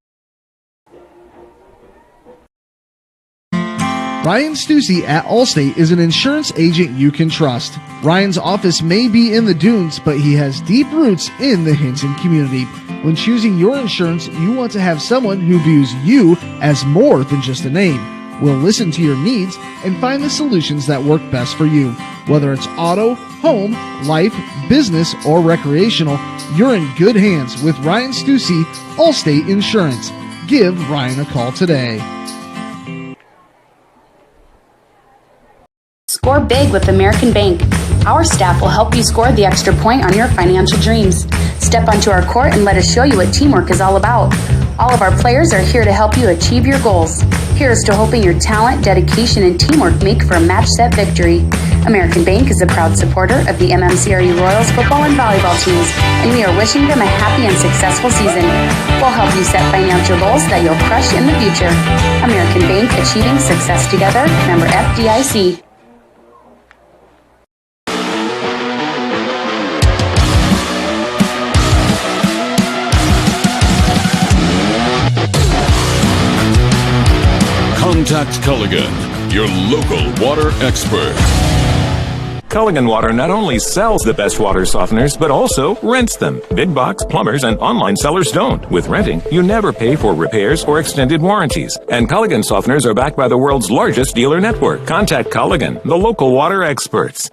Ryan Stussy at Allstate is an insurance agent you can trust. Ryan's office may be in the Dunes, but he has deep roots in the Hinton community. When choosing your insurance, you want to have someone who views you as more than just a name. We'll listen to your needs and find the solutions that work best for you. Whether it's auto, home, life, business, or recreational, you're in good hands with Ryan Stussy, Allstate Insurance. Give Ryan a call today. Score big with American Bank. Our staff will help you score the extra point on your financial dreams. Step onto our court and let us show you what teamwork is all about. All of our players are here to help you achieve your goals. Here's to hoping your talent, dedication, and teamwork make for a match-set victory. American Bank is a proud supporter of the MMCRU Royals football and volleyball teams, and we are wishing them a happy and successful season. We'll help you set financial goals that you'll crush in the future. American Bank, achieving success together. Member FDIC. Contact Culligan, your local water expert. Culligan Water not only sells the best water softeners, but also rents them. Big box plumbers and online sellers don't. With renting, you never pay for repairs or extended warranties. And Culligan softeners are backed by the world's largest dealer network. Contact Culligan, the local water experts.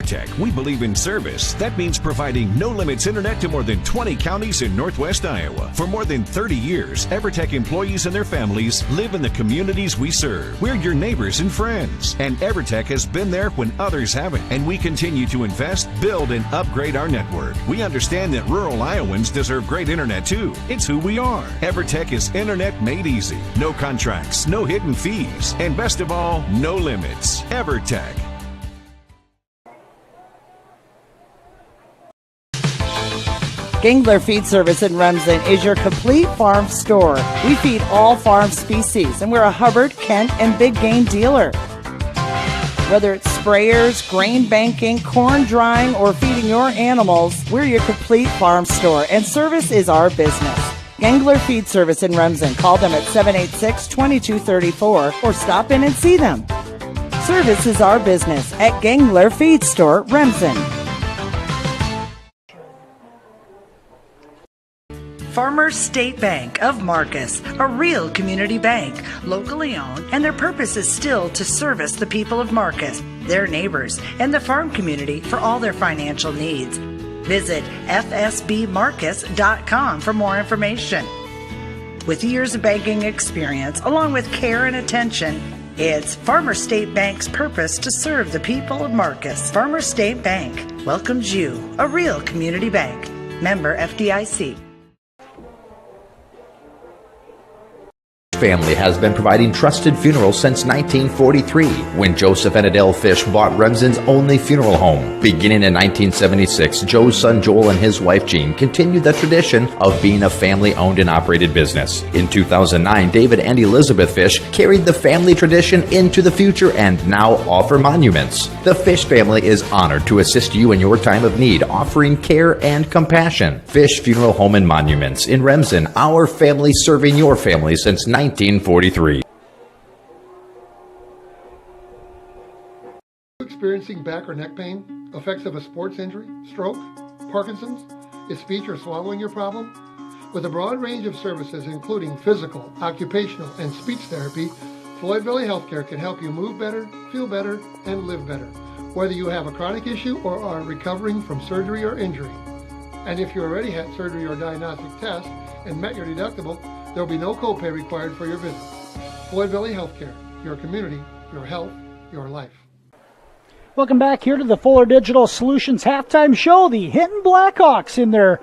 EverTech, we believe in service. That means providing no-limits internet to more than 20 counties in northwest Iowa. For more than 30 years, EverTech employees and their families live in the communities we serve. We're your neighbors and friends. And EverTech has been there when others haven't. And we continue to invest, build, and upgrade our network. We understand that rural Iowans deserve great internet too. It's who we are. EverTech is internet made easy. No contracts, no hidden fees, and best of all, no limits. EverTech. Gangler Feed Service in Remsen is your complete farm store. We feed all farm species, and we're a Hubbard, Kent, and big game dealer. Whether it's sprayers, grain banking, corn drying, or feeding your animals, we're your complete farm store, and service is our business. Gangler Feed Service in Remsen. Call them at 786-2234 or stop in and see them. Service is our business at Gangler Feed Store, Remsen. Farmers State Bank of Marcus, a real community bank, locally owned, and their purpose is still to service the people of Marcus, their neighbors, and the farm community for all their financial needs. Visit fsbmarcus.com for more information. With years of banking experience, along with care and attention, it's Farmers State Bank's purpose to serve the people of Marcus. Farmers State Bank welcomes you, a real community bank. Member FDIC. Family has been providing trusted funerals since 1943, when Joseph and Adele Fish bought Remsen's only funeral home. Beginning in 1976, Joe's son Joel and his wife Jean continued the tradition of being a family-owned and operated business. In 2009, David and Elizabeth Fish carried the family tradition into the future and now offer monuments. The Fish family is honored to assist you in your time of need, offering care and compassion. Fish Funeral Home and Monuments in Remsen, our family serving your family since 1943. Experiencing back or neck pain, effects of a sports injury, stroke, Parkinson's, is speech or swallowing your problem? With a broad range of services including physical, occupational, and speech therapy, Floyd Valley Healthcare can help you move better, feel better, and live better, whether you have a chronic issue or are recovering from surgery or injury. And if you already had surgery or diagnostic tests and met your deductible, there will be no copay required for your visit. Floyd Valley Healthcare, your community, your health, your life. Welcome back here to the Fuller Digital Solutions halftime show. The HInton Blackhawks in their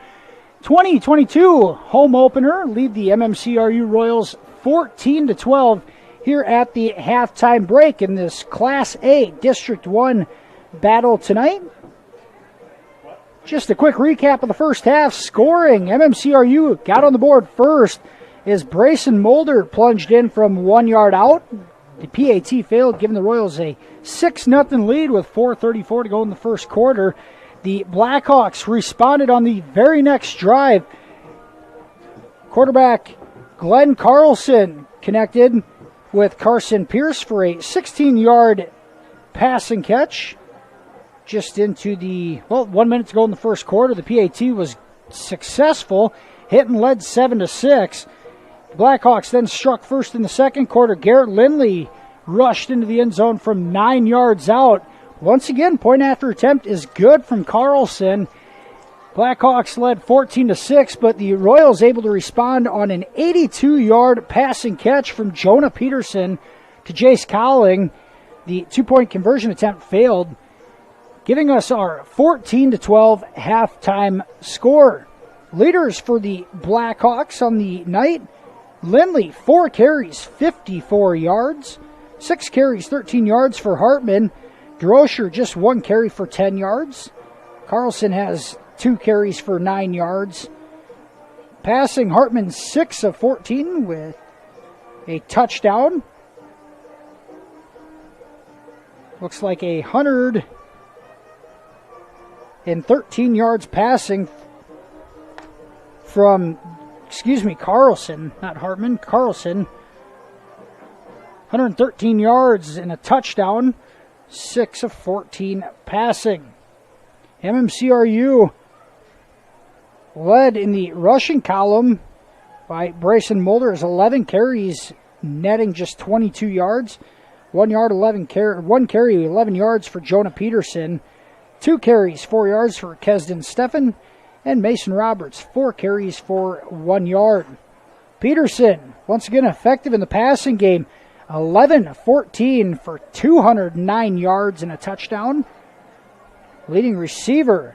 2022 home opener lead the MMCRU Royals 14-12 here at the halftime break in this Class A District 1 battle tonight. Just a quick recap of the first half scoring. MMCRU got on the board first as Brayson Mulder plunged in from 1 yard out. The PAT failed, giving the Royals a 6-0 lead with 4:34 to go in the first quarter. The Blackhawks responded on the very next drive. Quarterback Glenn Carlson connected with Carson Pierce for a 16-yard pass and catch. Just into the, 1 minute to go in the first quarter. The PAT was successful. Hinton led 7-6. Blackhawks then struck first in the second quarter. Garrett Lindley rushed into the end zone from 9 yards out. Once again, point after attempt is good from Carlson. Blackhawks led 14-6, but the Royals able to respond on an 82-yard passing catch from Jonah Peterson to Jace Cowling. The 2-point conversion attempt failed, giving us our 14-12 halftime score. Leaders for the Blackhawks on the night: Lindley, 4 carries, 54 yards. 6 carries, 13 yards for Hartman. Droscher, just 1 carry for 10 yards. Carlson has 2 carries for 9 yards. Passing, Hartman 6 of 14 with a touchdown. Looks like 113 yards passing from, Carlson, not Hartman, Carlson. 113 yards and a touchdown, 6 of 14 passing. MMCRU led in the rushing column by Bryson Mulder's 11 carries, netting just 22 yards. 1 carry, 11 yards for Jonah Peterson. 2 carries, 4 yards for Kesden Steffen. And Mason Roberts, 4 carries for 1 yard. Peterson, once again effective in the passing game. 11-14 for 209 yards and a touchdown. Leading receiver,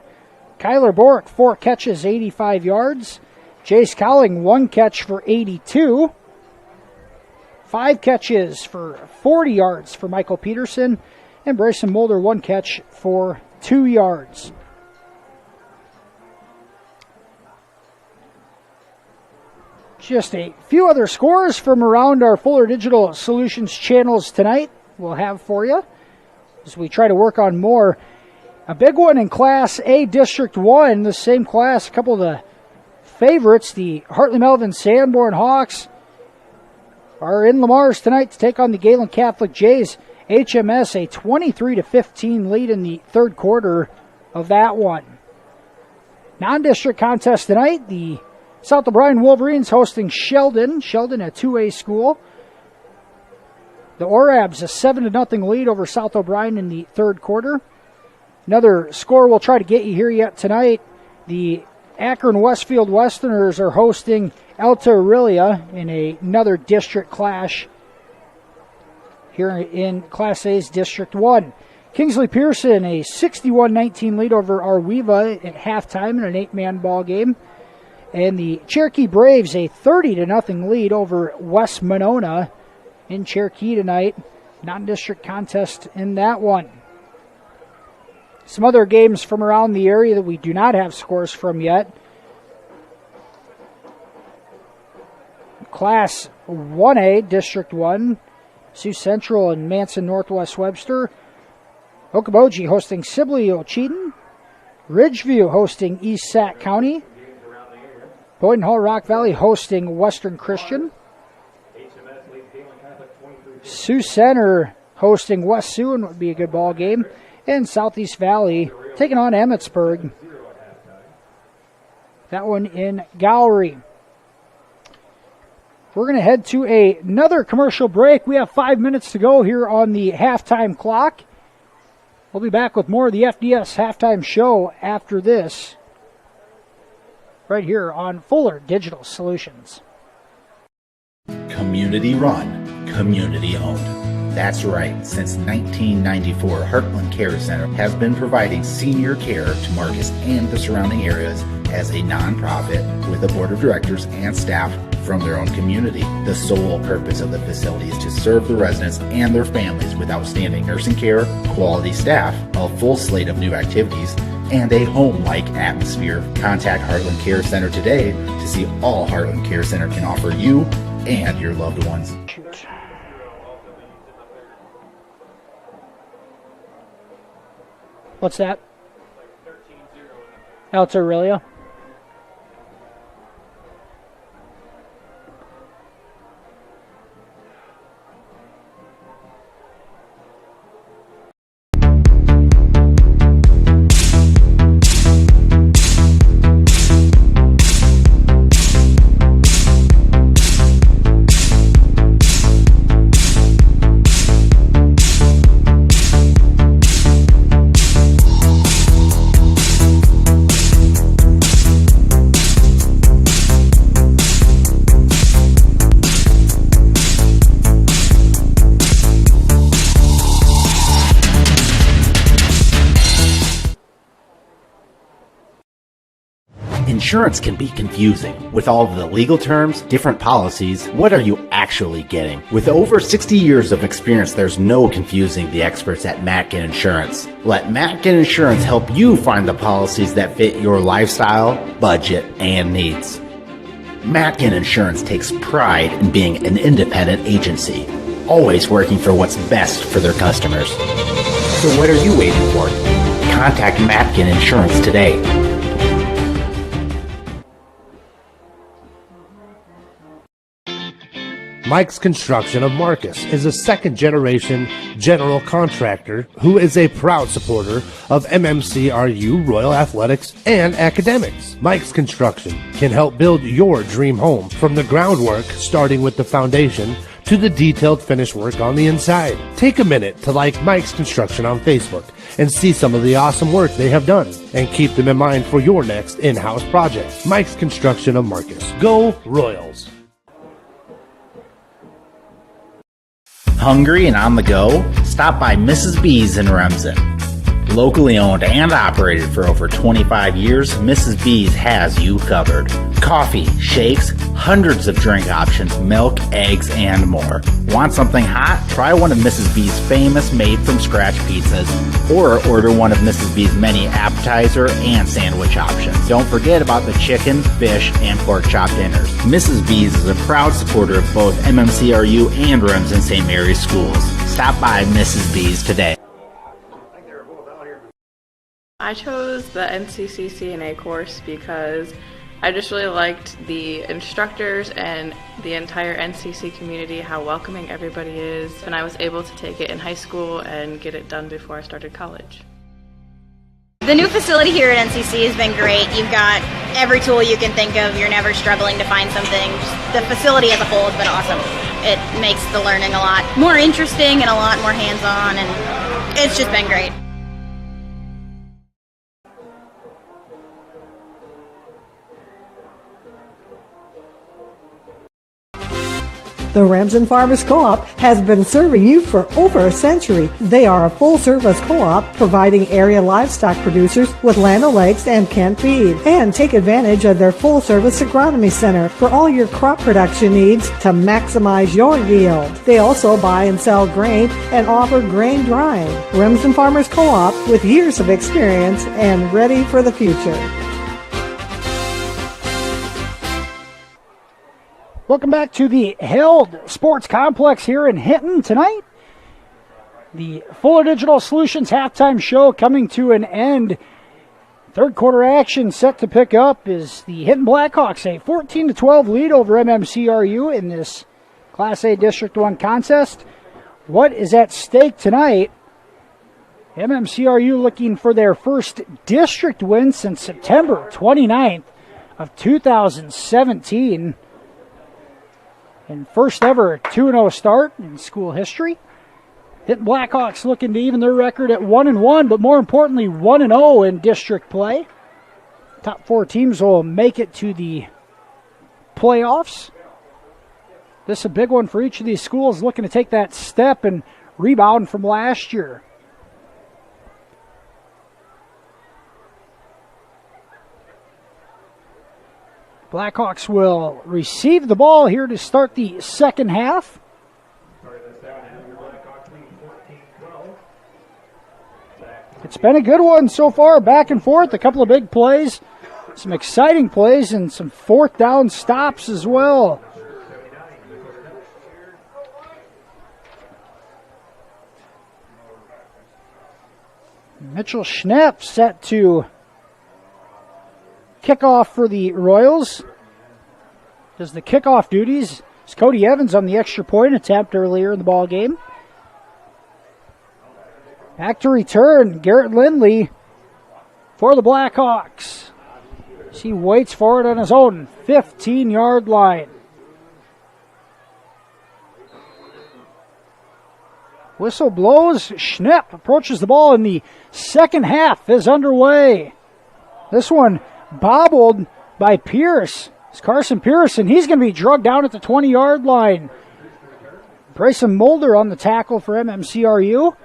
Kyler Bork, 4 catches, 85 yards. Jace Cowling, 1 catch for 82. 5 catches for 40 yards for Michael Peterson. And Bryson Mulder, 1 catch for 2 yards. Just a few other scores from around our Fuller Digital Solutions channels tonight we'll have for you as we try to work on more. A big one in Class A District 1, the same class, a couple of the favorites, the Hartley Melvin Sanborn Hawks, are in Lamar's tonight to take on the Galen Catholic Jays. HMS a 23-15 lead in the third quarter of that one. Non-district contest tonight, the South O'Brien Wolverines hosting Sheldon. Sheldon, a 2A school. The Orabs a 7-0 lead over South O'Brien in the third quarter. Another score we'll try to get you here yet tonight. The Akron Westfield Westerners are hosting Alta Aurelia in another district clash here in Class A's District 1. Kingsley Pearson a 61-19 lead over Arweva at halftime in an 8-man ball game. And the Cherokee Braves a 30-0 lead over West Monona in Cherokee tonight. Non-district contest in that one. Some other games from around the area that we do not have scores from yet. Class 1A, District 1, Sioux Central and Manson Northwest Webster. Okoboji hosting Sibley Ocheyedan. Ridgeview hosting East Sac County. Boyden Hall Rock Valley hosting Western Christian. Sioux Center hosting West Sioux, and would be a good ball game. And Southeast Valley taking on Emmetsburg. That one in Gowrie. We're going to head to another commercial break. We have 5 minutes to go here on the halftime clock. We'll be back with more of the FDS halftime show after this, right here on Fuller Digital Solutions. Community run, community owned. That's right. Since 1994, Heartland Care Center has been providing senior care to Marcus and the surrounding areas as a nonprofit with a board of directors and staff from their own community. The sole purpose of the facility is to serve the residents and their families with outstanding nursing care, quality staff, a full slate of new activities, and a home-like atmosphere. Contact Heartland Care Center today to see all Heartland Care Center can offer you and your loved ones. What's that? Alta Aurelia. Insurance can be confusing. With all of the legal terms, different policies, what are you actually getting? With over 60 years of experience, there's no confusing the experts at Matkin Insurance. Let Matkin Insurance help you find the policies that fit your lifestyle, budget, and needs. Matkin Insurance takes pride in being an independent agency, always working for what's best for their customers. So what are you waiting for? Contact Matkin Insurance today. Mike's Construction of Marcus is a second-generation general contractor who is a proud supporter of MMCRU, Royal Athletics, and academics. Mike's Construction can help build your dream home from the groundwork, starting with the foundation, to the detailed finish work on the inside. Take a minute to like Mike's Construction on Facebook and see some of the awesome work they have done, and keep them in mind for your next in-house project. Mike's Construction of Marcus. Go Royals! Hungry and on the go? Stop by Mrs. B's in Remsen. Locally owned and operated for over 25 years, Mrs. B's has you covered. Coffee, shakes, hundreds of drink options, milk, eggs, and more. Want something hot? Try one of Mrs. B's famous made-from-scratch pizzas, or order one of Mrs. B's many appetizer and sandwich options. Don't forget about the chicken, fish, and pork chop dinners. Mrs. B's is a proud supporter of both MMCRU and Remsen St. Mary's schools. Stop by Mrs. B's today. I chose the NCC CNA course because I just really liked the instructors and the entire NCC community, how welcoming everybody is, and I was able to take it in high school and get it done before I started college. The new facility here at NCC has been great. You've got every tool you can think of. You're never struggling to find something. Just the facility as a whole has been awesome. It makes the learning a lot more interesting and a lot more hands-on, and it's just been great. The Ramsden Farmers Co-op has been serving you for over a century. They are a full-service co-op providing area livestock producers with Land O'Lakes and canned feed. And take advantage of their full-service agronomy center for all your crop production needs to maximize your yield. They also buy and sell grain and offer grain drying. Ramsden Farmers Co-op with years of experience and ready for the future. Welcome back to the Held Sports Complex here in Hinton tonight. The Fuller Digital Solutions halftime show coming to an end. Third quarter action set to pick up is the Hinton Blackhawks, a 14-12 lead over MMCRU in this Class A District 1 contest. What is at stake tonight? MMCRU looking for their first district win since September 29th of 2017. And first ever 2-0 start in school history. Hinton Blackhawks looking to even their record at 1-1, but more importantly 1-0 in district play. Top four teams will make it to the playoffs. This is a big one for each of these schools looking to take that step and rebound from last year. Blackhawks will receive the ball here to start the second half. It's been a good one so far, back and forth, a couple of big plays, some exciting plays, and some fourth down stops as well. Mitchell Schnepp set to kickoff for the Royals. Does the kickoff duties. It's Cody Evans on the extra point attempt earlier in the ball game. Back to return, Garrett Lindley for the Blackhawks. He waits for it on his own 15-yard line. Whistle blows. Schnepp approaches the ball, and the second half is underway. This one bobbled by Pierce. It's Carson Pierce, and he's going to be drugged down at the 20-yard line. Bryson Mulder on the tackle for MMCRU.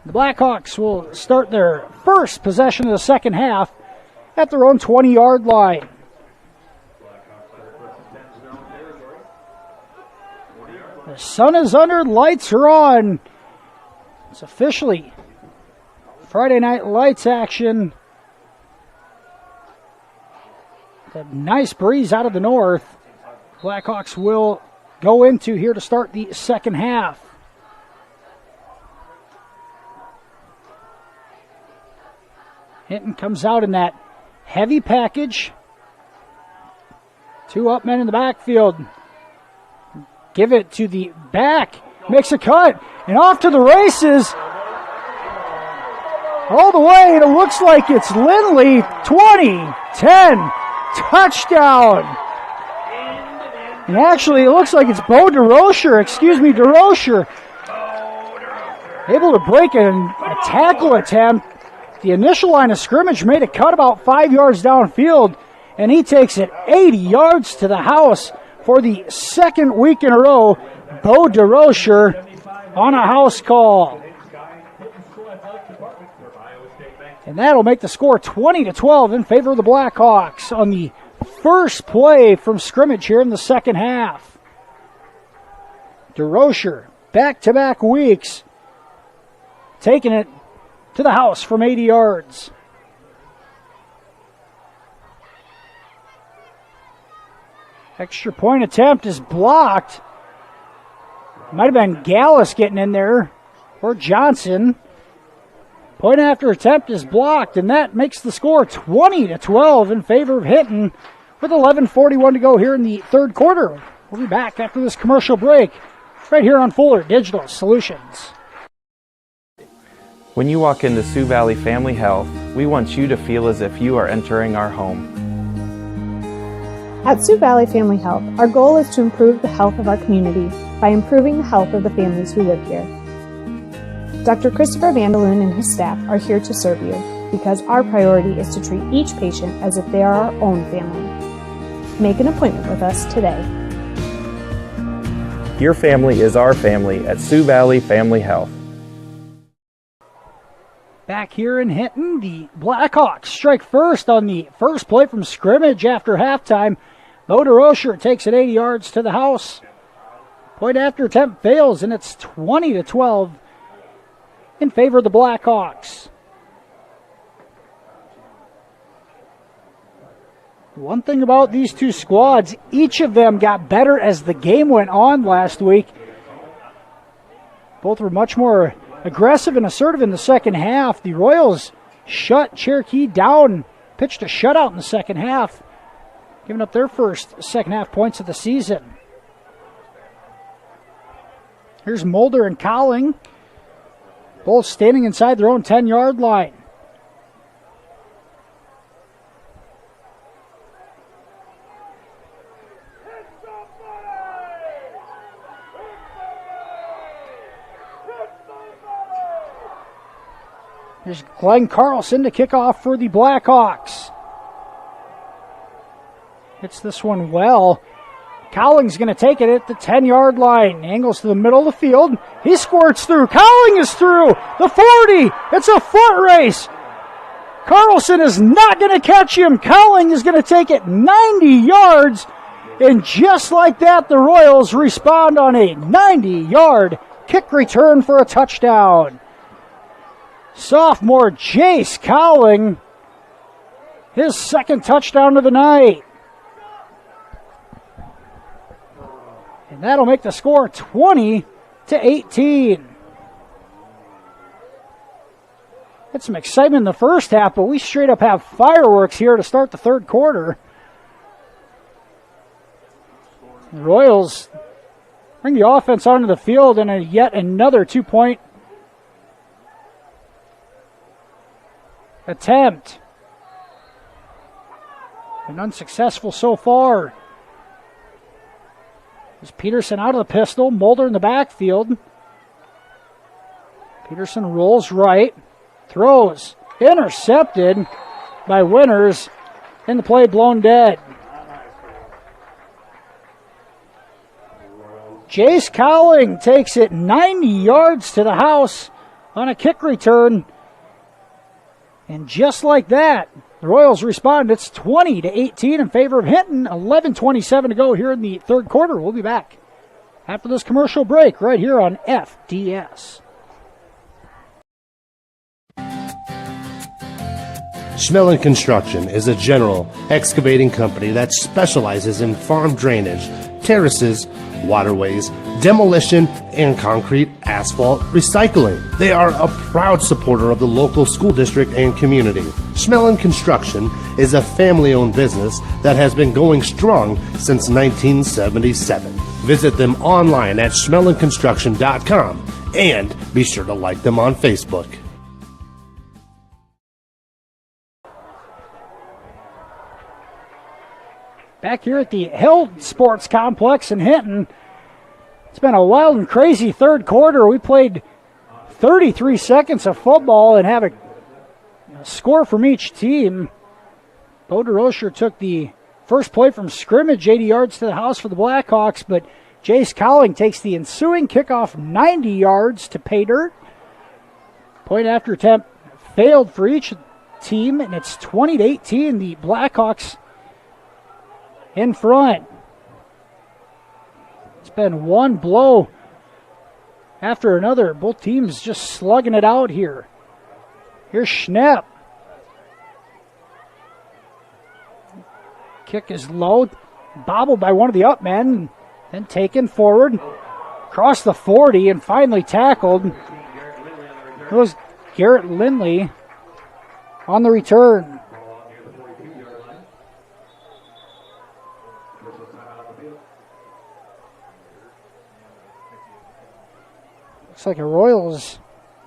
The Blackhawks will start their first possession of the second half at their own 20-yard line. The sun is under, lights are on. It's officially Friday Night Lights action. A nice breeze out of the north. Blackhawks will go into here to start the second half. Hinton comes out in that heavy package. 2 up men in the backfield. Give it to the back. Makes a cut. And off to the races. All the way. And it looks like it's Lindley. 20-10. Touchdown. And actually, it looks like it's Bo DeRocher. DeRocher. Able to break a tackle attempt. The initial line of scrimmage made a cut about 5 yards downfield, and he takes it 80 yards to the house for the second week in a row. Bo DeRocher on a house call. And that'll make the score 20-12 in favor of the Blackhawks on the first play from scrimmage here in the second half. DeRocher, back-to-back weeks, taking it to the house from 80 yards. Extra point attempt is blocked. Might have been Gallus getting in there, or Johnson. Point after attempt is blocked, and that makes the score 20-12 in favor of Hinton with 11:41 to go here in the third quarter. We'll be back after this commercial break right here on Fuller Digital Solutions. When you walk into Sioux Valley Family Health, we want you to feel as if you are entering our home. At Sioux Valley Family Health, our goal is to improve the health of our community by improving the health of the families who live here. Dr. Christopher Vandaloon and his staff are here to serve you because our priority is to treat each patient as if they are our own family. Make an appointment with us today. Your family is our family at Sioux Valley Family Health. Back here in Hinton, the Blackhawks strike first on the first play from scrimmage after halftime. Bo DeRocher takes it 80 yards to the house. Point after attempt fails, and it's 20-12 in favor of the Blackhawks. One thing about these two squads, each of them got better as the game went on last week. Both were much more aggressive and assertive in the second half. The Royals shut Cherokee down, pitched a shutout in the second half, giving up their first second half points of the season. Here's Mulder and Cowling, both standing inside their own 10-yard line. Here's Glenn Carlson to kick off for the Blackhawks. Hits this one well. Cowling's going to take it at the 10-yard line. Angles to the middle of the field. He squirts through. Cowling is through. The 40. It's a foot race. Carlson is not going to catch him. Cowling is going to take it 90 yards. And just like that, the Royals respond on a 90-yard kick return for a touchdown. Sophomore Jace Cowling, his second touchdown of the night. And that'll make the score 20-18. Had some excitement in the first half, but we straight up have fireworks here to start the third quarter. The Royals bring the offense onto the field and yet another 2-point attempt. And unsuccessful so far. There's Peterson out of the pistol. Mulder in the backfield. Peterson rolls right. Throws. Intercepted by Winters. And the play blown dead. Jace Cowling takes it 90 yards to the house on a kick return. And just like that, the Royals respond. It's 20-18 in favor of Hinton. 11:27 to go here in the third quarter. We'll be back after this commercial break right here on FDS. Schmelling Construction is a general excavating company that specializes in farm drainage, terraces, waterways, demolition, and concrete asphalt recycling. They are a proud supporter of the local school district and community. Schmelling Construction is a family-owned business that has been going strong since 1977. Visit them online at schmellingconstruction.com and be sure to like them on Facebook. Back here at the Hill Sports Complex in Hinton, it's been a wild and crazy third quarter. We played 33 seconds of football and have a score from each team. Bo DeRocher took the first play from scrimmage, 80 yards to the house for the Blackhawks, but Jace Cowling takes the ensuing kickoff 90 yards to pay dirt. Point after attempt failed for each team, and it's 20-18. The Blackhawks in front. It's been one blow after another. Both teams just slugging it out here. Here's Schnepp. Kick is low, bobbled by one of the up men, then taken forward, across the 40, and finally tackled. It was Garrett Lindley on the return. Looks like a Royals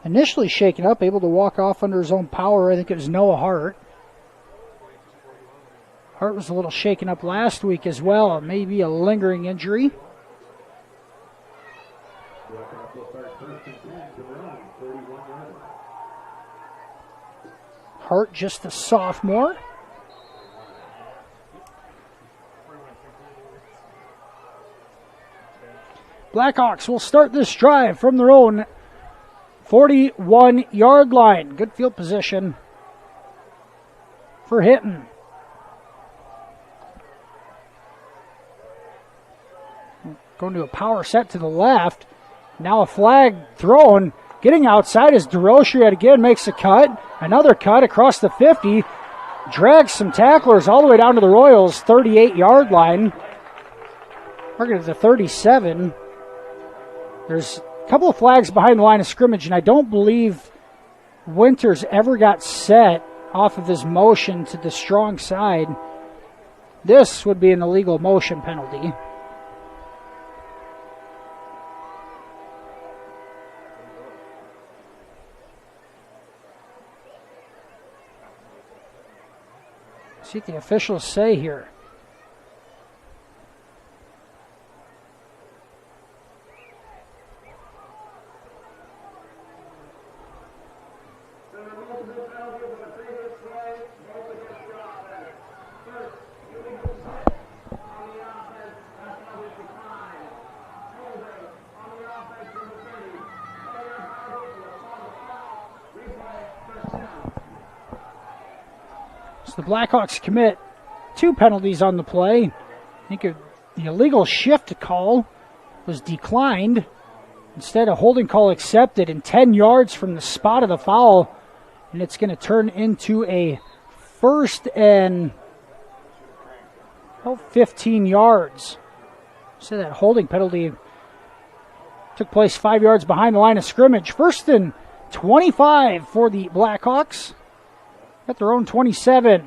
initially shaken up, able to walk off under his own power. I think it was Noah Hart. Hart was a little shaken up last week as well. Maybe a lingering injury. Hart just a sophomore. Blackhawks will start this drive from their own 41-yard line. Good field position for Hinton. Going to a power set to the left. Now a flag thrown. Getting outside is DeRocher yet again, makes a cut. Another cut across the 50. Drags some tacklers all the way down to the Royals' 38-yard line. We're at the 37. There's a couple of flags behind the line of scrimmage, and I don't believe Winters ever got set off of his motion to the strong side. This would be an illegal motion penalty. See what the officials say here. The Blackhawks commit 2 penalties on the play. I think the illegal shift call was declined. Instead, a holding call accepted and 10 yards from the spot of the foul. And it's going to turn into a first and 15 yards. So that holding penalty took place 5 yards behind the line of scrimmage. First and 25 for the Blackhawks. At their own 27.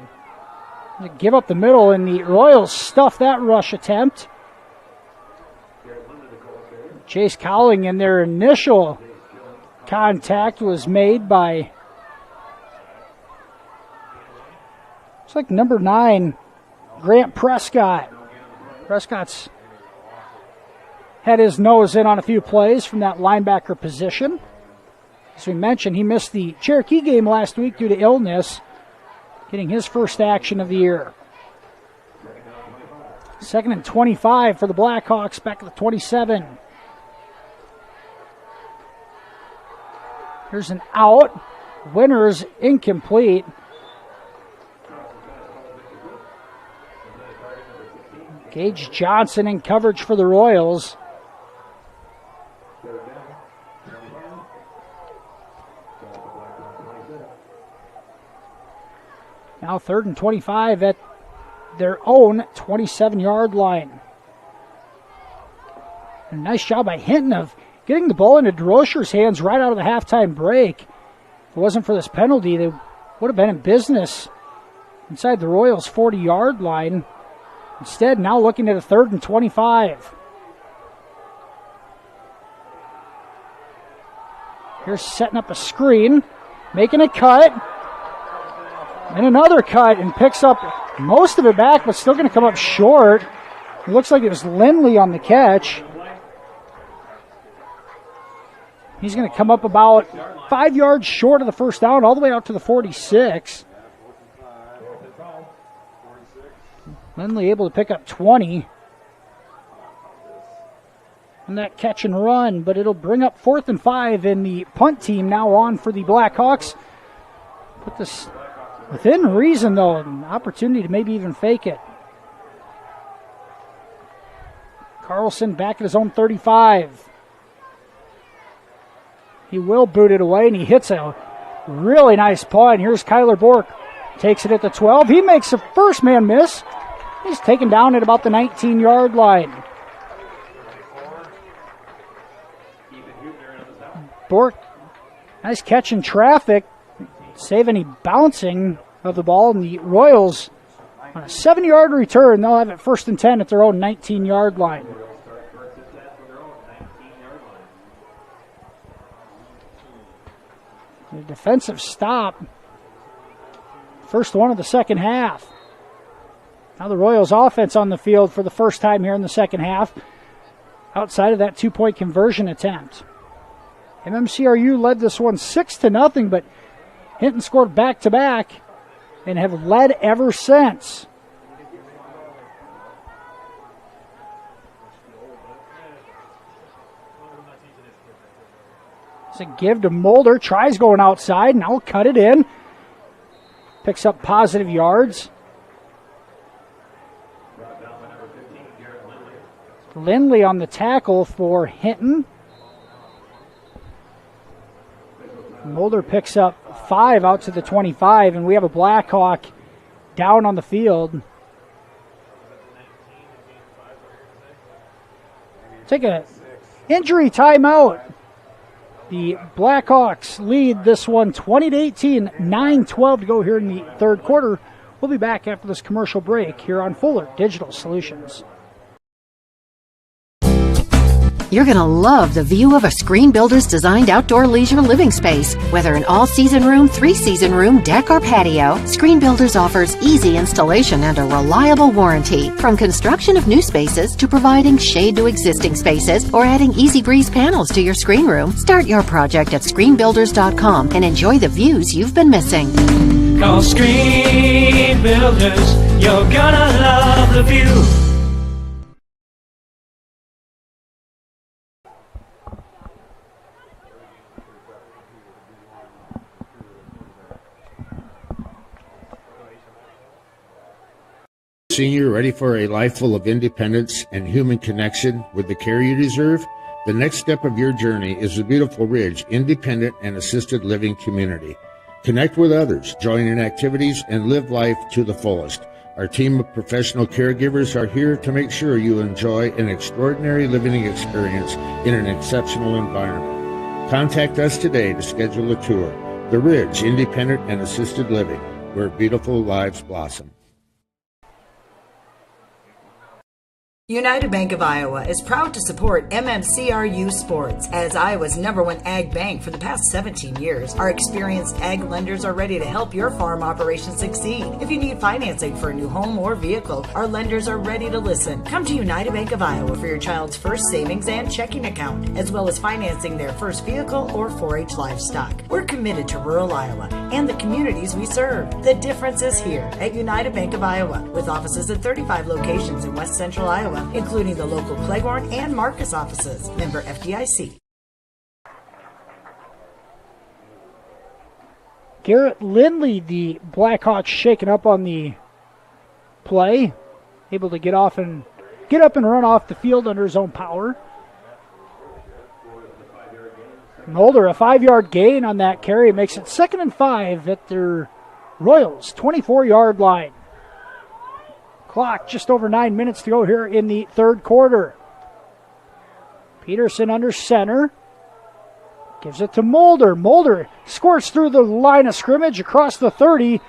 They give up the middle, and the Royals stuff that rush attempt. Chase Cowling, and their initial contact was made by, looks like number 9, Grant Prescott. Prescott's had his nose in on a few plays from that linebacker position. As we mentioned, he missed the Cherokee game last week due to illness, getting his first action of the year. Second and 25 for the Blackhawks, back at the 27. Here's an out. Winters incomplete. Gage Johnson in coverage for the Royals. Now 3rd and 25 at their own 27-yard line. And nice job by Hinton of getting the ball into DeRocher's hands right out of the halftime break. If it wasn't for this penalty, they would have been in business inside the Royals' 40-yard line. Instead, now looking at a 3rd and 25. Here's setting up a screen, making a cut, and another cut, and picks up most of it back, but still going to come up short. It looks like it was Lindley on the catch. He's going to come up about 5 yards short of the first down, all the way out to the 46. Lindley able to pick up 20. And that catch and run, but it'll bring up 4th and 5, and the punt team now on for the Blackhawks. Put this within reason, though, an opportunity to maybe even fake it. Carlson back at his own 35. He will boot it away, and he hits a really nice punt. Here's Kyler Bork. Takes it at the 12. He makes a first man miss. He's taken down at about the 19-yard line. Bork, nice catch in traffic. Save any bouncing of the ball. And the Royals, on a 7-yard return, they'll have it 1st and 10 at their own 19-yard line. The defensive stop. First one of the second half. Now the Royals offense on the field for the first time here in the second half, outside of that 2-point conversion attempt. MMCRU led this one 6-0, but Hinton scored back-to-back and have led ever since. It's a give to Mulder, tries going outside, now cut it in. Picks up positive yards. Lindley on the tackle for Hinton. Mulder picks up 5 out to the 25, and we have a Blackhawk down on the field. Take a injury timeout. The Blackhawks lead this one 20-18, 9:12 to go here in the third quarter. We'll be back after this commercial break here on Fuller Digital Solutions. You're going to love the view of a Screen Builder's designed outdoor leisure living space. Whether an all-season room, 3-season room, deck, or patio, Screen Builders offers easy installation and a reliable warranty. From construction of new spaces to providing shade to existing spaces or adding Easy Breeze panels to your screen room, start your project at screenbuilders.com and enjoy the views you've been missing. Call Screen Builders, you're gonna love the view. Senior, ready for a life full of independence and human connection with the care you deserve? The next step of your journey is the Beautiful Ridge Independent and Assisted Living Community. Connect with others, join in activities, and live life to the fullest. Our team of professional caregivers are here to make sure you enjoy an extraordinary living experience in an exceptional environment. Contact us today to schedule a tour. The Ridge Independent and Assisted Living, where beautiful lives blossom. United Bank of Iowa is proud to support MMCRU sports. As Iowa's #1 ag bank for the past 17 years, our experienced ag lenders are ready to help your farm operation succeed. If you need financing for a new home or vehicle, our lenders are ready to listen. Come to United Bank of Iowa for your child's first savings and checking account, as well as financing their first vehicle or 4-H livestock. We're committed to rural Iowa and the communities we serve. The difference is here at United Bank of Iowa, with offices at 35 locations in West Central Iowa, including the local Cleghorn and Marcus offices. Member FDIC. Garrett Lindley, the Blackhawks, shaken up on the play, able to get up and run off the field under his own power. Mulder, a 5-yard gain on that carry, makes it 2nd and 5 at their Royals 24-yard line. Clock just over 9 minutes to go here in the third quarter. Peterson under center. Gives it to Mulder. Mulder squirts through the line of scrimmage across the 30,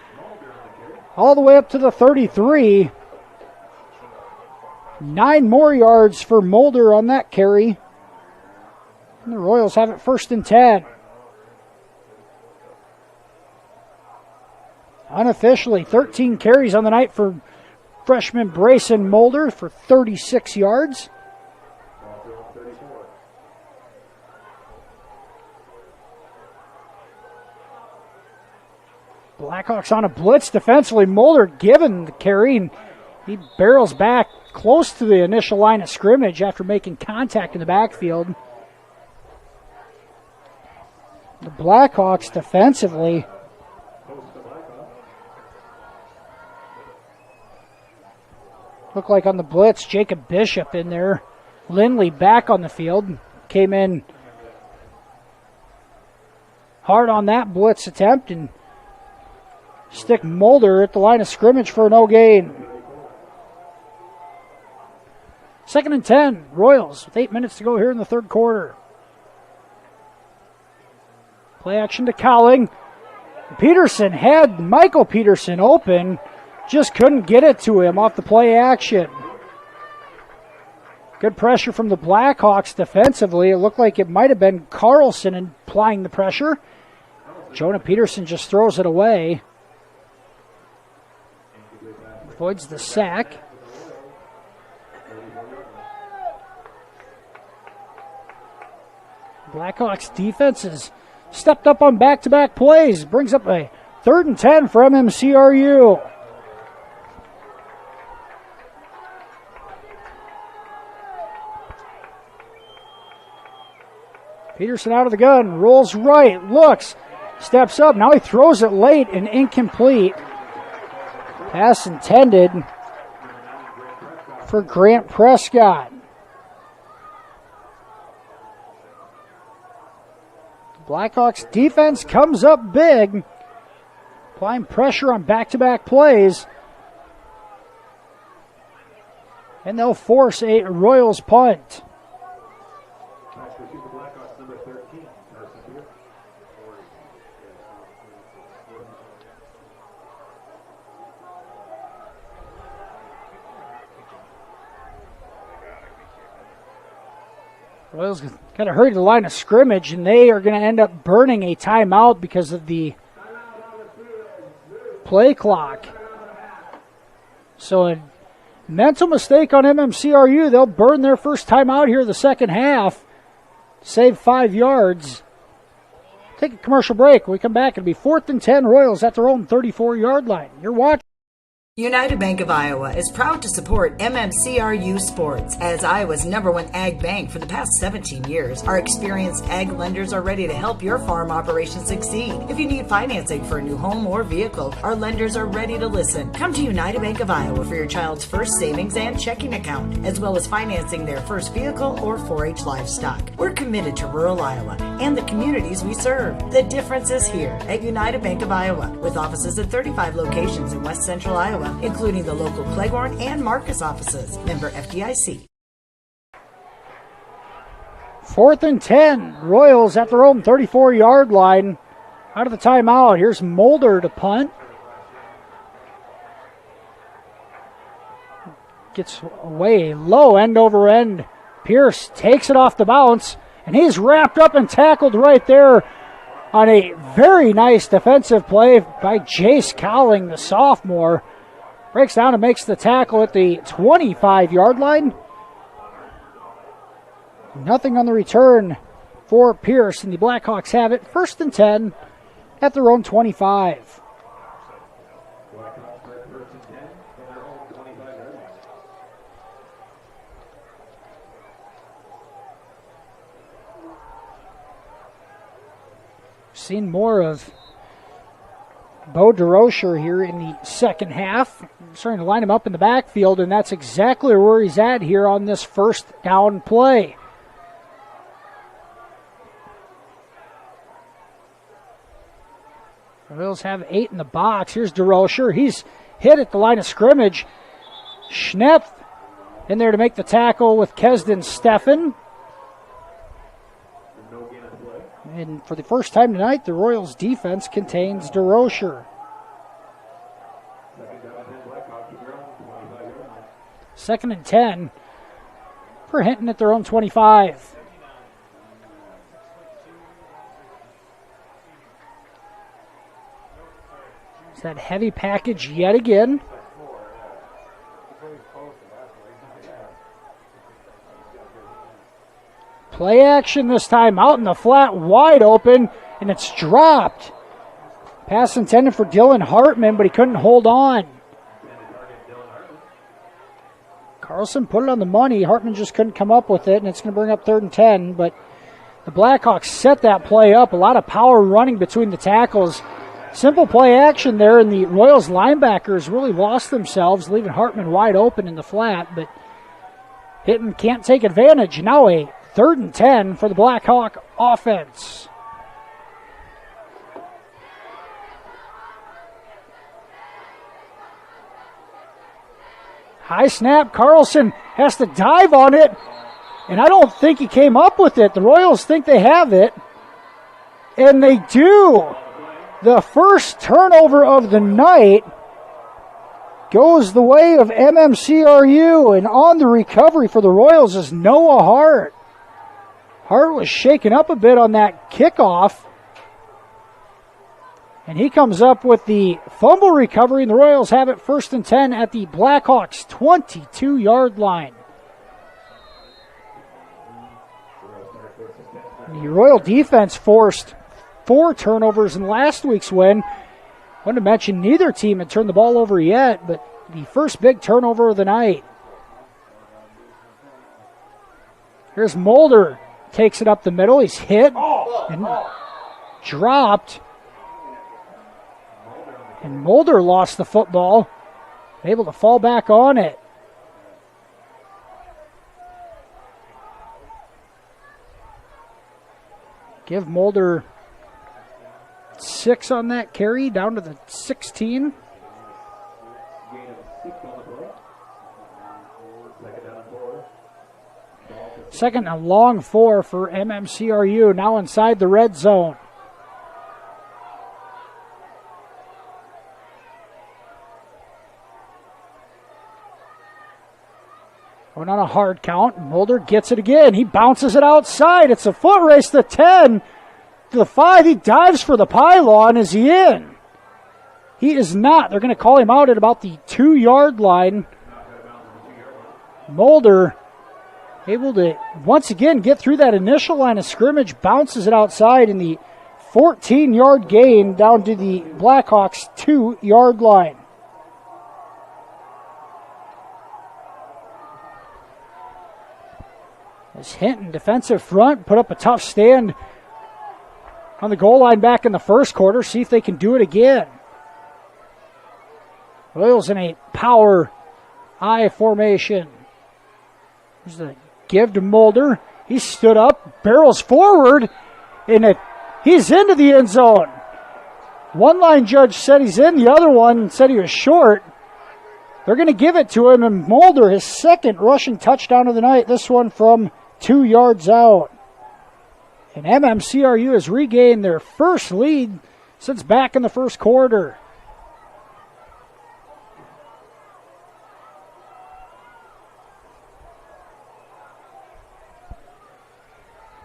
all the way up to the 33. 9 more yards for Mulder on that carry. And the Royals have it 1st and 10. Unofficially, 13 carries on the night for freshman Brayson Mulder for 36 yards. Blackhawks on a blitz defensively. Mulder given the carry, and he barrels back close to the initial line of scrimmage after making contact in the backfield. The Blackhawks defensively look like on the blitz, Jacob Bishop in there. Lindley back on the field. Came in hard on that blitz attempt and stick Mulder at the line of scrimmage for no gain. 2nd and 10, Royals with 8 minutes to go here in the third quarter. Play action to Cowling. Peterson had Michael Peterson open, just couldn't get it to him off the play action. Good pressure from the Blackhawks defensively. It looked like it might have been Carlson applying the pressure. Jonah Peterson just throws it away. Avoids the sack. Blackhawks defense has stepped up on back-to-back plays. Brings up a 3rd and 10 for MMCRU. Peterson out of the gun, rolls right, looks, steps up. Now he throws it late and incomplete. Pass intended for Grant Prescott. Blackhawks defense comes up big, applying pressure on back-to-back plays. And they'll force a Royals punt. Royals got to hurry to the line of scrimmage, and they are going to end up burning a timeout because of the play clock. So a mental mistake on MMCRU. They'll burn their first timeout here in the second half. Save 5 yards. Take a commercial break. When we come back, it'll be 4th and 10, Royals at their own 34-yard line. You're watching. United Bank of Iowa is proud to support MMCRU Sports. As Iowa's #1 ag bank for the past 17 years, our experienced ag lenders are ready to help your farm operation succeed. If you need financing for a new home or vehicle, our lenders are ready to listen. Come to United Bank of Iowa for your child's first savings and checking account, as well as financing their first vehicle or 4-H livestock. We're committed to rural Iowa and the communities we serve. The difference is here at United Bank of Iowa, with offices at 35 locations in West Central Iowa, including the local Cleghorn and Marcus offices. Member FDIC. 4th and 10. Royals at their own 34-yard line. Out of the timeout, here's Mulder to punt. Gets away low, end over end. Pierce takes it off the bounce, and he's wrapped up and tackled right there on a very nice defensive play by Jace Cowling, the sophomore. Breaks down and makes the tackle at the 25-yard line. Nothing on the return for Pierce, and the Blackhawks have it 1st and 10 at their own 25. Seen more of Bo DeRocher here in the second half. Starting to line him up in the backfield, and that's exactly where he's at here on this first down play. Royals have 8 in the box. Here's DeRocher. He's hit at the line of scrimmage. Schnepf in there to make the tackle with Kesden Steffen. And for the first time tonight, the Royals defense contains DeRocher. Second and 10 for HInton at their own 25. It's that heavy package yet again. Play action this time, out in the flat, wide open, and it's dropped. Pass intended for Dylan Hartman, but he couldn't hold on. Carlson put it on the money. Hartman just couldn't come up with it, and it's going to bring up 3rd and 10, but the Blackhawks set that play up. A lot of power running between the tackles. Simple play action there, and the Royals linebackers really lost themselves, leaving Hartman wide open in the flat, but HInton can't take advantage. Now a 3rd and 10 for the Blackhawk offense. High snap. Carlson has to dive on it, and I don't think he came up with it. The Royals think they have it, and they do. The first turnover of the night goes the way of MMCRU, and on the recovery for the Royals is Noah Hart. Hart was shaken up a bit on that kickoff, and he comes up with the fumble recovery, and the Royals have it 1st and 10 at the Blackhawks' 22-yard line. The Royal defense forced 4 turnovers in last week's win. I want to mention neither team had turned the ball over yet, but the first big turnover of the night. Here's Mulder. Takes it up the middle. He's hit and dropped. And Mulder lost the football. Able to fall back on it. Give Mulder 6 on that carry, down to the 16. Second and long 4 for MMCRU, now inside the red zone. Going on a hard count. Mulder gets it again. He bounces it outside. It's a foot race to 10. To the 5. He dives for the pylon. Is he in? He is not. They're going to call him out at about the 2-yard line. Mulder able to once again get through that initial line of scrimmage, bounces it outside in the 14-yard gain down to the Blackhawks' 2-yard line. As HInton defensive front put up a tough stand on the goal line back in the first quarter. See if they can do it again. Royals in a power I formation. There's the give to Mulder. He stood up, barrels forward, and he's into the end zone. One line judge said he's in, the other one said he was short. They're going to give it to him, and Mulder, his second rushing touchdown of the night, this one from 2 yards out. And MMCRU has regained their first lead since back in the first quarter.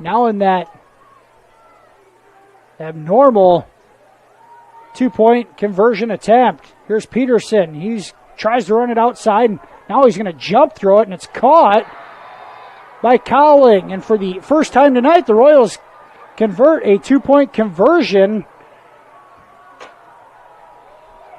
Now in that abnormal 2-point conversion attempt. Here's Peterson. He tries to run it outside. Now he's going to jump through it, and it's caught by Cowling. And for the first time tonight, the Royals convert a 2-point conversion.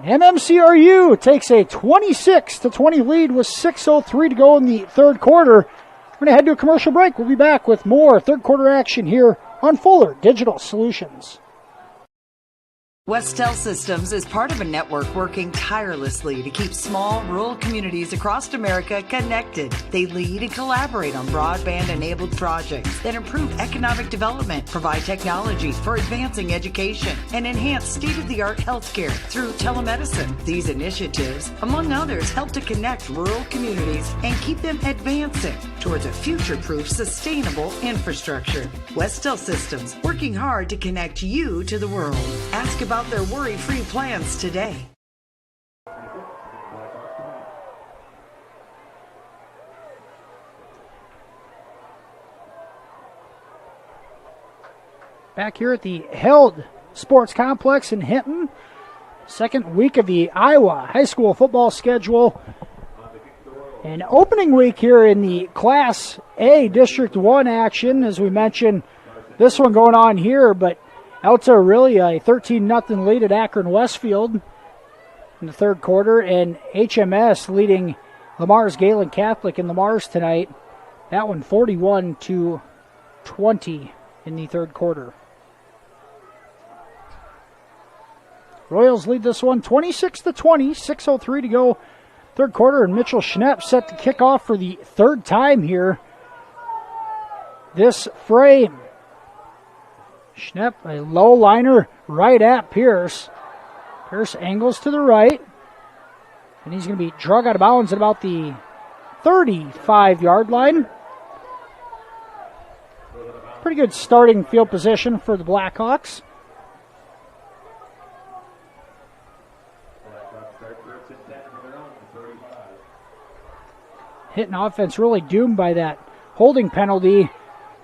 And MMCRU takes a 26-20 lead with 6:03 to go in the third quarter. We're going to head to a commercial break. We'll be back with more third quarter action here on Fuller Digital Solutions. Westel Systems is part of a network working tirelessly to keep small, rural communities across America connected. They lead and collaborate on broadband-enabled projects that improve economic development, provide technology for advancing education, and enhance state-of-the-art healthcare through telemedicine. These initiatives, among others, help to connect rural communities and keep them advancing towards a future-proof, sustainable infrastructure. Westel Systems, working hard to connect you to the world. Ask about their worry-free plans today. Back here at the Held Sports Complex in Hinton, second week of the Iowa high school football schedule. And opening week here in the Class A District 1 action, as we mentioned, this one going on here, but out to really a 13-0 lead at Akron Westfield in the third quarter, and HMS leading Lamar's Galen Catholic in Lamar's tonight. That one 41-20 in the third quarter. Royals lead this one 26-20, 6:03 to go third quarter, and Mitchell Schnepp set to kick off for the third time here this frame. Schnepp, a low liner right at Pierce. Pierce angles to the right, and he's going to be drug out of bounds at about the 35-yard line. Pretty good starting field position for the Blackhawks. Hitting offense really doomed by that holding penalty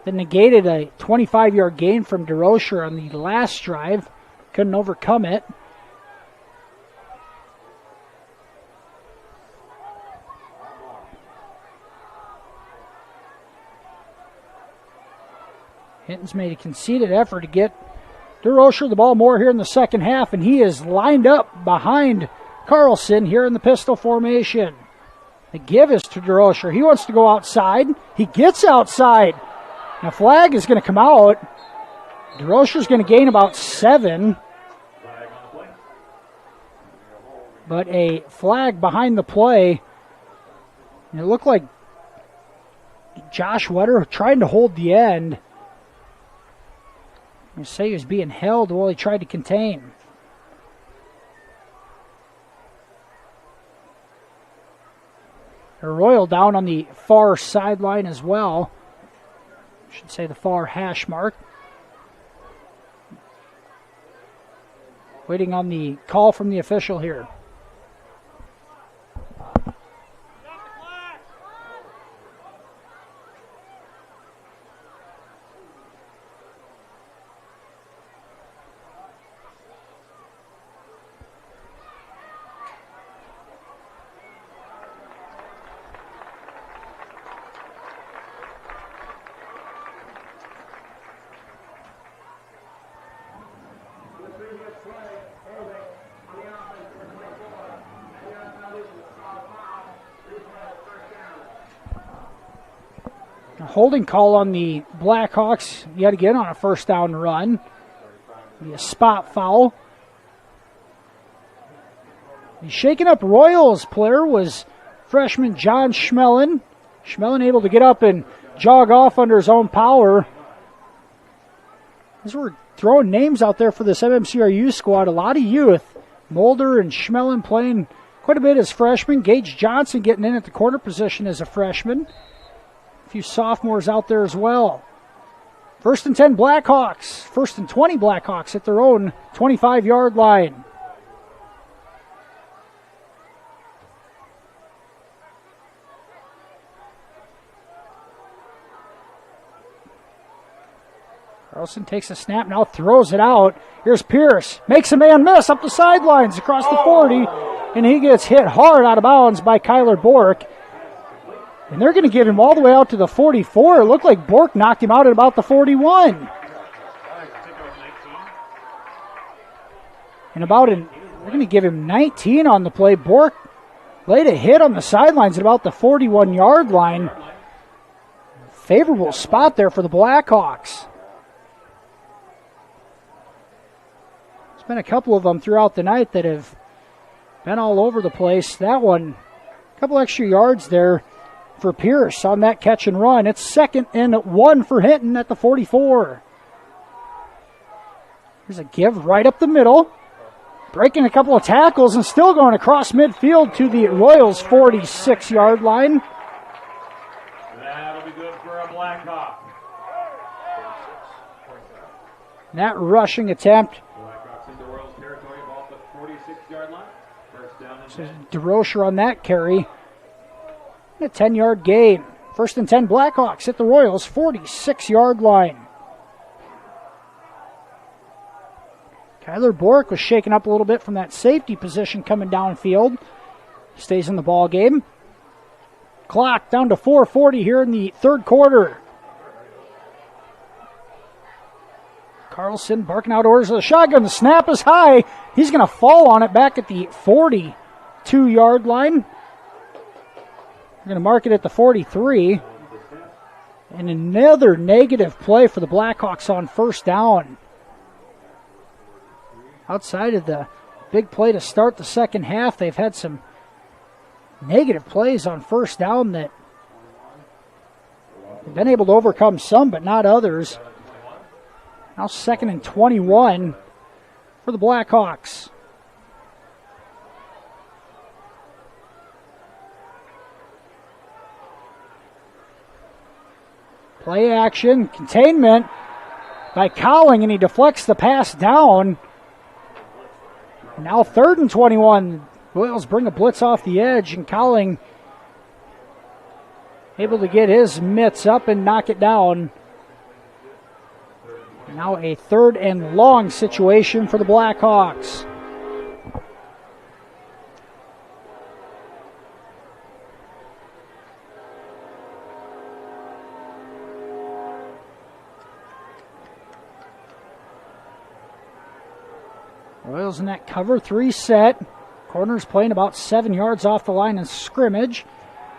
that negated a 25-yard gain from DeRocher on the last drive. Couldn't overcome it. Hinton's made a conceded effort to get DeRocher the ball more here in the second half, and he is lined up behind Carlson here in the pistol formation. The give is to DeRocher. He wants to go outside. He gets outside. Now, flag is going to come out. DeRocher's going to gain about 7. But a flag behind the play. And it looked like Josh Wetter trying to hold the end. I'm going to say he was being held while he tried to contain. A Royal down on the far sideline as well. I should say the far hash mark. Waiting on the call from the official here. Holding call on the Blackhawks yet again on a first down run. Be a spot foul. The shaking up Royals player was freshman John Schmellen. Schmellen able to get up and jog off under his own power. As we're throwing names out there for this MMCRU squad, a lot of youth. Mulder and Schmellen playing quite a bit as freshmen. Gage Johnson getting in at the corner position as a freshman. A few sophomores out there as well. First and 10 Blackhawks. First and 20 Blackhawks at their own 25-yard line. Carlson takes a snap, now throws it out. Here's Pierce. Makes a man miss up the sidelines across the 40. And he gets hit hard out of bounds by Kyler Bork. And they're going to give him all the way out to the 44. It looked like Bork knocked him out at about the 41. And they're going to give him 19 on the play. Bork laid a hit on the sidelines at about the 41-yard line. Favorable spot there for the Blackhawks. been a couple of them throughout the night that have been all over the place. That one, a couple extra yards there for Pierce on that catch and run. It's 2nd and 1 for HInton at the 44. Here's a give right up the middle. Breaking a couple of tackles and still going across midfield to the Royals' 46-yard line. That'll be good for a Blackhawk. That rushing attempt. Blackhawks into Royals territory, ball at the 46-yard line. First down and 10. DeRocher on that carry. A 10-yard gain. 1st and 10 Blackhawks at the Royals' 46-yard line. Kyler Bork was shaken up a little bit from that safety position coming downfield. Stays in the ball game. Clock down to 4:40 here in the 3rd quarter. Carlson barking out orders of the shotgun. The snap is high. He's going to fall on it back at the 42-yard line. We're going to mark it at the 43. And another negative play for the Blackhawks on 1st down. Outside of the big play to start the 2nd half, they've had some negative plays on 1st down that they've been able to overcome some, but not others. Now 2nd and 21 for the Blackhawks. Play action, containment by Cowling, and he deflects the pass down. Now 3rd and 21. Royals bring a blitz off the edge, and Cowling able to get his mitts up and knock it down. Now a 3rd and long situation for the Blackhawks. Royals in that cover 3 set. Corner's playing about 7 yards off the line of scrimmage.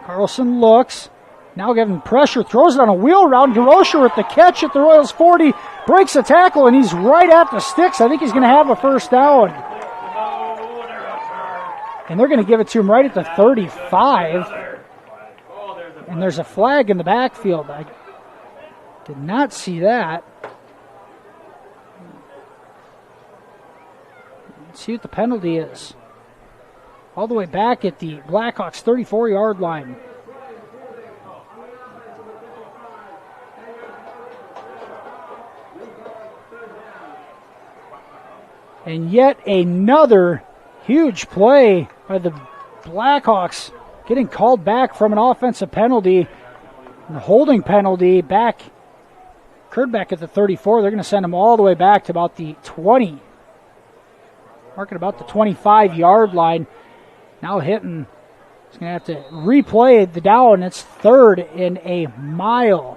Carlson looks. Now giving pressure. Throws it on a wheel route. DeRocher with the catch at the Royals 40. Breaks a tackle, and he's right at the sticks. I think he's going to have a 1st down. And they're going to give it to him right at the 35. And there's a flag in the backfield. I did not see that. Let's see what the penalty is. All the way back at the Blackhawks 34-yard line. And yet another huge play by the Blackhawks, getting called back from an offensive penalty. And the holding penalty occurred back at the 34. They're going to send him all the way back to about the 20. Marking about the 25-yard line. Now HInton is going to have to replay the down. It's 3rd and a mile.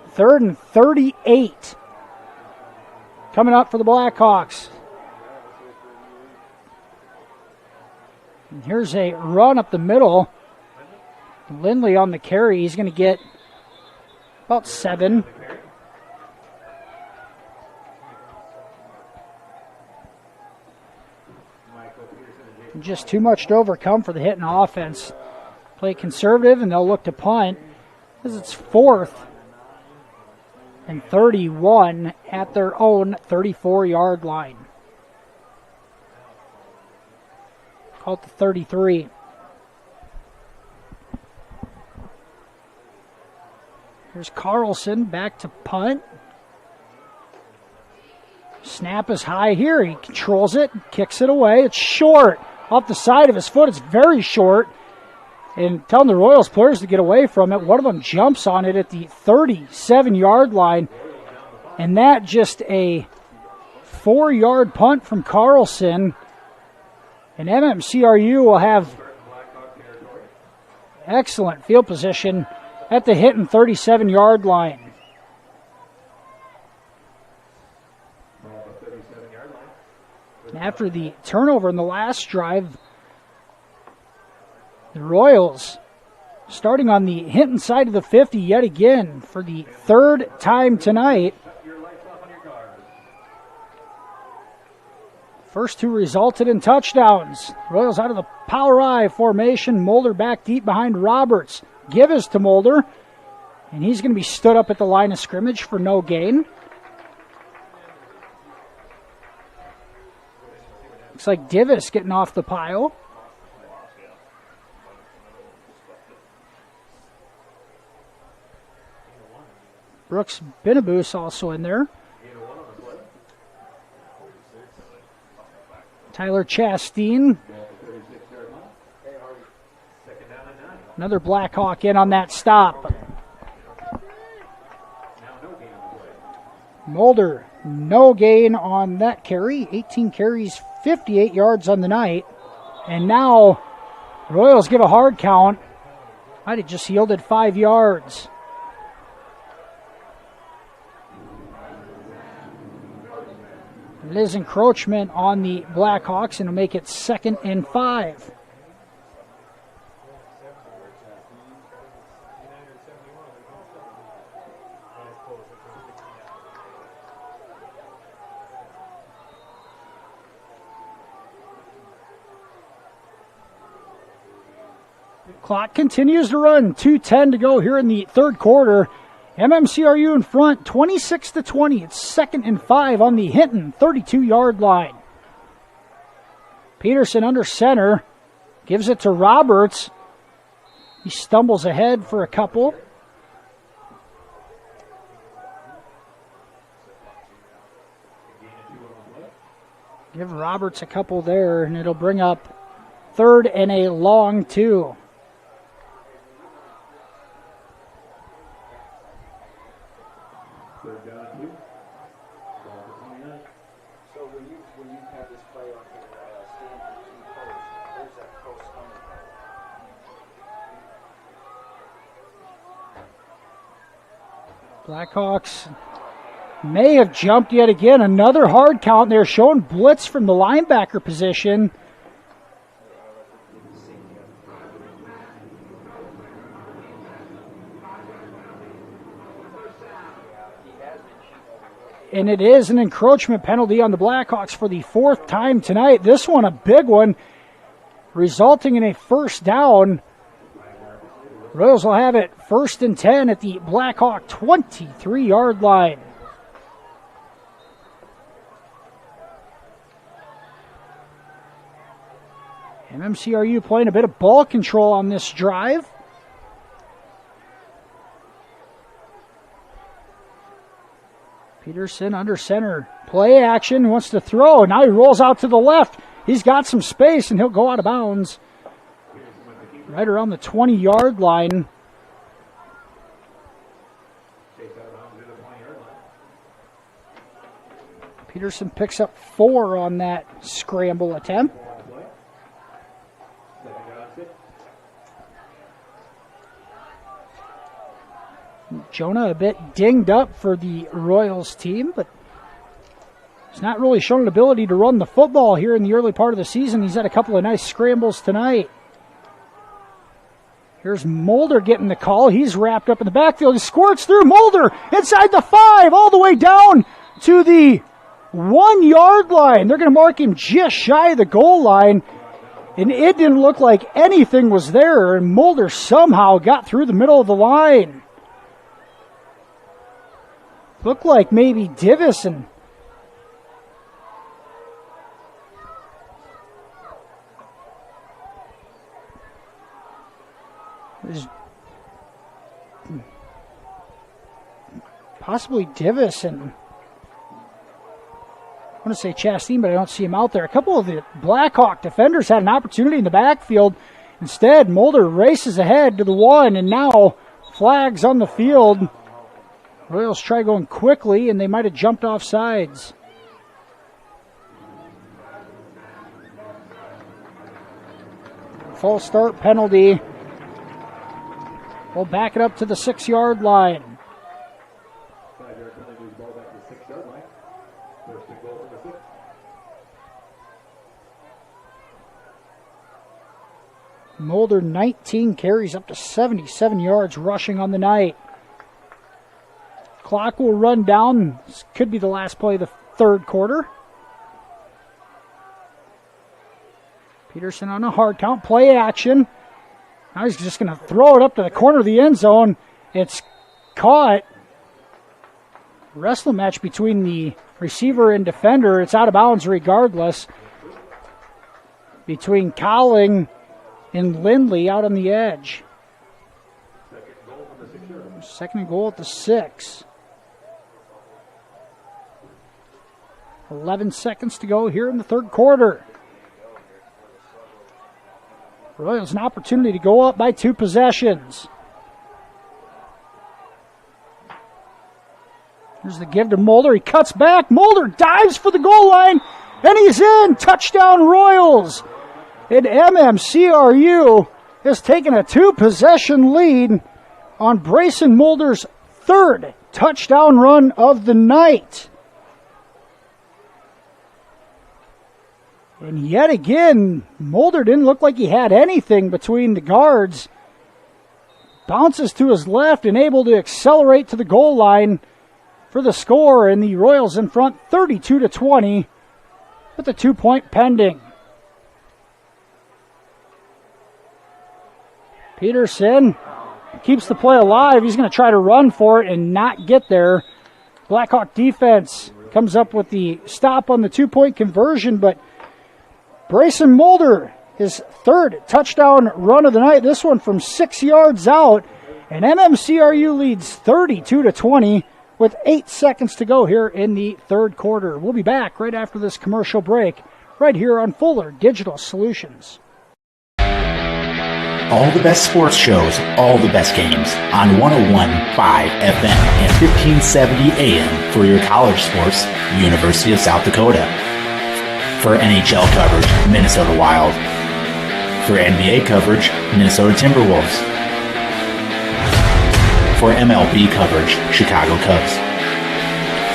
Third and 38. Coming up for the Blackhawks. And here's a run up the middle. Lindley on the carry. He's going to get about 7. Just too much to overcome for the HInton offense. Play conservative, and they'll look to punt as it's 4th and 31 at their own 34-yard line. Call it the 33. Here's Carlson back to punt. Snap is high here. He controls it, kicks it away. It's short. Off the side of his foot, it's very short. And telling the Royals players to get away from it. One of them jumps on it at the 37-yard line. And that just a 4-yard punt from Carlson. And MMCRU will have excellent field position at the HInton 37-yard line. After the turnover in the last drive, the Royals starting on the Hinton side of the 50 yet again for the third time tonight. First two resulted in touchdowns. Royals out of the power I formation. Mulder back deep behind Roberts. Givers to Mulder. And he's going to be stood up at the line of scrimmage for no gain. Looks like Divis getting off the pile. Brooks Binabus also in there. Tyler Chasteen. Another Blackhawk in on that stop. Mulder, no gain on that carry. 18 carries, 58 yards on the night. And now Royals give a hard count. Might have just yielded 5 yards. It is encroachment on the Blackhawks, and it'll make it 2nd and 5. Clock continues to run. 2:10 to go here in the third quarter. MMCRU in front, 26-20. It's 2nd and 5 on the Hinton 32-yard line. Peterson under center. Gives it to Roberts. He stumbles ahead for a couple. Give Roberts a couple there, and it'll bring up 3rd and a long 2. Blackhawks may have jumped yet again. Another hard count. They're showing blitz from the linebacker position. And it is an encroachment penalty on the Blackhawks for the 4th time tonight. This one a big one, resulting in a first down. Royals will have it 1st and 10 at the Blackhawk 23-yard line. MMCRU playing a bit of ball control on this drive. Peterson under center. Play action, wants to throw. Now he rolls out to the left. He's got some space, and he'll go out of bounds. Right around the 20-yard line. Peterson picks up 4 on that scramble attempt. Jonah a bit dinged up for the Royals team, but he's not really shown an ability to run the football here in the early part of the season. He's had a couple of nice scrambles tonight. Here's Mulder getting the call. He's wrapped up in the backfield. He squirts through. Mulder inside the 5, all the way down to the 1-yard line. They're going to mark him just shy of the goal line. And it didn't look like anything was there. And Mulder somehow got through the middle of the line. Looked like maybe Divis and possibly Divis and I want to say Chastain, but I don't see him out there. A couple of the Blackhawk defenders had an opportunity in the backfield. Instead, Mulder races ahead to the 1, and now flags on the field. Royals try going quickly, and they might have jumped off sides. False start penalty. We'll back it up to the 6-yard line. Mulder 19 carries up to 77 yards rushing on the night. Clock will run down. This could be the last play of the third quarter. Peterson on a hard count, play action. Now he's just going to throw it up to the corner of the end zone. It's caught. Wrestling match between the receiver and defender. It's out of bounds regardless. Between Cowling and Lindley out on the edge. Second and goal at the 6. 11 seconds to go here in the third quarter. Royals an opportunity to go up by 2 possessions. Here's the give to Mulder. He cuts back. Mulder dives for the goal line, and he's in. Touchdown Royals. And MMCRU has taken a 2-possession lead on Brayson Mulder's 3rd touchdown run of the night. And yet again, Mulder didn't look like he had anything between the guards. Bounces to his left and able to accelerate to the goal line for the score, and the Royals in front 32-20 with a 2-point pending. Peterson keeps the play alive. He's going to try to run for it and not get there. Blackhawk defense comes up with the stop on the 2-point conversion, but Brayson Mulder, his 3rd touchdown run of the night, this one from 6 yards out, and MMCRU leads 32-20 with 8 seconds to go here in the third quarter. We'll be back right after this commercial break, right here on Fuller Digital Solutions. All the best sports shows, all the best games on 101.5 FM and 1570 AM for your college sports, University of South Dakota. For NHL coverage, Minnesota Wild. For NBA coverage, Minnesota Timberwolves. For MLB coverage, Chicago Cubs.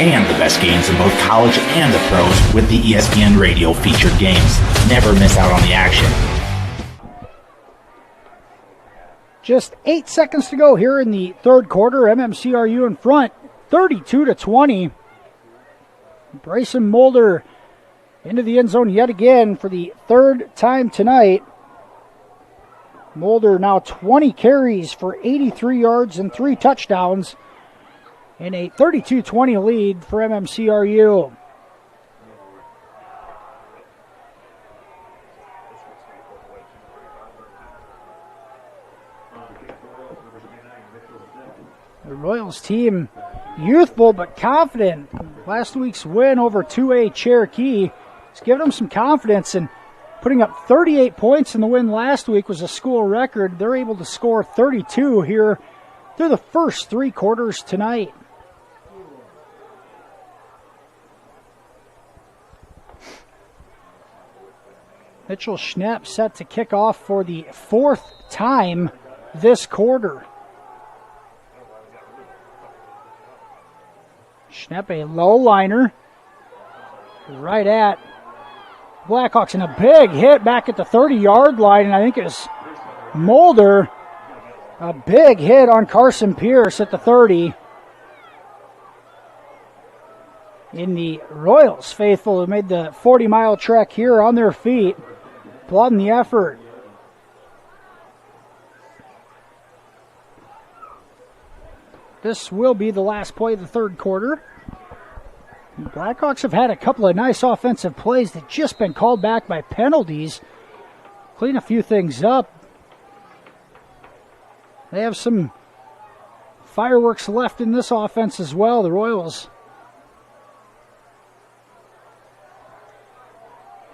And the best games in both college and the pros with the ESPN Radio featured games. Never miss out on the action. Just 8 seconds to go here in the third quarter. MMCRU in front, 32-20. Brayson Mulder into the end zone yet again for the 3rd time tonight. Mulder now 20 carries for 83 yards and 3 touchdowns, and a 32-20 lead for MMCRU. The Royals team youthful but confident. Last week's win over 2A Cherokee has given them some confidence, and putting up 38 points in the win last week was a school record. They're able to score 32 here through the first 3 quarters tonight. Mitchell Schnepp set to kick off for the 4th time this quarter. Schnepp, a low liner, right at Blackhawks, and a big hit back at the 30-yard line, and I think it's Mulder. A big hit on Carson Pierce at the 30. In the Royals faithful who made the 40-mile trek here on their feet, applauding the effort. This will be the last play of the third quarter. The Blackhawks have had a couple of nice offensive plays that just been called back by penalties. Clean a few things up. They have some fireworks left in this offense as well, the Royals.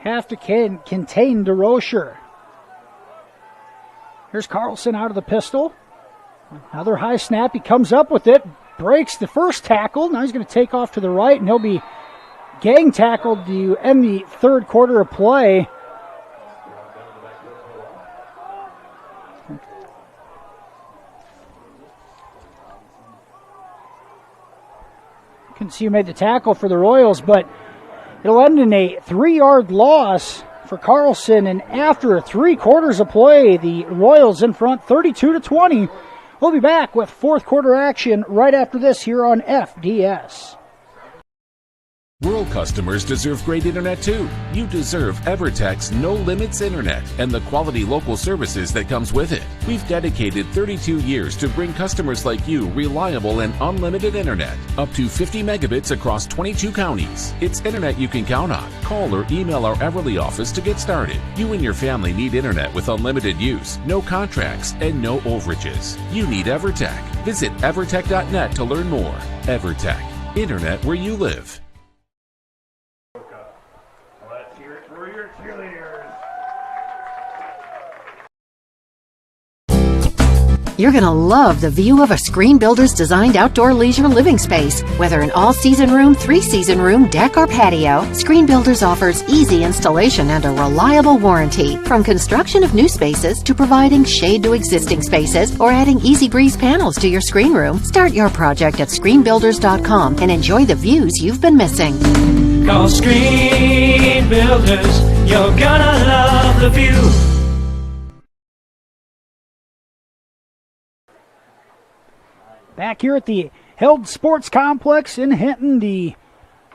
Have to contain DeRocher. Here's Carlson out of the pistol. Another high snap. He comes up with it. Breaks the first tackle. Now he's going to take off to the right, and he'll be gang tackled to end the third quarter of play. Couldn't see who made the tackle for the Royals, but it'll end in a 3-yard loss for Carlson, and after 3 quarters of play, the Royals in front 32-20. We'll be back with fourth quarter action right after this here on FDS. Rural customers deserve great internet too. You deserve EverTech's No Limits Internet and the quality local services that comes with it. We've dedicated 32 years to bring customers like you reliable and unlimited internet, up to 50 megabits across 22 counties. It's internet you can count on. Call or email our Everly office to get started. You and your family need internet with unlimited use, no contracts, and no overages. You need EverTech. Visit evertech.net to learn more. EverTech, internet where you live. You're going to love the view of a Screen Builder's designed outdoor leisure living space. Whether an all-season room, 3-season room, deck, or patio, Screen Builders offers easy installation and a reliable warranty. From construction of new spaces to providing shade to existing spaces or adding Easy Breeze panels to your screen room, start your project at screenbuilders.com and enjoy the views you've been missing. Call Screen Builders, you're gonna love the view. Back here at the Held Sports Complex in HInton, the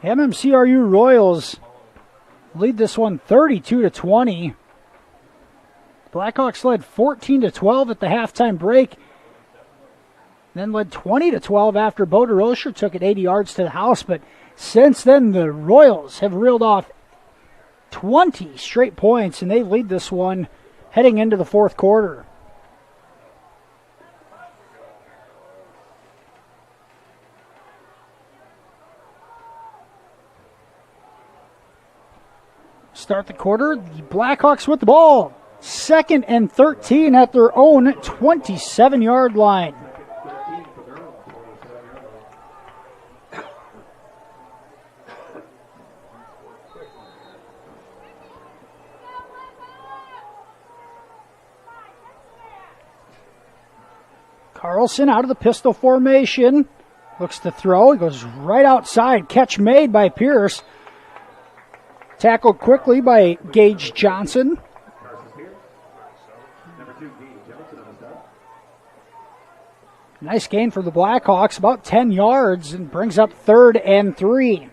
MMCRU Royals lead this one 32-20. Blackhawks led 14-12 at the halftime break, then led 20-12 after Bo DeRocher took it 80 yards to the house. But since then, the Royals have reeled off 20 straight points, and they lead this one heading into the fourth quarter. Start the quarter, the Blackhawks with the ball. 2nd and 13 at their own 27-yard line. Carlson out of the pistol formation. Looks to throw. He goes right outside. Catch made by Pierce. Tackled quickly by Gage Johnson. Nice gain for the Blackhawks, about 10 yards, and brings up 3rd and 3.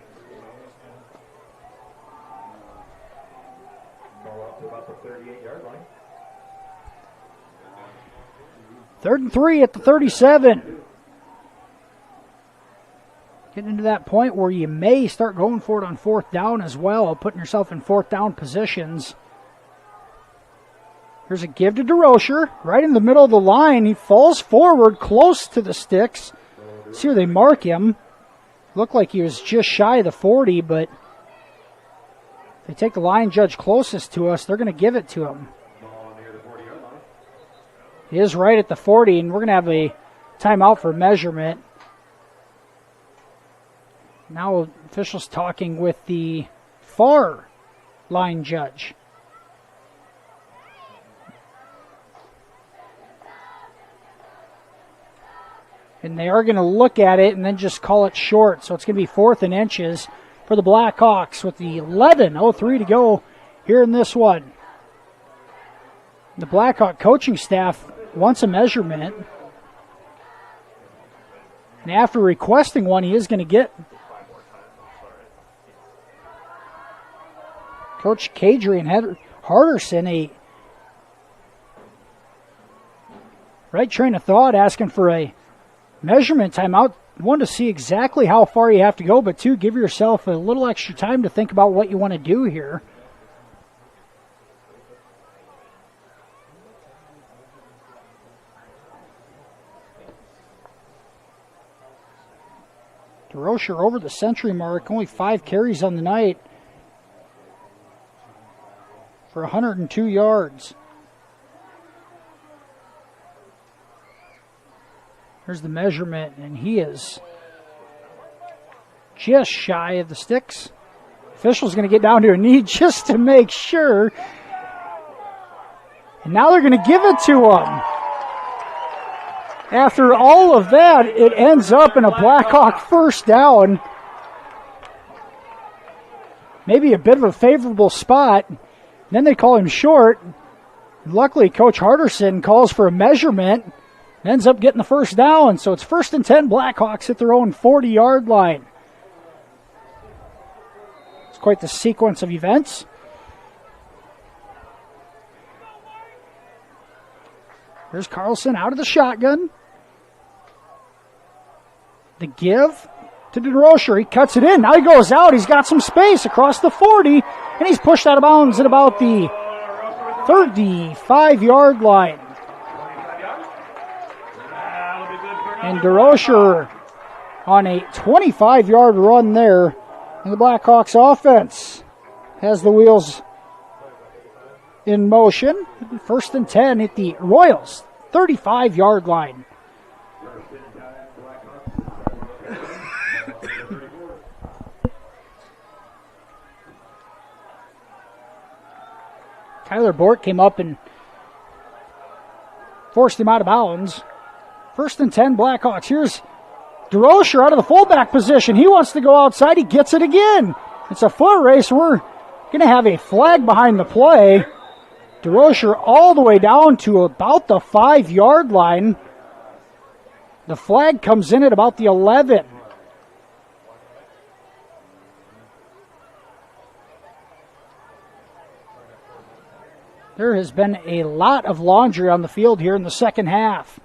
Third and 3 at the 37. Getting into that point where you may start going for it on 4th down as well, putting yourself in 4th down positions. Here's a give to DeRocher, right in the middle of the line. He falls forward close to the sticks. See where they mark him. Looked like he was just shy of the 40, but if they take the line judge closest to us, they're going to give it to him. He is right at the 40, and we're going to have a timeout for measurement. Now officials talking with the far line judge. And they are going to look at it and then just call it short. So it's going to be 4th and inches for the Blackhawks with the 11:03 to go here in this one. The Blackhawk coaching staff wants a measurement. And after requesting one, he is going to get Coach Kadrian Harderson a right train of thought, asking for a measurement timeout. One, to see exactly how far you have to go, but two, give yourself a little extra time to think about what you want to do here. DeRocher over the century mark, only 5 carries on the night for 102 yards. Here's the measurement, and he is just shy of the sticks. Official's going to get down to a knee just to make sure. And now they're going to give it to him. After all of that, it ends up in a Blackhawk first down. Maybe a bit of a favorable spot. Then they call him short. Luckily, Coach Harderson calls for a measurement. Ends up getting the first down. So it's 1st and 10, Blackhawks at their own 40-yard line. It's quite the sequence of events. Here's Carlson out of the shotgun. The give to DeRocher. He cuts it in. Now he goes out. He's got some space across the 40, and he's pushed out of bounds at about the 35-yard line. And DeRocher on a 25-yard run there. And the Blackhawks offense has the wheels in motion. 1st and 10 at the Royals 35-yard line. Tyler Bort came up and forced him out of bounds. 1st and 10 Blackhawks. Here's DeRocher out of the fullback position. He wants to go outside. He gets it again. It's a foot race. We're going to have a flag behind the play. DeRocher all the way down to about the 5-yard line. The flag comes in at about the 11. There has been a lot of laundry on the field here in the second half.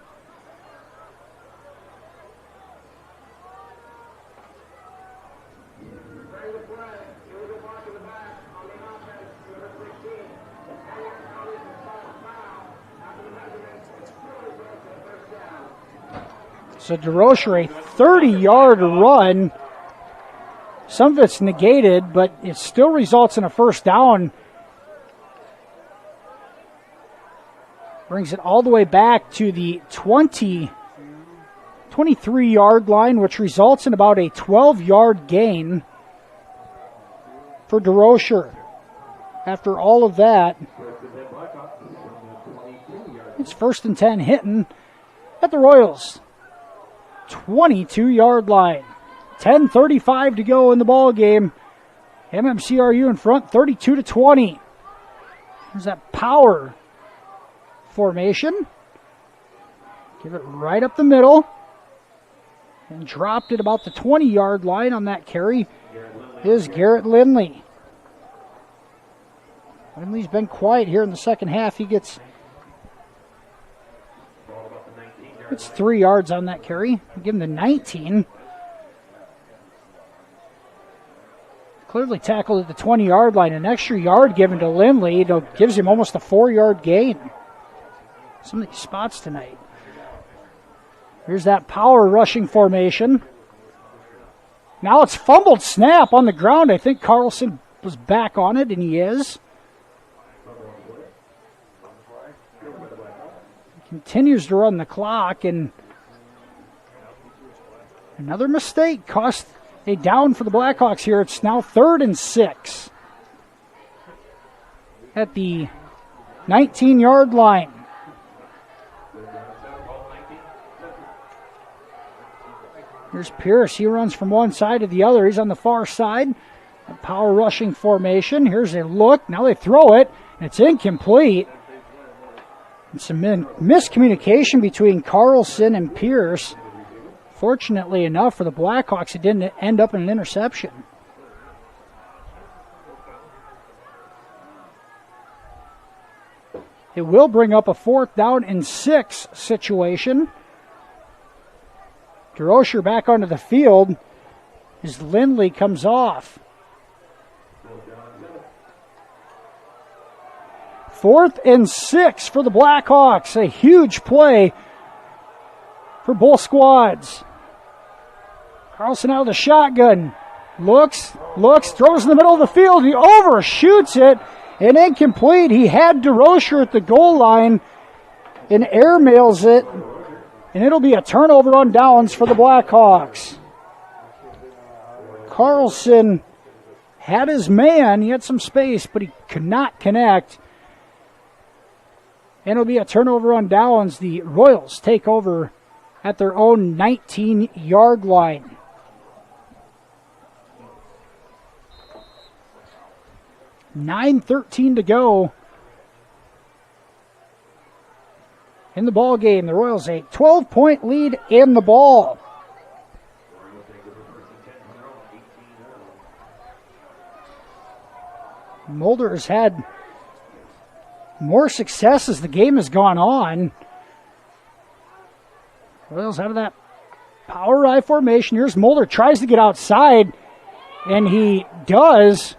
So DeRocher, a 30-yard run. Some of it's negated, but it still results in a first down. Brings it all the way back to the 23-yard line, which results in about a 12-yard gain for DeRocher. After all of that, it's 1st and 10 Hinton at the Royals 22-yard line. 10:35 to go in the ball game. MMCRU in front, 32-20. There's that power formation. Give it right up the middle. And dropped at about the 20-yard line on that carry is Garrett Lindley. Lindley's been quiet here in the second half. He gets 3 yards on that carry. Give him the 19. Clearly tackled at the 20-yard line. An extra yard given to Lindley. It gives him almost a 4-yard gain. Some of these spots tonight. Here's that power rushing formation. Now it's fumbled snap on the ground. I think Carlson was back on it, and he is. Continues to run the clock, and another mistake cost a down for the Blackhawks here. It's now 3rd and 6 at the 19-yard line. Here's Pierce. He runs from one side to the other. He's on the far side. A power rushing formation. Here's a look. Now they throw it, and it's incomplete. And some miscommunication between Carlson and Pierce. Fortunately enough for the Blackhawks, it didn't end up in an interception. It will bring up a 4th down and 6 situation. DeRocher back onto the field as Lindley comes off. 4th and 6 for the Blackhawks. A huge play for both squads. Carlson out of the shotgun. Looks, throws in the middle of the field. He overshoots it and incomplete. He had DeRocher at the goal line and airmails it. And it'll be a turnover on downs for the Blackhawks. Carlson had his man. He had some space, but he could not connect. And it'll be a turnover on downs. The Royals take over at their own 19-yard line. 9:13 to go in the ball game. The Royals a 12-point lead in the ball. Mulder has had more success as the game has gone on. Royals out of that power I formation. Here's Mulder, tries to get outside, and he does.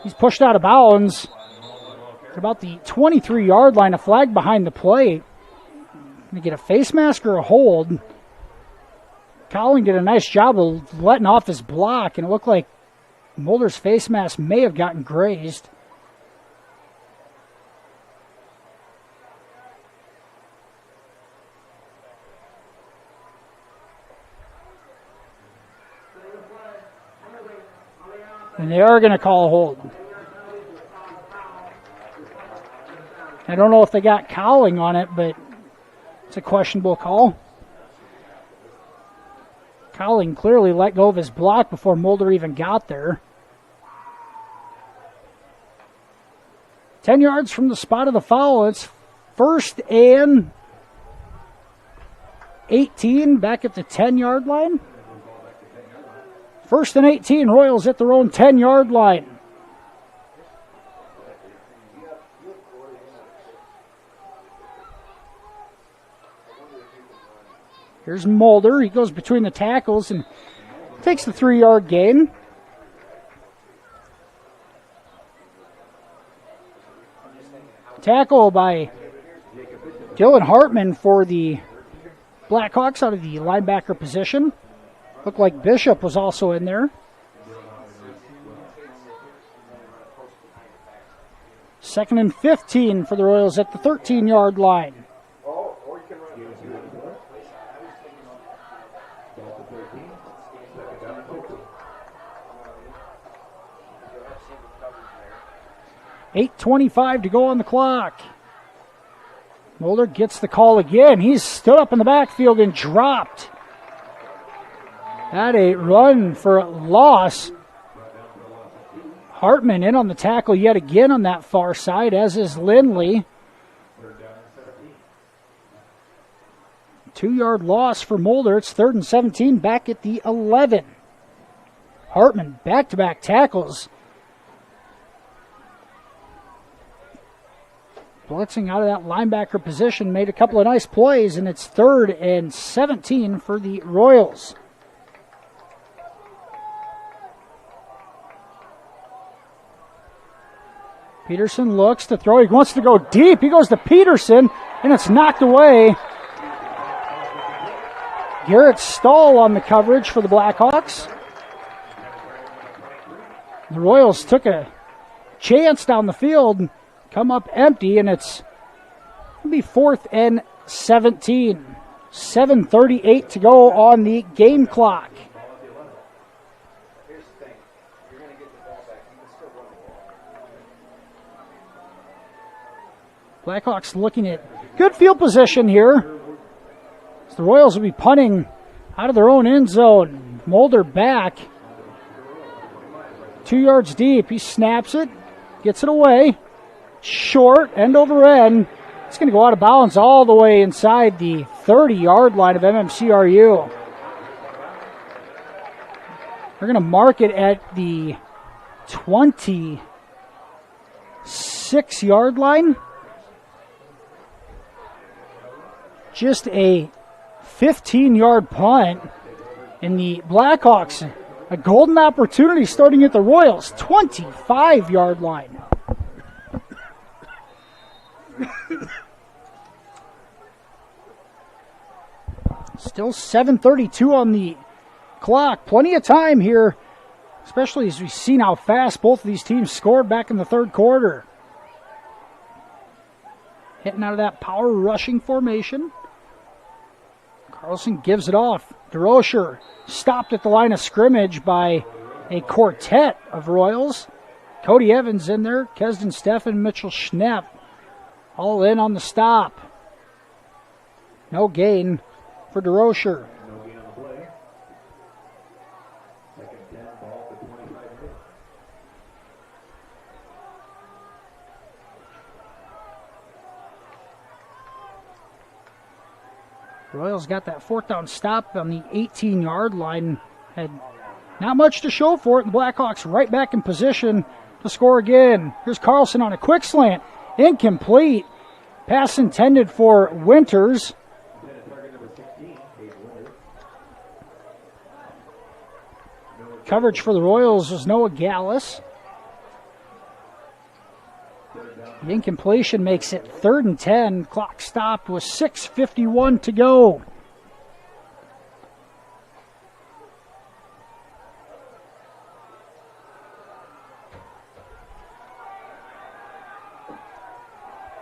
He's pushed out of bounds at about the 23-yard line, a flag behind the play. Going to get a face mask or a hold. Cowling did a nice job of letting off his block, and it looked like Mulder's face mask may have gotten grazed. And they are going to call a hold. I don't know if they got Cowling on it, but it's a questionable call. Cowling clearly let go of his block before Mulder even got there. 10 yards from the spot of the foul. It's 1st and 18 back at the 10-yard line. 1st and 18, Royals at their own 10-yard line. Here's Mulder. He goes between the tackles and takes the 3-yard gain. Tackle by Dylan Hartman for the Blackhawks out of the linebacker position. Looked like Bishop was also in there. 2nd and 15 for the Royals at the 13-yard line. .8:25 to go on the clock. Mulder gets the call again. He's stood up in the backfield and dropped. Had a run for a loss. Hartman in on the tackle yet again on that far side, as is Lindley. 2-yard loss for Mulder. It's 3rd and 17 back at the 11. Hartman back-to-back tackles. Blitzing out of that linebacker position, made a couple of nice plays, and it's 3rd and 17 for the Royals. Peterson looks to throw. He wants to go deep. He goes to Peterson, and it's knocked away. Garrett Stahl on the coverage for the Blackhawks. The Royals took a chance down the field, come up empty, and it's going to be 4th and 17. 7:38 to go on the game clock. Blackhawks looking at good field position here. The Royals will be punting out of their own end zone. Mulder back. 2 yards deep. He snaps it, gets it away. Short, end over end. It's going to go out of bounds all the way inside the 30-yard line of MMCRU. They're going to mark it at the 26-yard line. Just a 15-yard punt. And the Blackhawks, a golden opportunity starting at the Royals' 25-yard line. Still 7:32 on the clock. Plenty of time here, especially as we've seen how fast both of these teams scored back in the third quarter. Hitting out of that power rushing formation. Carlson gives it off. DeRocher stopped at the line of scrimmage by a quartet of Royals. Cody Evans in there, Kesden Steffen, Mitchell Schnepp, all in on the stop. No gain for DeRocher. Royals got that fourth down stop on the 18-yard line. Had not much to show for it. The Blackhawks right back in position to score again. Here's Carlson on a quick slant. Incomplete. Pass intended for Winters. Coverage for the Royals was Noah Gallus. The incompletion makes it 3rd and 10. Clock stopped with 6:51 to go.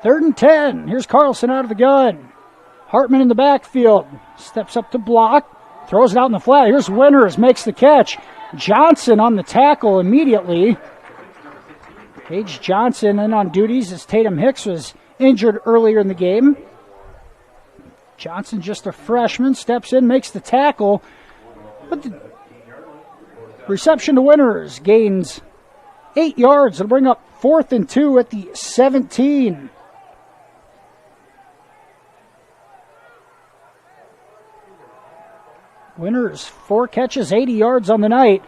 Third and 10. Here's Carlson out of the gun. Hartman in the backfield. Steps up to block. Throws it out in the flat. Here's Winters. Makes the catch. Johnson on the tackle immediately. Paige Johnson in on duties as Tatum Hicks was injured earlier in the game. Johnson, just a freshman, steps in, makes the tackle. But the reception to Winters gains 8 yards. It'll bring up 4th and 2 at the 17. Winters, 4 catches, 80 yards on the night.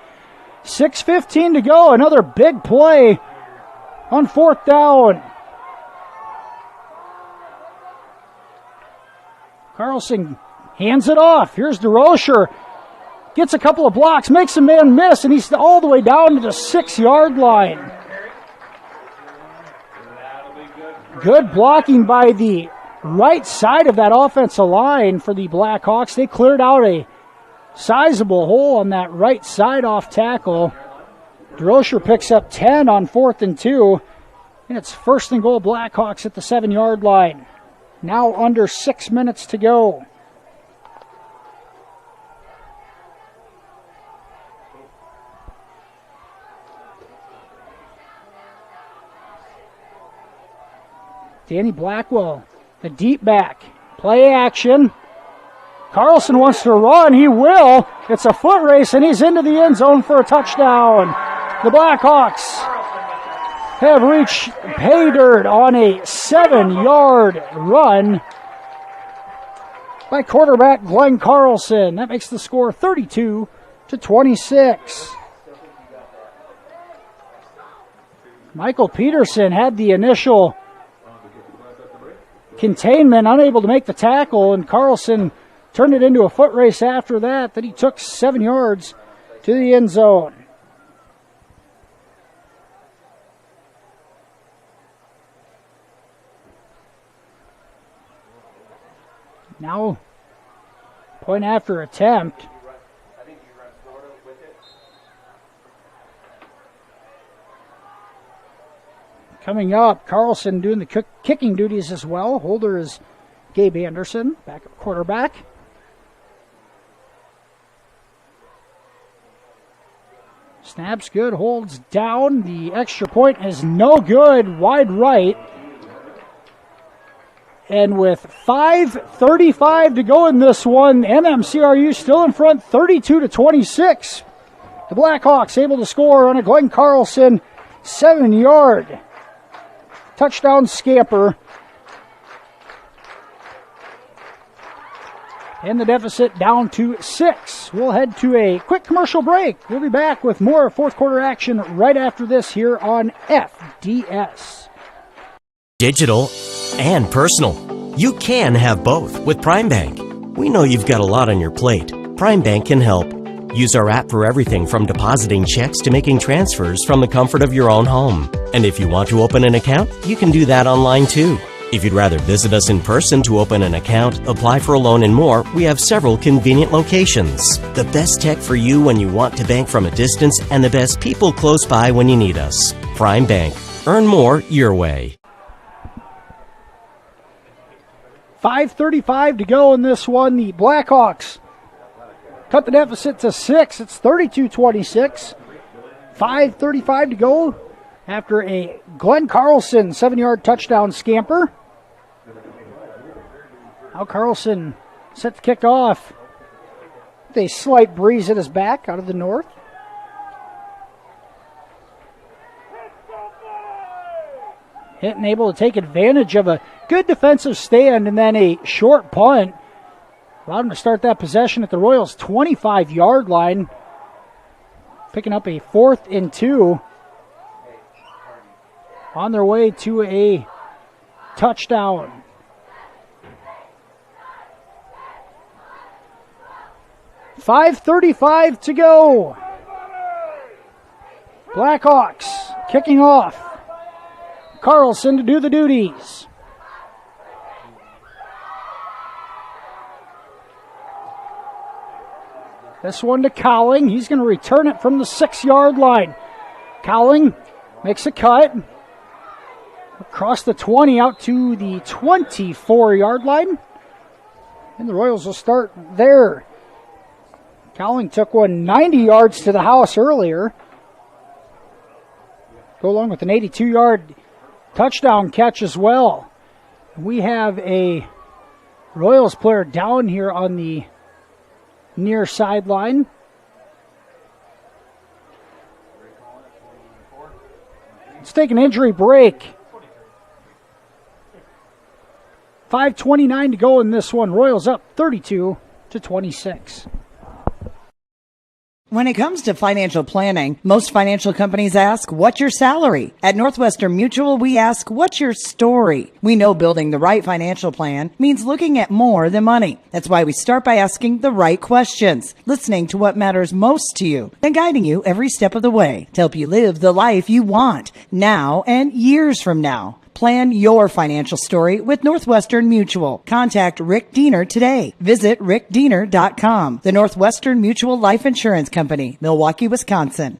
6:15 to go. Another big play on 4th down. Carlson hands it off. Here's DeRocher. Gets a couple of blocks, makes a man miss, and he's all the way down to the 6-yard line. Good blocking by the right side of that offensive line for the Blackhawks. They cleared out a sizable hole on that right side off tackle. DeRocher picks up 10 on 4th and 2. And it's 1st and goal Blackhawks at the 7-yard line. Now under 6 minutes to go. Danny Blackwell, the deep back. Play action. Carlson wants to run. He will. It's a foot race, and he's into the end zone for a touchdown. The Blackhawks have reached pay dirt on a 7-yard run by quarterback Glenn Carlson. That makes the score 32-26. Michael Peterson had the initial containment, unable to make the tackle, and Carlson turned it into a foot race after that. Then he took 7 yards to the end zone. Now, point after attempt. Coming up, Carlson doing the kicking duties as well. Holder is Gabe Anderson, backup quarterback. Snaps good, holds down. The extra point is no good, wide right. And with 5:35 to go in this one, MMCRU still in front, 32-26. The Blackhawks able to score on a Glenn Carlson 7-yard touchdown scamper. And the deficit down to 6. We'll head to a quick commercial break. We'll be back with more fourth quarter action right after this here on FDS. Digital and personal. You can have both with Prime Bank. We know you've got a lot on your plate. Prime Bank can help. Use our app for everything from depositing checks to making transfers from the comfort of your own home. And if you want to open an account, you can do that online too. If you'd rather visit us in person to open an account, apply for a loan and more, we have several convenient locations. The best tech for you when you want to bank from a distance and the best people close by when you need us. Prime Bank. Earn more your way. 5:35 to go in this one. The Blackhawks cut the deficit to 6. It's 32-26. 5:35 to go after a Glenn Carlson 7-yard touchdown scamper. Now Carlson set to kick off. With a slight breeze at his back out of the north. Hinton able to take advantage of a good defensive stand and then a short punt Allowed them to start that possession at the Royals' 25-yard line. Picking up a 4th and 2. On their way to a touchdown. .5:35 to go. Blackhawks kicking off. Carlson to do the duties. This one to Cowling. He's going to return it from the 6-yard line. Cowling makes a cut. Across the 20 out to the 24-yard line. And the Royals will start there. Cowling took one 90 yards to the house earlier. Go along with an 82-yard touchdown catch as well. We have a Royals player down here on the near sideline. Let's take an injury break. 5:29 to go in this one. Royals up 32-26. When it comes to financial planning, most financial companies ask, what's your salary? At Northwestern Mutual, we ask, what's your story? We know building the right financial plan means looking at more than money. That's why we start by asking the right questions, listening to what matters most to you, and guiding you every step of the way to help you live the life you want now and years from now. Plan your financial story with Northwestern Mutual. Contact Rick Diener today. Visit rickdiener.com. The Northwestern Mutual Life Insurance Company, Milwaukee, Wisconsin.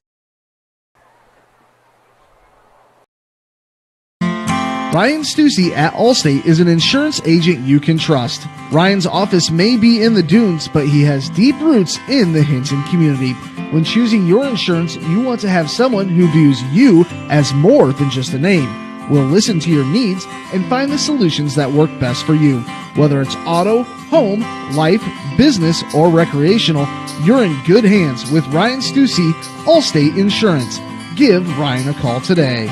Ryan Stussy at Allstate is an insurance agent you can trust. Ryan's office may be in the Dunes, but he has deep roots in the HInton community. When choosing your insurance, you want to have someone who views you as more than just a name. We'll listen to your needs and find the solutions that work best for you. Whether it's auto, home, life, business, or recreational, you're in good hands with Ryan Stussy, Allstate Insurance. Give Ryan a call today.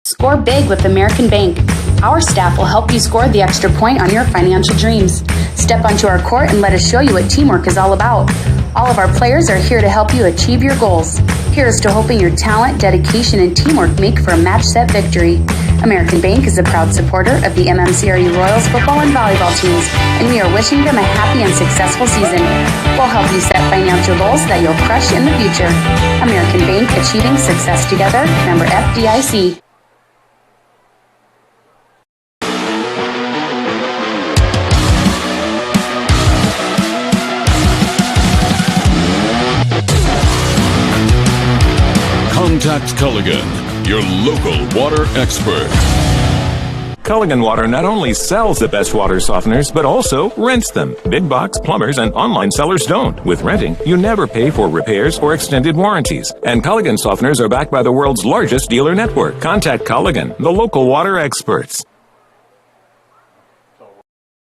Score big with American Bank. Our staff will help you score the extra point on your financial dreams. Step onto our court and let us show you what teamwork is all about. All of our players are here to help you achieve your goals. Here's to hoping your talent, dedication, and teamwork make for a match-set victory. American Bank is a proud supporter of the MMCRU Royals football and volleyball teams, and we are wishing them a happy and successful season. We'll help you set financial goals that you'll crush in the future. American Bank, achieving success together. Member FDIC. Contact Culligan, your local water expert. Culligan Water not only sells the best water softeners, but also rents them. Big box plumbers and online sellers don't. With renting, you never pay for repairs or extended warranties. And Culligan softeners are backed by the world's largest dealer network. Contact Culligan, the local water experts.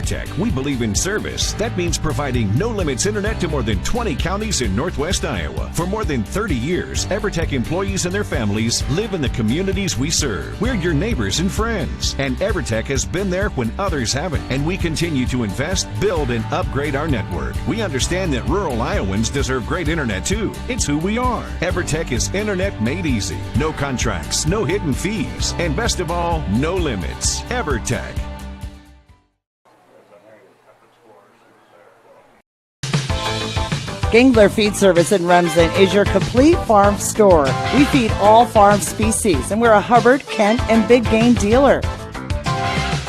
Tech, we believe in service. That means providing no-limits internet to more than 20 counties in Northwest Iowa. For more than 30 years, EverTech employees and their families live in the communities we serve. We're your neighbors and friends. And EverTech has been there when others haven't. And we continue to invest, build, and upgrade our network. We understand that rural Iowans deserve great internet too. It's who we are. EverTech is internet made easy. No contracts, no hidden fees. And best of all, no limits. EverTech. Gangler Feed Service in Remsen is your complete farm store. We feed all farm species, and we're a Hubbard, Kent, and Big Game dealer.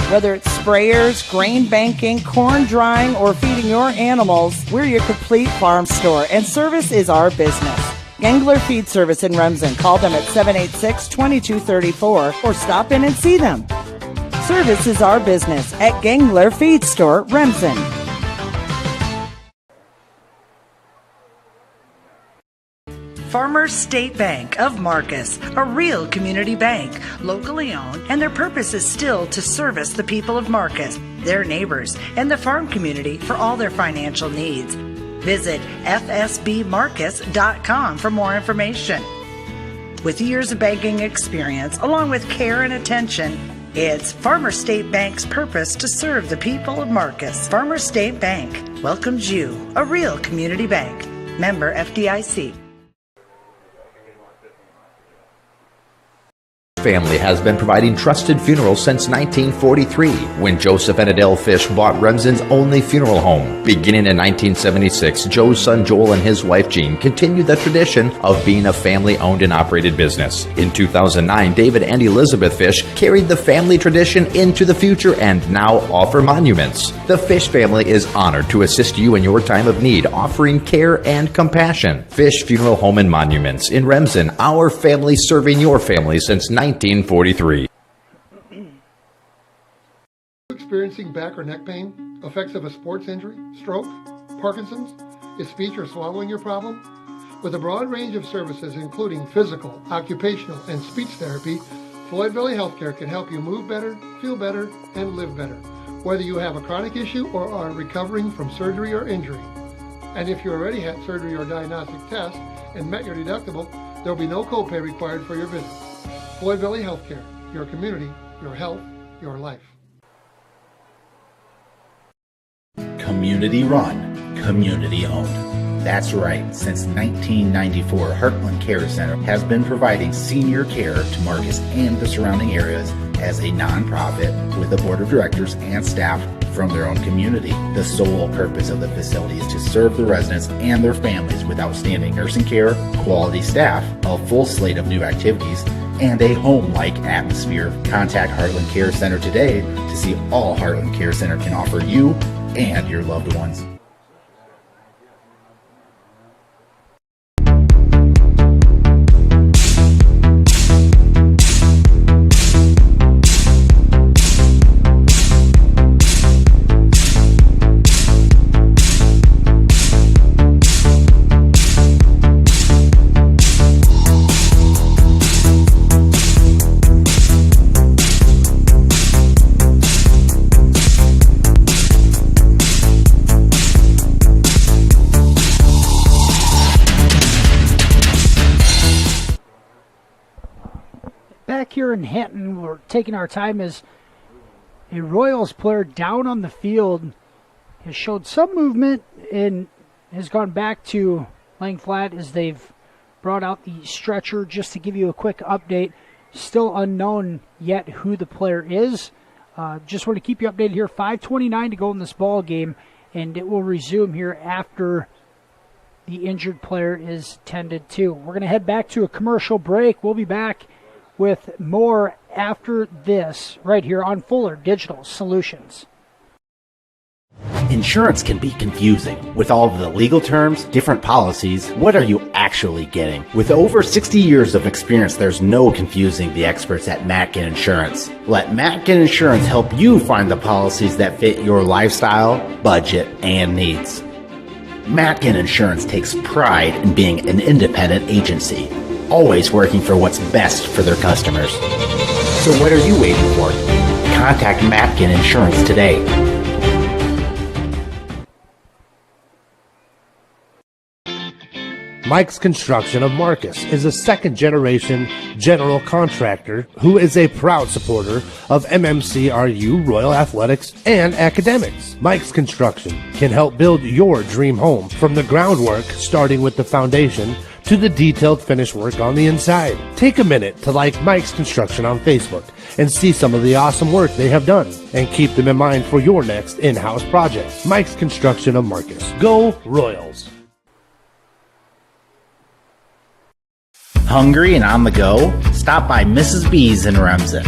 Whether it's sprayers, grain banking, corn drying, or feeding your animals, we're your complete farm store, and service is our business. Gangler Feed Service in Remsen. Call them at 786-2234 or stop in and see them. Service is our business at Gangler Feed Store, Remsen. Farmers State Bank of Marcus, a real community bank, locally owned, and their purpose is still to service the people of Marcus, their neighbors, and the farm community for all their financial needs. Visit fsbmarcus.com for more information. With years of banking experience, along with care and attention, It's Farmer State Bank's purpose to serve the people of Marcus. Farmer State Bank welcomes you, a real community bank. Member FDIC. Family has been providing trusted funerals since 1943, when Joseph and Adele Fish bought Remsen's only funeral home. Beginning in 1976, Joe's son Joel and his wife Jean continued the tradition of being a family-owned and operated business. In 2009, David and Elizabeth Fish carried the family tradition into the future and now offer monuments. The Fish family is honored to assist you in your time of need, offering care and compassion. Fish Funeral Home and Monuments in Remsen, our family serving your family since 1943. Experiencing back or neck pain, effects of a sports injury, stroke, Parkinson's, is speech or swallowing your problem? With a broad range of services including physical, occupational, and speech therapy, Floyd Valley Healthcare can help you move better, feel better, and live better, whether you have a chronic issue or are recovering from surgery or injury. And if you already had surgery or diagnostic tests and met your deductible, there will be no copay required for your visit. Floyd Valley Healthcare, your community, your health, your life. Community run, community owned. That's right, since 1994, Heartland Care Center has been providing senior care to Marcus and the surrounding areas as a nonprofit with a board of directors and staff from their own community. The sole purpose of the facility is to serve the residents and their families with outstanding nursing care, quality staff, a full slate of new activities, and a home-like atmosphere. Contact Heartland Care Center today to see all Heartland Care Center can offer you and your loved ones. Here in Hinton, we're taking our time as a Royals player down on the field has showed some movement and has gone back to laying flat as they've brought out the stretcher. Just to give you a quick update, still unknown yet who the player is. Just want to keep you updated here. 5:29 to go in this ball game, and it will resume here after the injured player is tended to. We're going to head back to a commercial break. We'll be back with more after this right here on Fuller Digital Solutions. Insurance can be confusing. With all of the legal terms, different policies, what are you actually getting? With over 60 years of experience, there's no confusing the experts at Matkin Insurance. Let Matkin Insurance help you find the policies that fit your lifestyle, budget, and needs. Matkin Insurance takes pride in being an independent agency, always working for what's best for their customers. So what are you waiting for? Contact Matkin Insurance today. Mike's Construction of Marcus is a second-generation general contractor who is a proud supporter of MMCRU, Royal Athletics, and academics. Mike's Construction can help build your dream home from the groundwork, starting with the foundation, to the detailed finish work on the inside. Take a minute to like Mike's Construction on Facebook and see some of the awesome work they have done, and keep them in mind for your next in-house project. Mike's Construction of Marcus. Go Royals! Hungry and on the go? Stop by Mrs. B's in Remsen.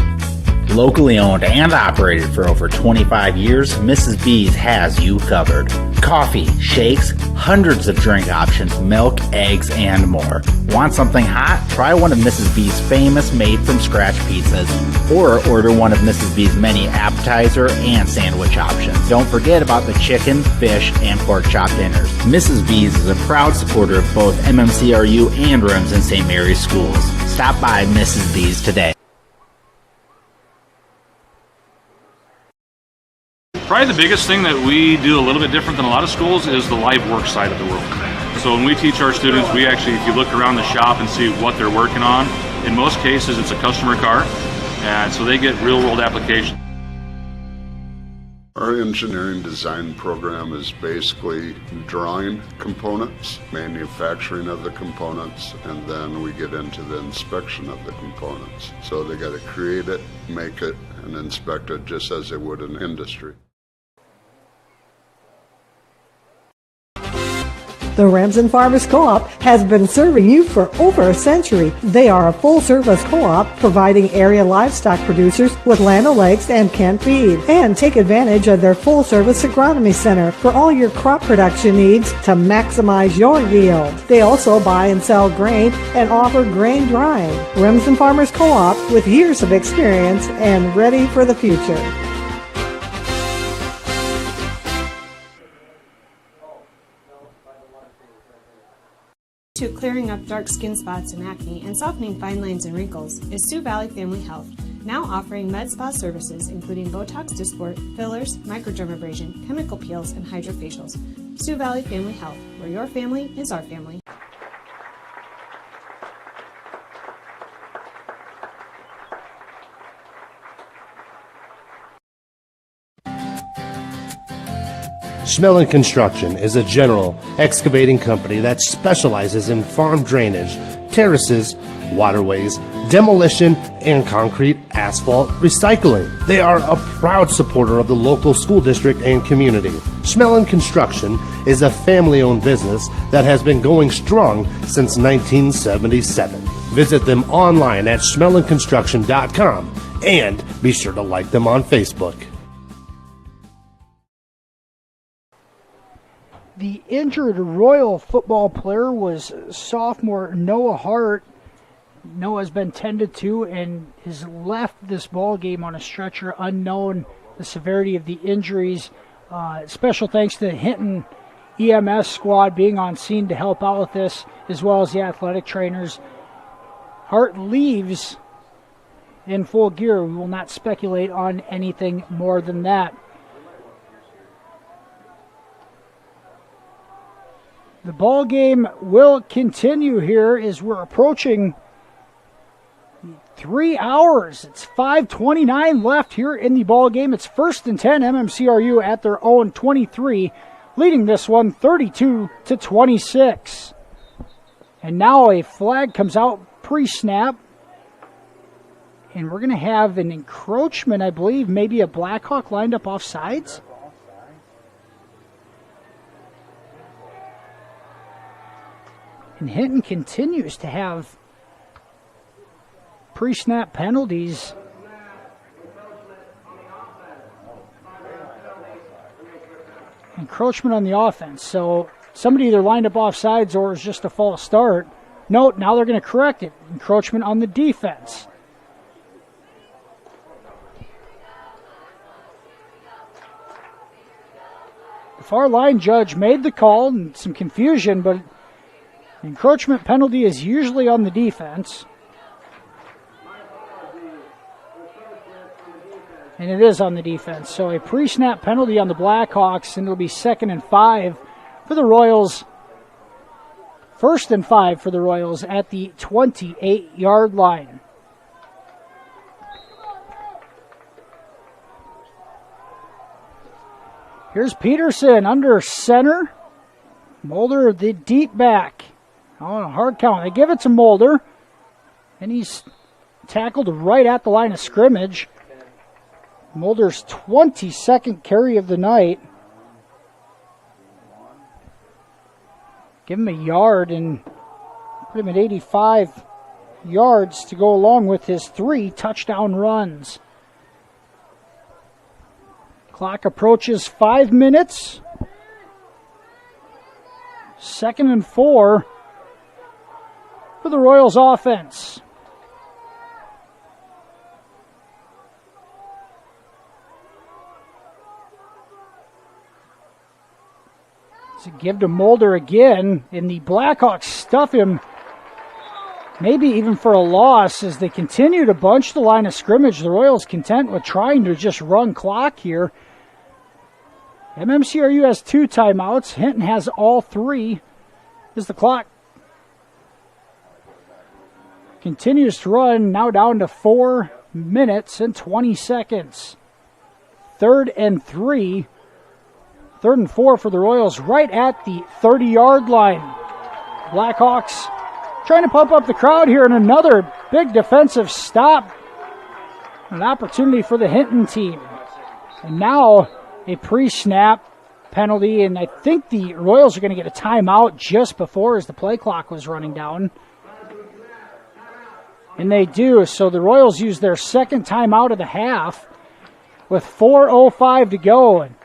Locally owned and operated for over 25 years, Mrs. B's has you covered. Coffee, shakes, hundreds of drink options, milk, eggs, and more. Want something hot? Try one of Mrs. B's famous made-from-scratch pizzas, or order one of Mrs. B's many appetizer and sandwich options. Don't forget about the chicken, fish, and pork chop dinners. Mrs. B's is a proud supporter of both MMCRU and Remsen St. Mary's schools. Stop by Mrs. B's today. Probably the biggest thing that we do a little bit different than a lot of schools is the live work side of the world. So when we teach our students, we actually, if you look around the shop and see what they're working on, in most cases it's a customer car, And so they get real world application. Our engineering design program is basically drawing components, manufacturing of the components, and then we get into the inspection of the components. So they got to create it, make it, and inspect it just as they would in industry. The Remsen Farmers Co-op has been serving you for over a century. They are a full-service co-op providing area livestock producers with land o'lakes and canned feed. And take advantage of their full-service agronomy center for all your crop production needs to maximize your yield. They also buy and sell grain and offer grain drying. Remsen Farmers Co-op with years of experience and ready for the future. To clearing up dark skin spots and acne and softening fine lines and wrinkles is Sioux Valley Family Health, now offering med spa services including Botox Dysport, fillers, microdermabrasion, chemical peels, and hydrofacials. Sioux Valley Family Health, where your family is our family. Schmelling Construction is a general excavating company that specializes in farm drainage, terraces, waterways, demolition, and concrete asphalt recycling. They are a proud supporter of the local school district and community. Schmelling Construction is a family-owned business that has been going strong since 1977. Visit them online at schmellingconstruction.com and be sure to like them on Facebook. The injured Royal football player was sophomore Noah Hart. Noah's been tended to and has left this ball game on a stretcher, unknown the severity of the injuries. Special thanks to the HInton EMS squad being on scene to help out with this, as well as the athletic trainers. Hart leaves in full gear. We will not speculate on anything more than that. The ball game will continue here as we're approaching 3 hours. It's 5:29 left here in the ball game. It's 1st and 10, MMCRU at their own 23, leading this one 32-26. And now a flag comes out pre-snap. And we're going to have an encroachment, I believe, maybe a Blackhawk lined up off sides. And HInton continues to have pre-snap penalties. Encroachment on the offense. So somebody either lined up off sides or is just a false start. No, now they're going to correct it. Encroachment on the defense. The far line judge made the call and some confusion, but encroachment penalty is usually on the defense. And it is on the defense. So a pre-snap penalty on the Blackhawks, and it'll be 2nd and 5 for the Royals. 1st and 5 for the Royals at the 28-yard line. Here's Peterson under center. Mulder, the deep back. On a hard count. They give it to Mulder. And he's tackled right at the line of scrimmage. Mulder's 22nd carry of the night. Give him a yard and put him at 85 yards to go along with his 3 touchdown runs. Clock approaches 5 minutes. 2nd and 4 for the Royals offense. So give to Mulder again, and the Blackhawks stuff him, maybe even for a loss as they continue to bunch the line of scrimmage. The Royals content with trying to just run clock here. MMCRU has 2 timeouts. HInton has all 3 as the clock continues to run, now down to 4 minutes and 20 seconds. 3rd and 3. 3rd and 4 for the Royals right at the 30-yard line. Blackhawks trying to pump up the crowd here, and another big defensive stop. An opportunity for the HInton team. And now a pre-snap penalty, and I think the Royals are going to get a timeout just before as the play clock was running down. And they do, so the Royals use their second timeout of the half with 4:05 to go. And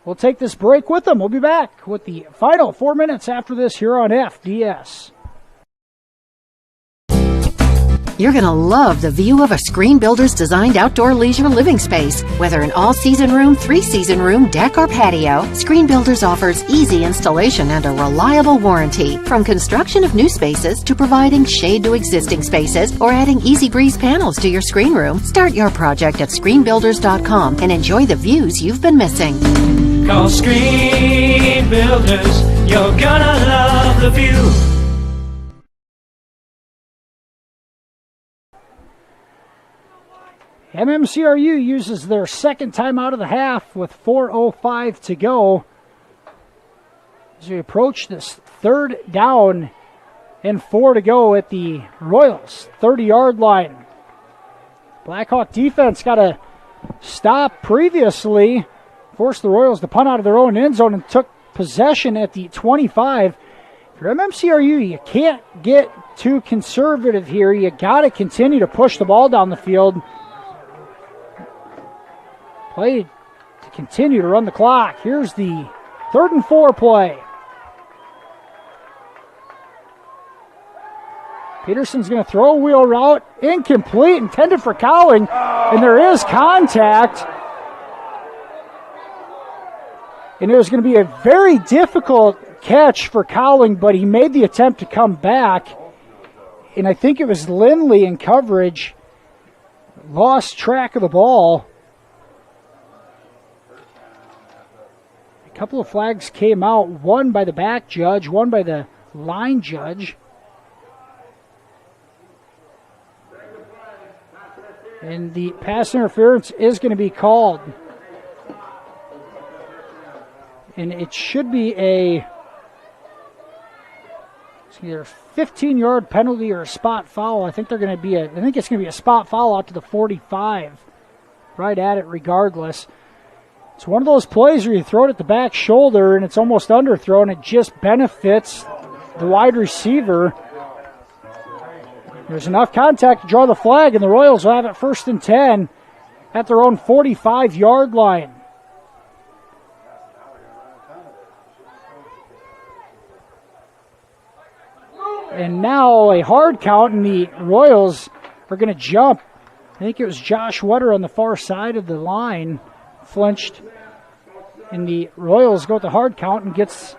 we'll take this break with them. We'll be back with the final 4 minutes after this here on FDS. You're going to love the view of a Screen Builder's designed outdoor leisure living space. Whether an all-season room, 3-season room, deck, or patio, Screen Builders offers easy installation and a reliable warranty. From construction of new spaces to providing shade to existing spaces or adding easy breeze panels to your screen room, start your project at screenbuilders.com and enjoy the views you've been missing. Call Screen Builders, you're gonna love the view. MMCRU uses their second timeout of the half with 4:05 to go as we approach this 3rd down and 4 to go at the Royals 30-yard line. Blackhawk defense got a stop previously, forced the Royals to punt out of their own end zone and took possession at the 25. For MMCRU, you can't get too conservative here. You got to continue to push the ball down the field. Play to continue to run the clock. Here's the 3rd and 4 play. Peterson's going to throw a wheel route. Incomplete, intended for Cowling. And there is contact. And it was going to be a very difficult catch for Cowling, but he made the attempt to come back. And I think it was Lindley in coverage. Lost track of the ball. A couple of flags came out, one by the back judge, one by the line judge. And the pass interference is going to be called. And it should be it's either a 15-yard penalty or a spot foul. I think it's going to be a spot foul out to the 45. Right at it regardless. It's one of those plays where you throw it at the back shoulder and it's almost underthrown. It just benefits the wide receiver. There's enough contact to draw the flag, and the Royals will have it 1st and 10 at their own 45-yard line. And now a hard count, and the Royals are going to jump. I think it was Josh Wetter on the far side of the line flinched, and the Royals go with the hard count and gets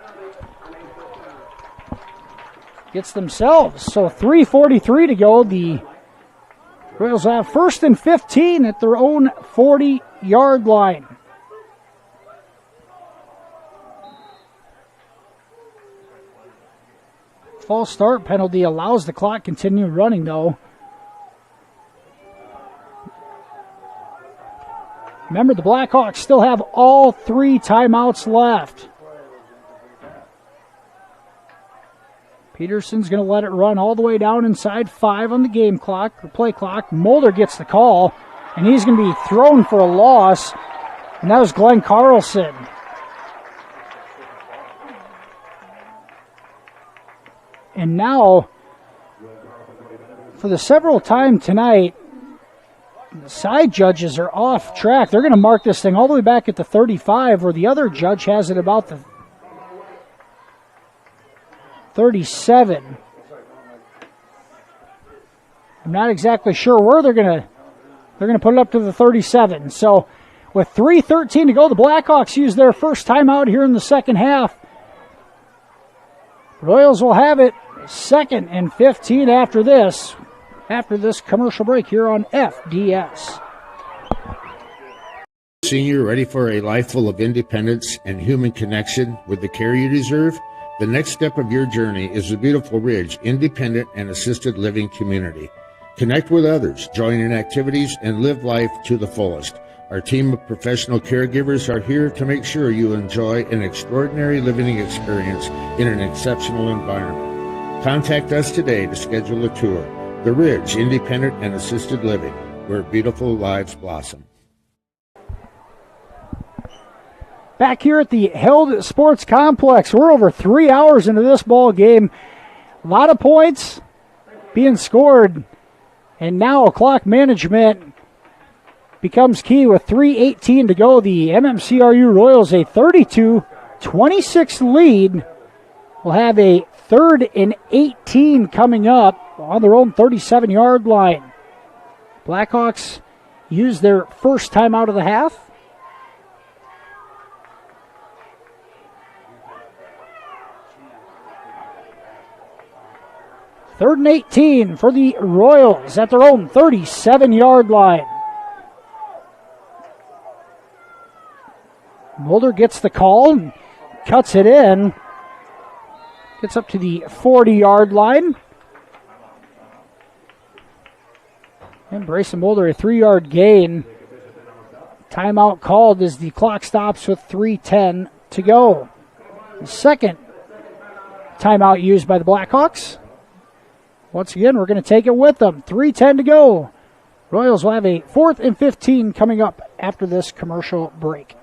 themselves. So 3:43 to go. The Royals have 1st and 15 at their own 40-yard line. False start penalty allows the clock to continue running, though. Remember, the Blackhawks still have all 3 timeouts left. Peterson's going to let it run all the way down inside 5 on the game clock, or play clock. Mulder gets the call, and he's going to be thrown for a loss, and that was Glenn Carlson. And now, for the seventh time tonight, the side judges are off track. They're going to mark this thing all the way back at the 35, where the other judge has it about the 37. I'm not exactly sure where they're going to put it up to the 37. So with 3:13 to go, the Blackhawks use their first timeout here in the second half. Royals will have it 2nd and 15 after this commercial break here on FDS. Senior, ready for a life full of independence and human connection with the care you deserve? The next step of your journey is the Beautiful Ridge Independent and Assisted Living Community. Connect with others, join in activities, and live life to the fullest. Our team of professional caregivers are here to make sure you enjoy an extraordinary living experience in an exceptional environment. Contact us today to schedule a tour. The Ridge Independent and Assisted Living, where beautiful lives blossom. Back here at the Held Sports Complex, we're over 3 hours into this ball game. A lot of points being scored, and now clock management becomes key with 3:18 to go. The MMCRU Royals, a 32-26 lead, will have a 3rd and 18 coming up on their own 37-yard line. Blackhawks use their first time out of the half. Third and 18 for the Royals at their own 37-yard line. Mulder gets the call and cuts it in. Gets up to the 40-yard line. And Brayson Mulder, a 3-yard gain. Timeout called as the clock stops with 3:10 to go. The second timeout used by the Blackhawks. Once again, we're going to take it with them. 3:10 to go. Royals will have a 4th and 15 coming up after this commercial break.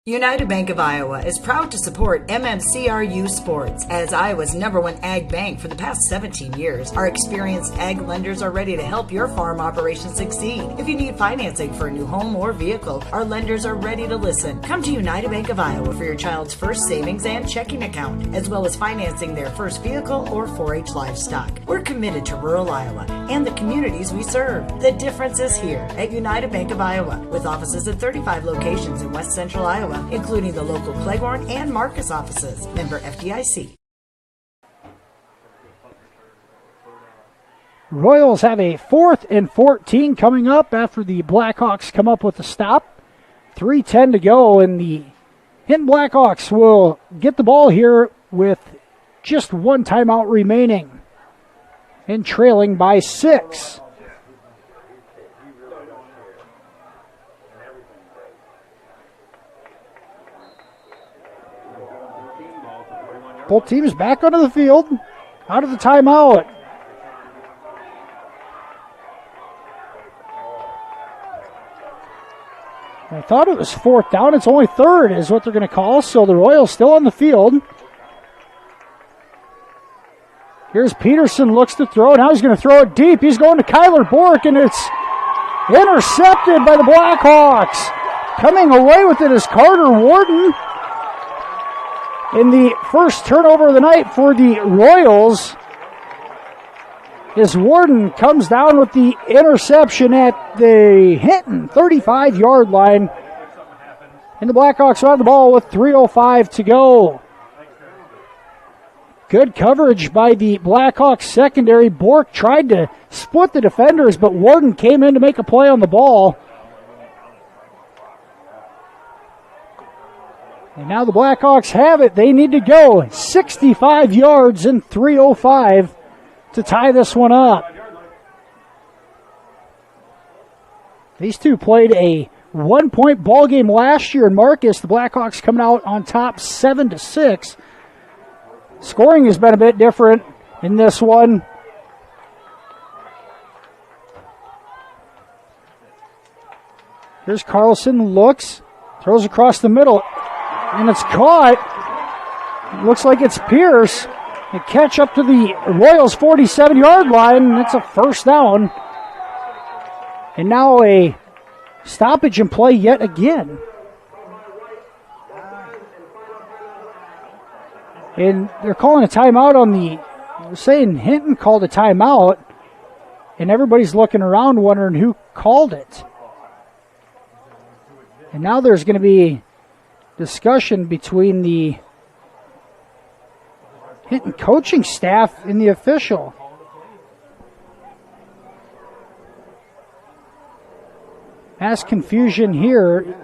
United Bank of Iowa is proud to support MMCRU sports. As Iowa's #1 ag bank for the past 17 years, our experienced ag lenders are ready to help your farm operation succeed. If you need financing for a new home or vehicle, our lenders are ready to listen. Come to United Bank of Iowa for your child's first savings and checking account, as well as financing their first vehicle or 4-H livestock. We're committed to rural Iowa and the communities we serve. The difference is here at United Bank of Iowa, with offices at 35 locations in West Central Iowa, including the local Cleghorn and Marcus offices. Member FDIC. Royals have a 4th and 14 coming up after the Blackhawks come up with a stop. 3:10 to go, and the Hinton Blackhawks will get the ball here with just one timeout remaining and trailing by 6. Both teams back onto the field, out of the timeout. I thought it was 4th down. It's only 3rd is what they're going to call, so the Royals still on the field. Here's Peterson, looks to throw. Now he's going to throw it deep. He's going to Kyler Bork, and it's intercepted by the Blackhawks. Coming away with it is Carter Warden. In the first turnover of the night for the Royals, as Warden comes down with the interception at the Hinton 35-yard line. And the Blackhawks are on the ball with 3:05 to go. Good coverage by the Blackhawks secondary. Bork tried to split the defenders, but Warden came in to make a play on the ball. And now the Blackhawks have it. They need to go 65 yards in 3:05 to tie this one up. These two played a 1-point ball game last year in Marcus. The Blackhawks coming out on top 7-6. Scoring has been a bit different in this one. Here's Carlson, looks, throws across the middle, and it's caught. It looks like it's Pierce. A catch up to the Royals' 47-yard line, and it's a 1st down. And now a stoppage in play yet again. And they're calling a timeout on the, they're saying Hinton called a timeout, and everybody's looking around wondering who called it. And now there's going to be discussion between the Hinton coaching staff and the official. Mass confusion here.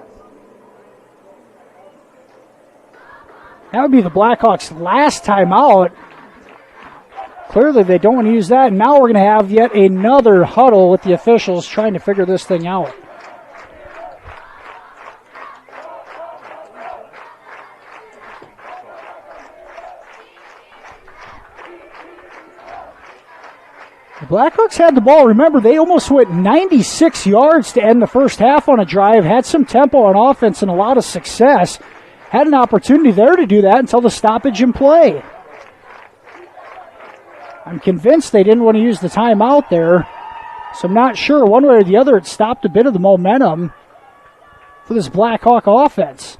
That would be the Blackhawks' last timeout. Clearly they don't want to use that, and now we're going to have yet another huddle with the officials trying to figure this thing out. The Blackhawks had the ball. Remember, they almost went 96 yards to end the first half on a drive, had some tempo on offense and a lot of success. Had an opportunity there to do that until the stoppage in play. I'm convinced they didn't want to use the timeout there, so I'm not sure. One way or the other, it stopped a bit of the momentum for this Blackhawk offense.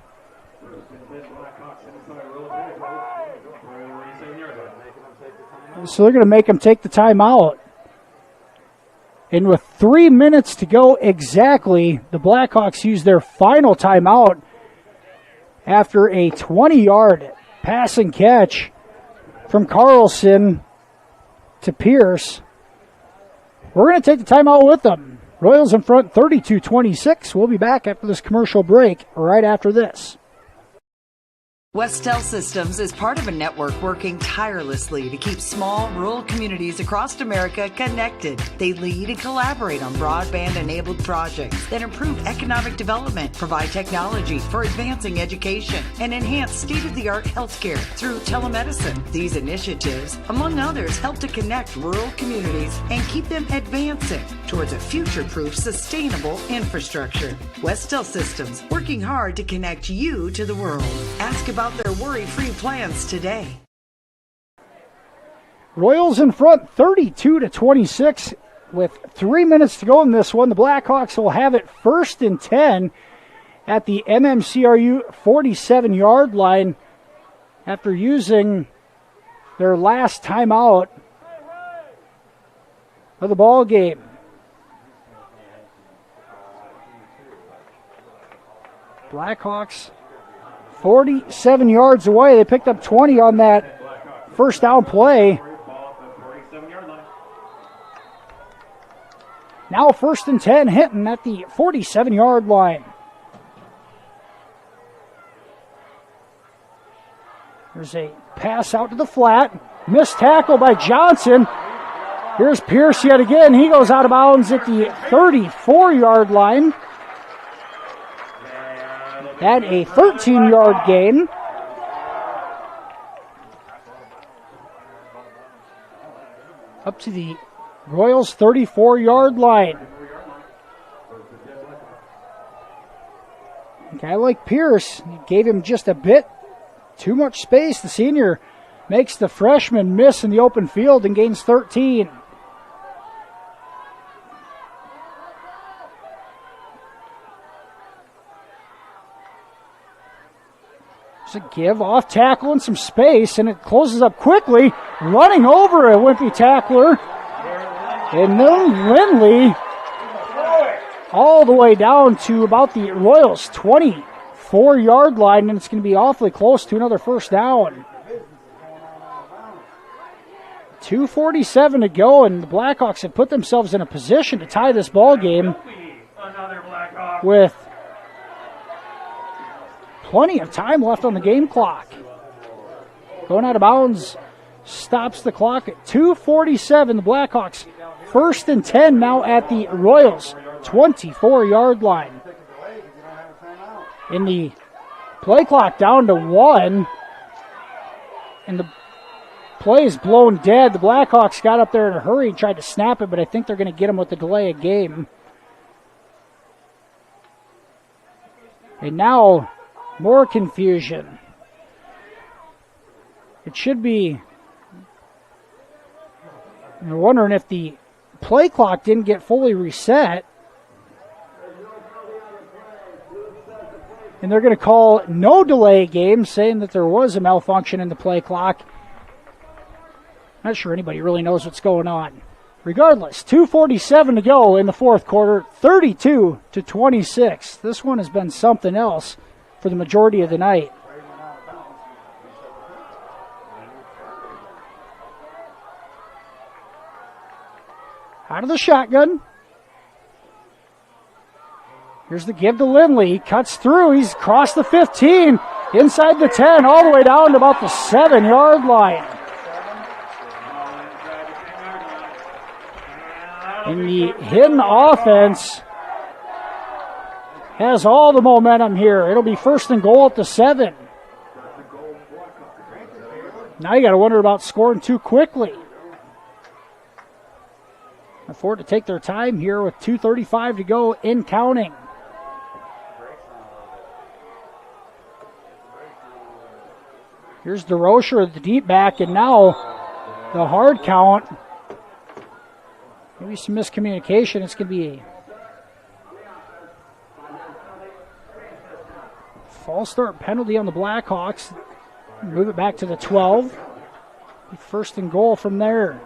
So they're going to make them take the timeout. And with 3 minutes to go exactly, the Blackhawks use their final timeout after a 20-yard passing catch from Carlson to Pierce. We're going to take the timeout with them. Royals in front 32-26. We'll be back after this commercial break right after this. Westel Systems is part of a network working tirelessly to keep small, rural communities across America connected. They lead and collaborate on broadband-enabled projects that improve economic development, provide technology for advancing education, and enhance state-of-the-art healthcare through telemedicine. These initiatives, among others, help to connect rural communities and keep them advancing towards a future-proof, sustainable infrastructure. Westel Systems, working hard to connect you to the world. Ask about their worry-free plans today. Royals in front 32-26 with 3 minutes to go in this one. The Blackhawks will have it 1st and 10 at the MMCRU 47-yard line after using their last timeout of the ball game. Blackhawks 47 yards away. They picked up 20 on that first down play. Now 1st and 10, Hinton at the 47-yard line. There's a pass out to the flat. Missed tackle by Johnson. Here's Pierce yet again. He goes out of bounds at the 34-yard line. Had a 13-yard gain. Up to the Royals' 34-yard line. A guy like Pierce gave him just a bit too much space. The senior makes the freshman miss in the open field and gains 13. A give off tackle and some space, and it closes up quickly, running over a wimpy tackler. And then Lindley all the way down to about the Royals' 24-yard line, and it's going to be awfully close to another first down. 2:47 to go, and the Blackhawks have put themselves in a position to tie this ball game with plenty of time left on the game clock. Going out of bounds stops the clock at 2:47. The Blackhawks 1st and 10 now at the Royals' 24-yard line. In the play clock down to 1, and the play is blown dead. The Blackhawks got up there in a hurry and tried to snap it, but I think they're going to get him with the delay of game. And now more confusion. It should be, I'm wondering if the play clock didn't get fully reset. And they're going to call no delay game, saying that there was a malfunction in the play clock. Not sure anybody really knows what's going on. Regardless, 2:47 to go in the fourth quarter, 32-26. This one has been something else for the majority of the night. Out of the shotgun. Here's the give to Lindley. He cuts through. He's crossed the 15, inside the 10, all the way down to about the 7-yard line. And the Hinton offense has all the momentum here. It'll be 1st and goal at the 7. Now you got to wonder about scoring too quickly. Afford to take their time here with 2:35 to go in counting. Here's DeRocher at the deep back, and now the hard count. Maybe some miscommunication. It's going to be a false start penalty on the Blackhawks. Move it back to the 12. 1st and goal from there.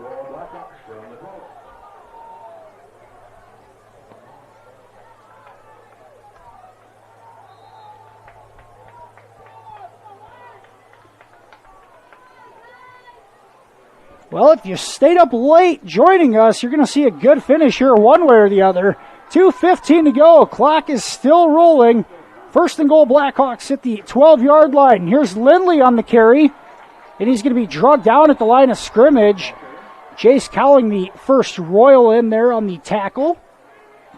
Well, if you stayed up late joining us, you're going to see a good finish here one way or the other. 2:15 to go. Clock is still rolling. 1st and goal, Blackhawks at the 12-yard line. Here's Lindley on the carry, and he's going to be drugged down at the line of scrimmage. Chase Cowling, the first Royal in there on the tackle.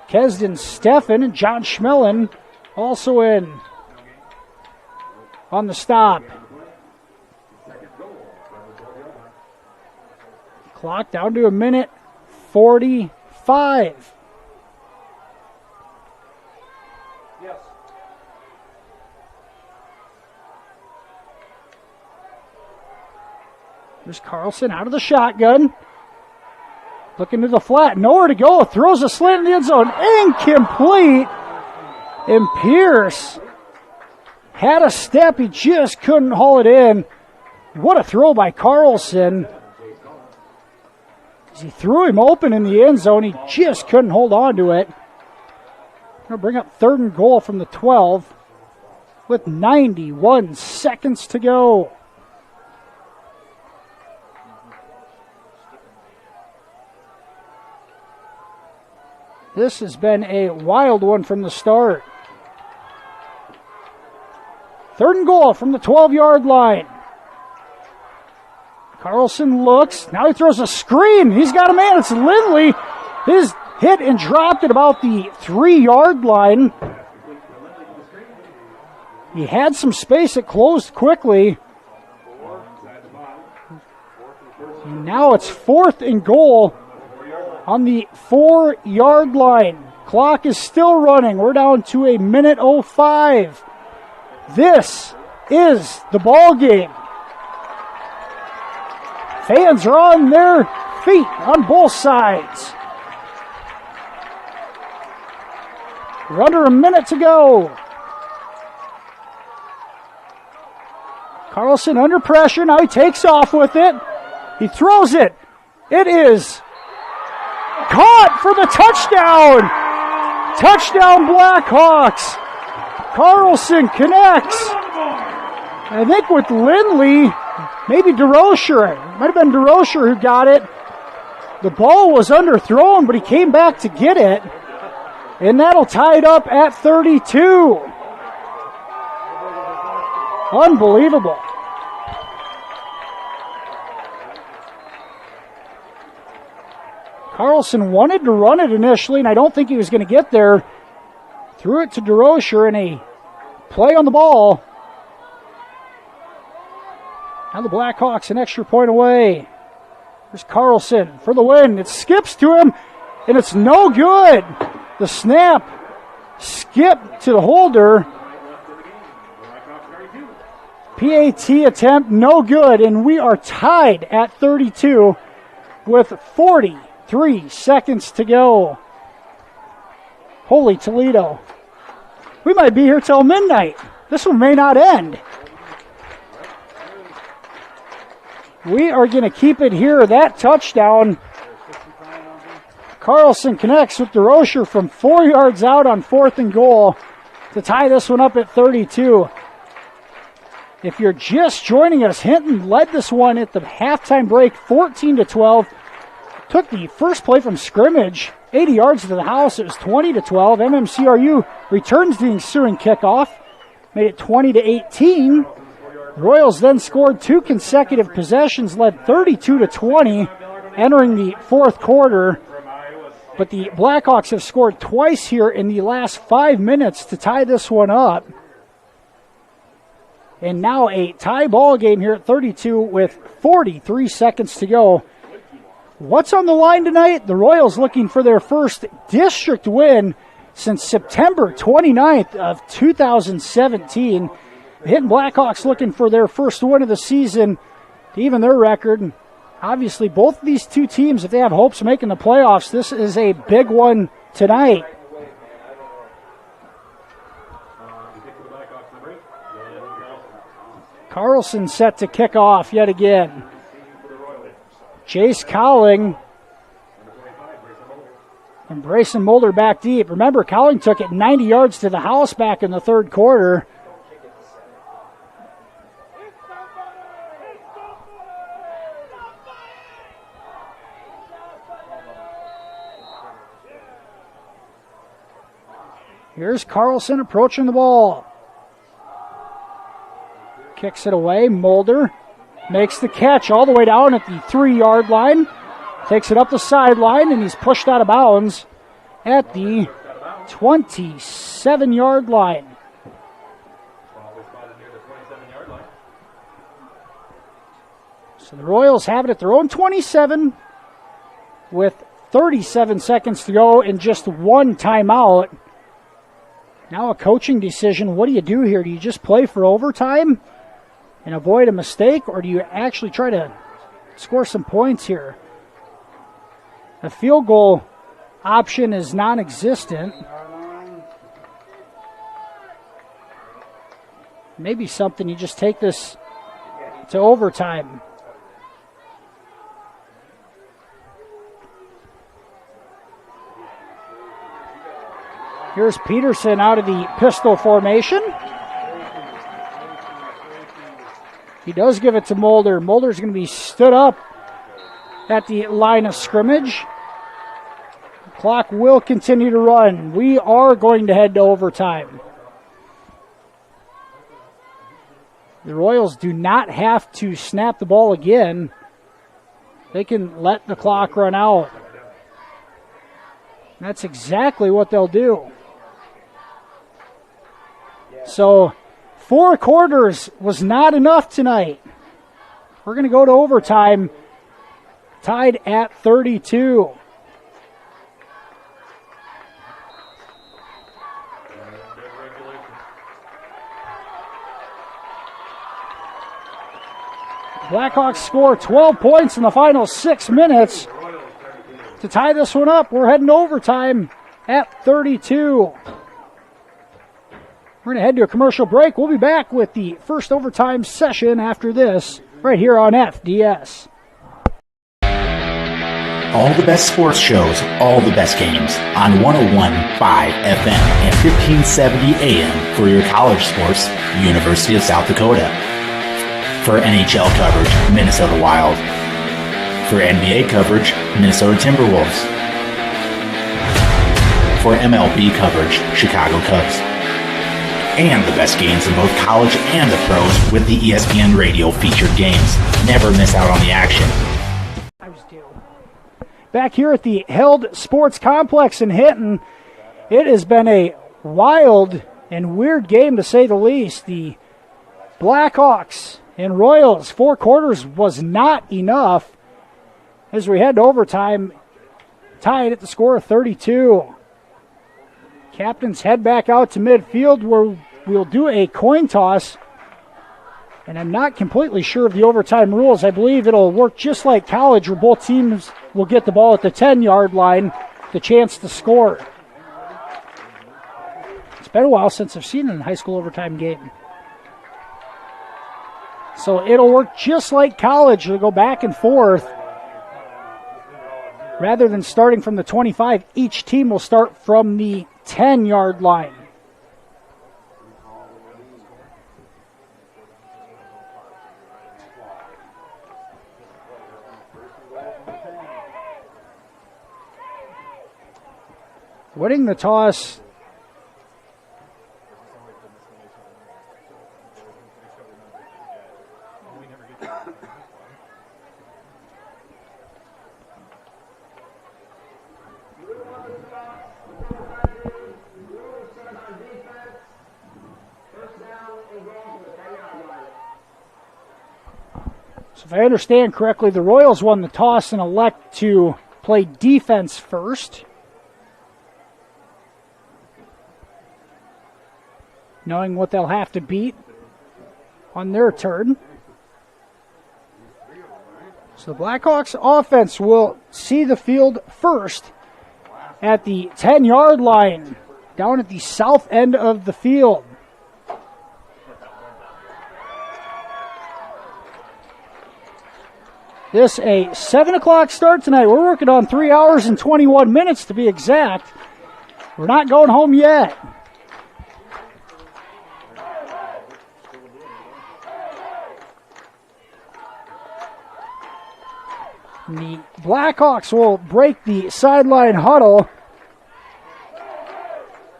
Kesden Steffen and John Schmellen also in on the stop. Clock down to 1:45. Here's Carlson out of the shotgun. Looking to the flat. Nowhere to go. Throws a slant in the end zone. Incomplete. And Pierce had a step. He just couldn't haul it in. What a throw by Carlson. He threw him open in the end zone. He just couldn't hold on to it. Going to bring up 3rd and goal from the 12 with 91 seconds to go. This has been a wild one from the start. 3rd and goal from the 12-yard line. Carlson looks. Now he throws a screen. He's got a man. It's Lindley. His hit and dropped at about the 3-yard line. He had some space. It closed quickly. And now it's 4th and goal on the 4-yard line. Clock is still running. We're down to 1:05. This is the ball game. Fans are on their feet on both sides. We're under a minute to go. Carlson under pressure. Now he takes off with it. He throws it. It is caught for the touchdown. Touchdown Blackhawks. Carlson connects. I think with Lindley, maybe DeRocher. It might have been DeRocher who got it. The ball was underthrown, but he came back to get it. And that'll tie it up at 32. Unbelievable. Carlson wanted to run it initially, and I don't think he was going to get there. Threw it to DeRocher in a play on the ball. Now the Blackhawks an extra point away. There's Carlson for the win. It skips to him, and it's no good. The snap skipped to the holder. PAT attempt, no good, and we are tied at 32 with 43 seconds to go. Holy Toledo. We might be here till midnight. This one may not end. We are going to keep it here. That touchdown. Carlson connects with DeRocher from 4 yards out on 4th and goal to tie this one up at 32. If you're just joining us, Hinton led this one at the halftime break 14-12. Took the first play from scrimmage 80 yards to the house. It was 20-12. MMCRU returns the ensuing kickoff. Made it 20-18. Royals then scored 2 consecutive possessions, led 32-20, entering the 4th quarter. But the Blackhawks have scored twice here in the last 5 minutes to tie this one up. And now a tie ball game here at 32 with 43 seconds to go. What's on the line tonight? The Royals looking for their first district win since September 29th of 2017. The Hinton Blackhawks looking for their first win of the season to even their record. And obviously, both of these two teams, if they have hopes of making the playoffs, this is a big one tonight. Carlson set to kick off yet again. Chase Cowling and Brayson Mulder back deep. Remember, Cowling took it 90 yards to the house back in the third quarter. Here's Carlson approaching the ball. Kicks it away. Mulder makes the catch all the way down at the 3-yard line. Takes it up the sideline, and he's pushed out of bounds at the 27-yard line. So the Royals have it at their own 27 with 37 seconds to go and just one timeout. Now a coaching decision. What do you do here? Do you just play for overtime and avoid a mistake, or do you actually try to score some points here? The field goal option is non-existent. Maybe something, you just take this to overtime. Here's Peterson out of the pistol formation. He does give it to Mulder. Mulder's going to be stood up at the line of scrimmage. The clock will continue to run. We are going to head to overtime. The Royals do not have to snap the ball again. They can let the clock run out. That's exactly what they'll do. So 4 quarters was not enough tonight. We're going to go to overtime, tied at 32. Blackhawks score 12 points in the final 6 minutes to tie this one up. We're heading to overtime at 32. We're going to head to a commercial break. We'll be back with the first overtime session after this, right here on FDS. All the best sports shows, all the best games on 101.5 FM and 1570 AM for your college sports, University of South Dakota. For NHL coverage, Minnesota Wild. For NBA coverage, Minnesota Timberwolves. For MLB coverage, Chicago Cubs. And the best games in both college and the pros with the ESPN Radio featured games. Never miss out on the action. Back here at the Held Sports Complex in Hinton, it has been a wild and weird game to say the least. The Blackhawks and Royals, 4 quarters was not enough as we head to overtime, tied at the score of 32. Captains head back out to midfield where we'll do a coin toss. And I'm not completely sure of the overtime rules. I believe it'll work just like college, where both teams will get the ball at the 10-yard line, the chance to score. It's been a while since I've seen a high school overtime game. So it'll work just like college. It'll go back and forth. Rather than starting from the 25, each team will start from the 10-yard line. Winning the toss. So if I understand correctly, the Royals won the toss and elect to play defense first, knowing what they'll have to beat on their turn. So the Blackhawks offense will see the field first at the 10-yard line, down at the south end of the field. This a 7 o'clock start tonight. We're working on 3 hours and 21 minutes to be exact. We're not going home yet. The Blackhawks will break the sideline huddle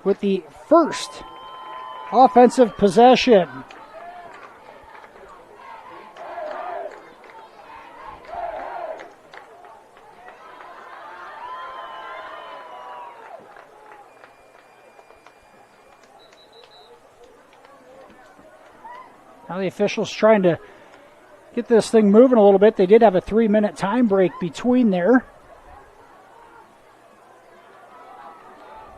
with the first offensive possession. Now the officials trying to get this thing moving a little bit. They did have a 3-minute time break between there.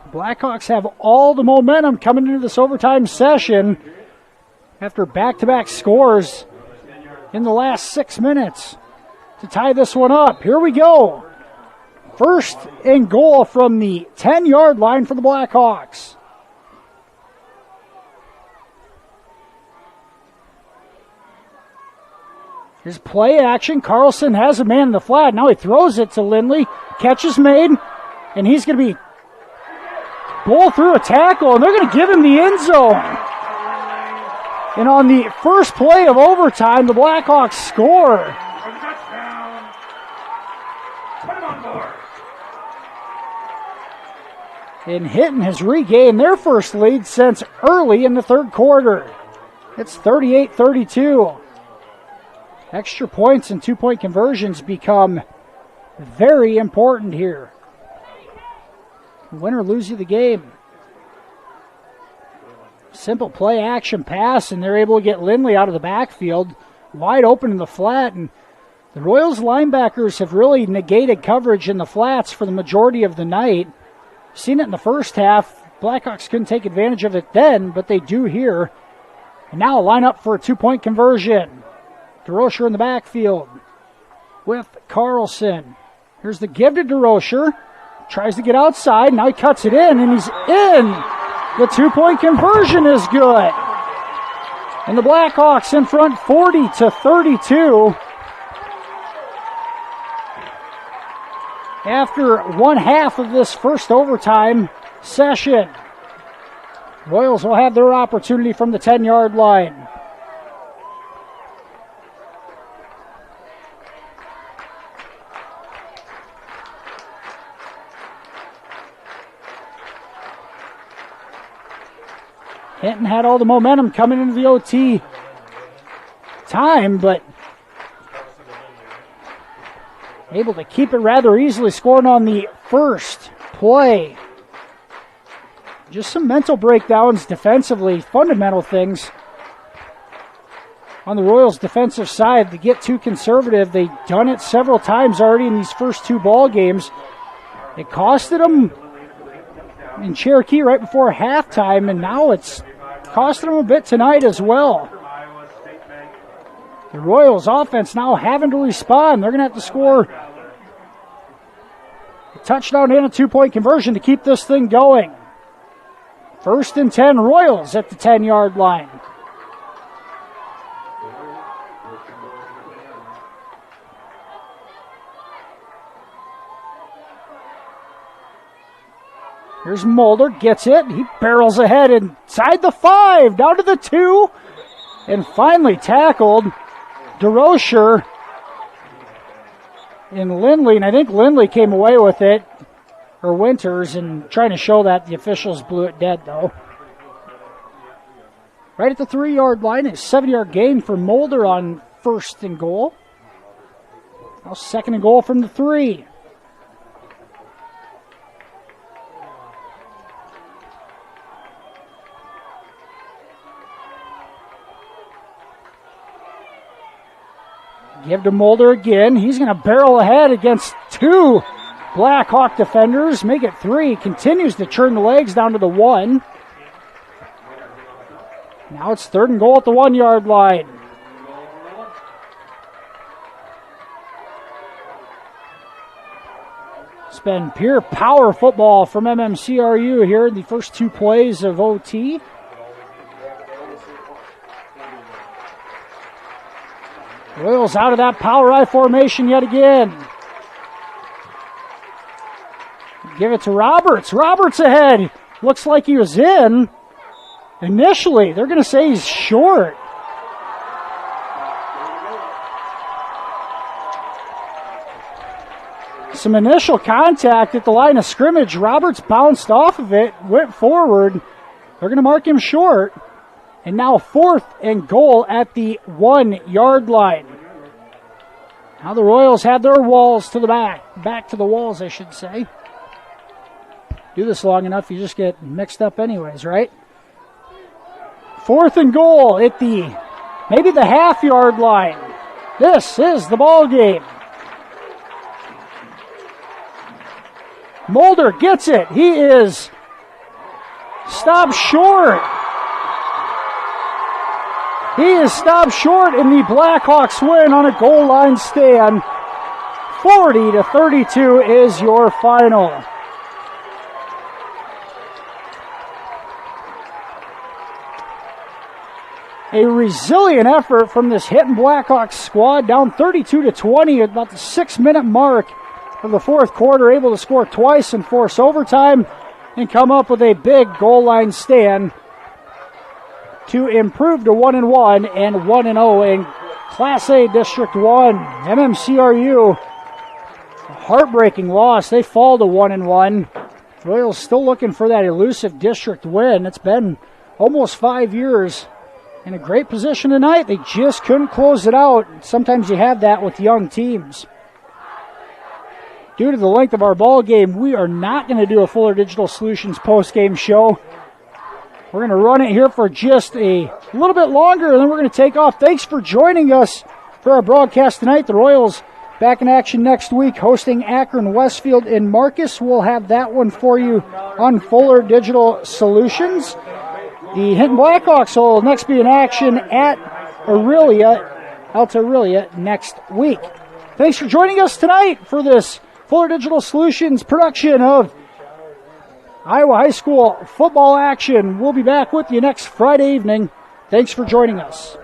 The Blackhawks have all the momentum coming into this overtime session after back-to-back scores in the last 6 minutes to tie this one up. Here we go. First and goal from the 10-yard line for the Blackhawks. Here's play action. Carlson has a man in the flat. Now he throws it to Lindley. Catch is made, and he's going to be bowled through a tackle, and they're going to give him the end zone. And on the first play of overtime, the Blackhawks score. And HInton has regained their first lead since early in the third quarter. It's 38-32. Extra points and 2-point conversions become very important here. Win or lose you the game. Simple play action pass, and they're able to get Lindley out of the backfield, wide open in the flat. And the Royals linebackers have really negated coverage in the flats for the majority of the night. Seen it in the first half. Blackhawks couldn't take advantage of it then, but they do here. And now a line up for a 2-point conversion. DeRocher in the backfield with Carlson. Here's the give to DeRocher. Tries to get outside. Now he cuts it in, and he's in. The 2-point conversion is good. And the Blackhawks in front 40-32. After one half of this first overtime session, Royals will have their opportunity from the 10-yard line. HInton had all the momentum coming into the OT time, but able to keep it rather easily, scoring on the first play. Just some mental breakdowns defensively, fundamental things on the Royals' defensive side. To get too conservative, they've done it several times already in these first two ball games. It costed them in Cherokee right before halftime, and now it's costing them a bit tonight as well. The Royals offense now having to respond. They're going to have to score a touchdown and a 2-point conversion to keep this thing going. 1st and 10, Royals at the 10-yard line. Here's Mulder, gets it. He barrels ahead inside the 5, down to the 2, and finally tackled. DeRocher and Lindley, and I think Lindley came away with it, or Winters, and trying to show that the officials blew it dead, though. Right at the 3-yard line, a 7-yard gain for Mulder on 1st and goal. Now 2nd and goal from the 3. Give to Mulder again. He's going to barrel ahead against 2 Blackhawk defenders. Make it 3. Continues to churn the legs down to the 1. Now it's 3rd and goal at the 1-yard line. It's been pure power football from MMCRU here in the first 2 plays of OT. Royals out of that power I formation yet again. Give it to Roberts. Roberts ahead. Looks like he was in. Initially, they're going to say he's short. Some initial contact at the line of scrimmage. Roberts bounced off of it, went forward. They're going to mark him short. And now 4th and goal at the 1-yard line. Now the Royals have their walls to the back to the walls, I should say. Do this long enough, you just get mixed up anyways, right? 4th and goal at maybe the half-yard line. This is the ball game. Mulder gets it. He is stopped short. He is stopped short in the Blackhawks win on a goal line stand. 40-32 is your final. A resilient effort from this HInton Blackhawks squad, down 32-20 at about the 6-minute mark of the 4th quarter, able to score twice and force overtime and come up with a big goal line stand to improve to 1-1 and 1-0 in Class A District 1. MMCRU, a heartbreaking loss. They fall to 1-1. Royals still looking for that elusive district win. It's been almost 5 years. In a great position tonight. They just couldn't close it out. Sometimes you have that with young teams. Due to the length of our ball game, we are not going to do a Fuller Digital Solutions post-game show. We're going to run it here for just a little bit longer, and then we're going to take off. Thanks for joining us for our broadcast tonight. The Royals back in action next week, hosting Akron Westfield in Marcus. We'll have that one for you on Fuller Digital Solutions. The HInton Blackhawks will next be in action at Alta Aurelia next week. Thanks for joining us tonight for this Fuller Digital Solutions production of Iowa High School football action. We'll be back with you next Friday evening. Thanks for joining us.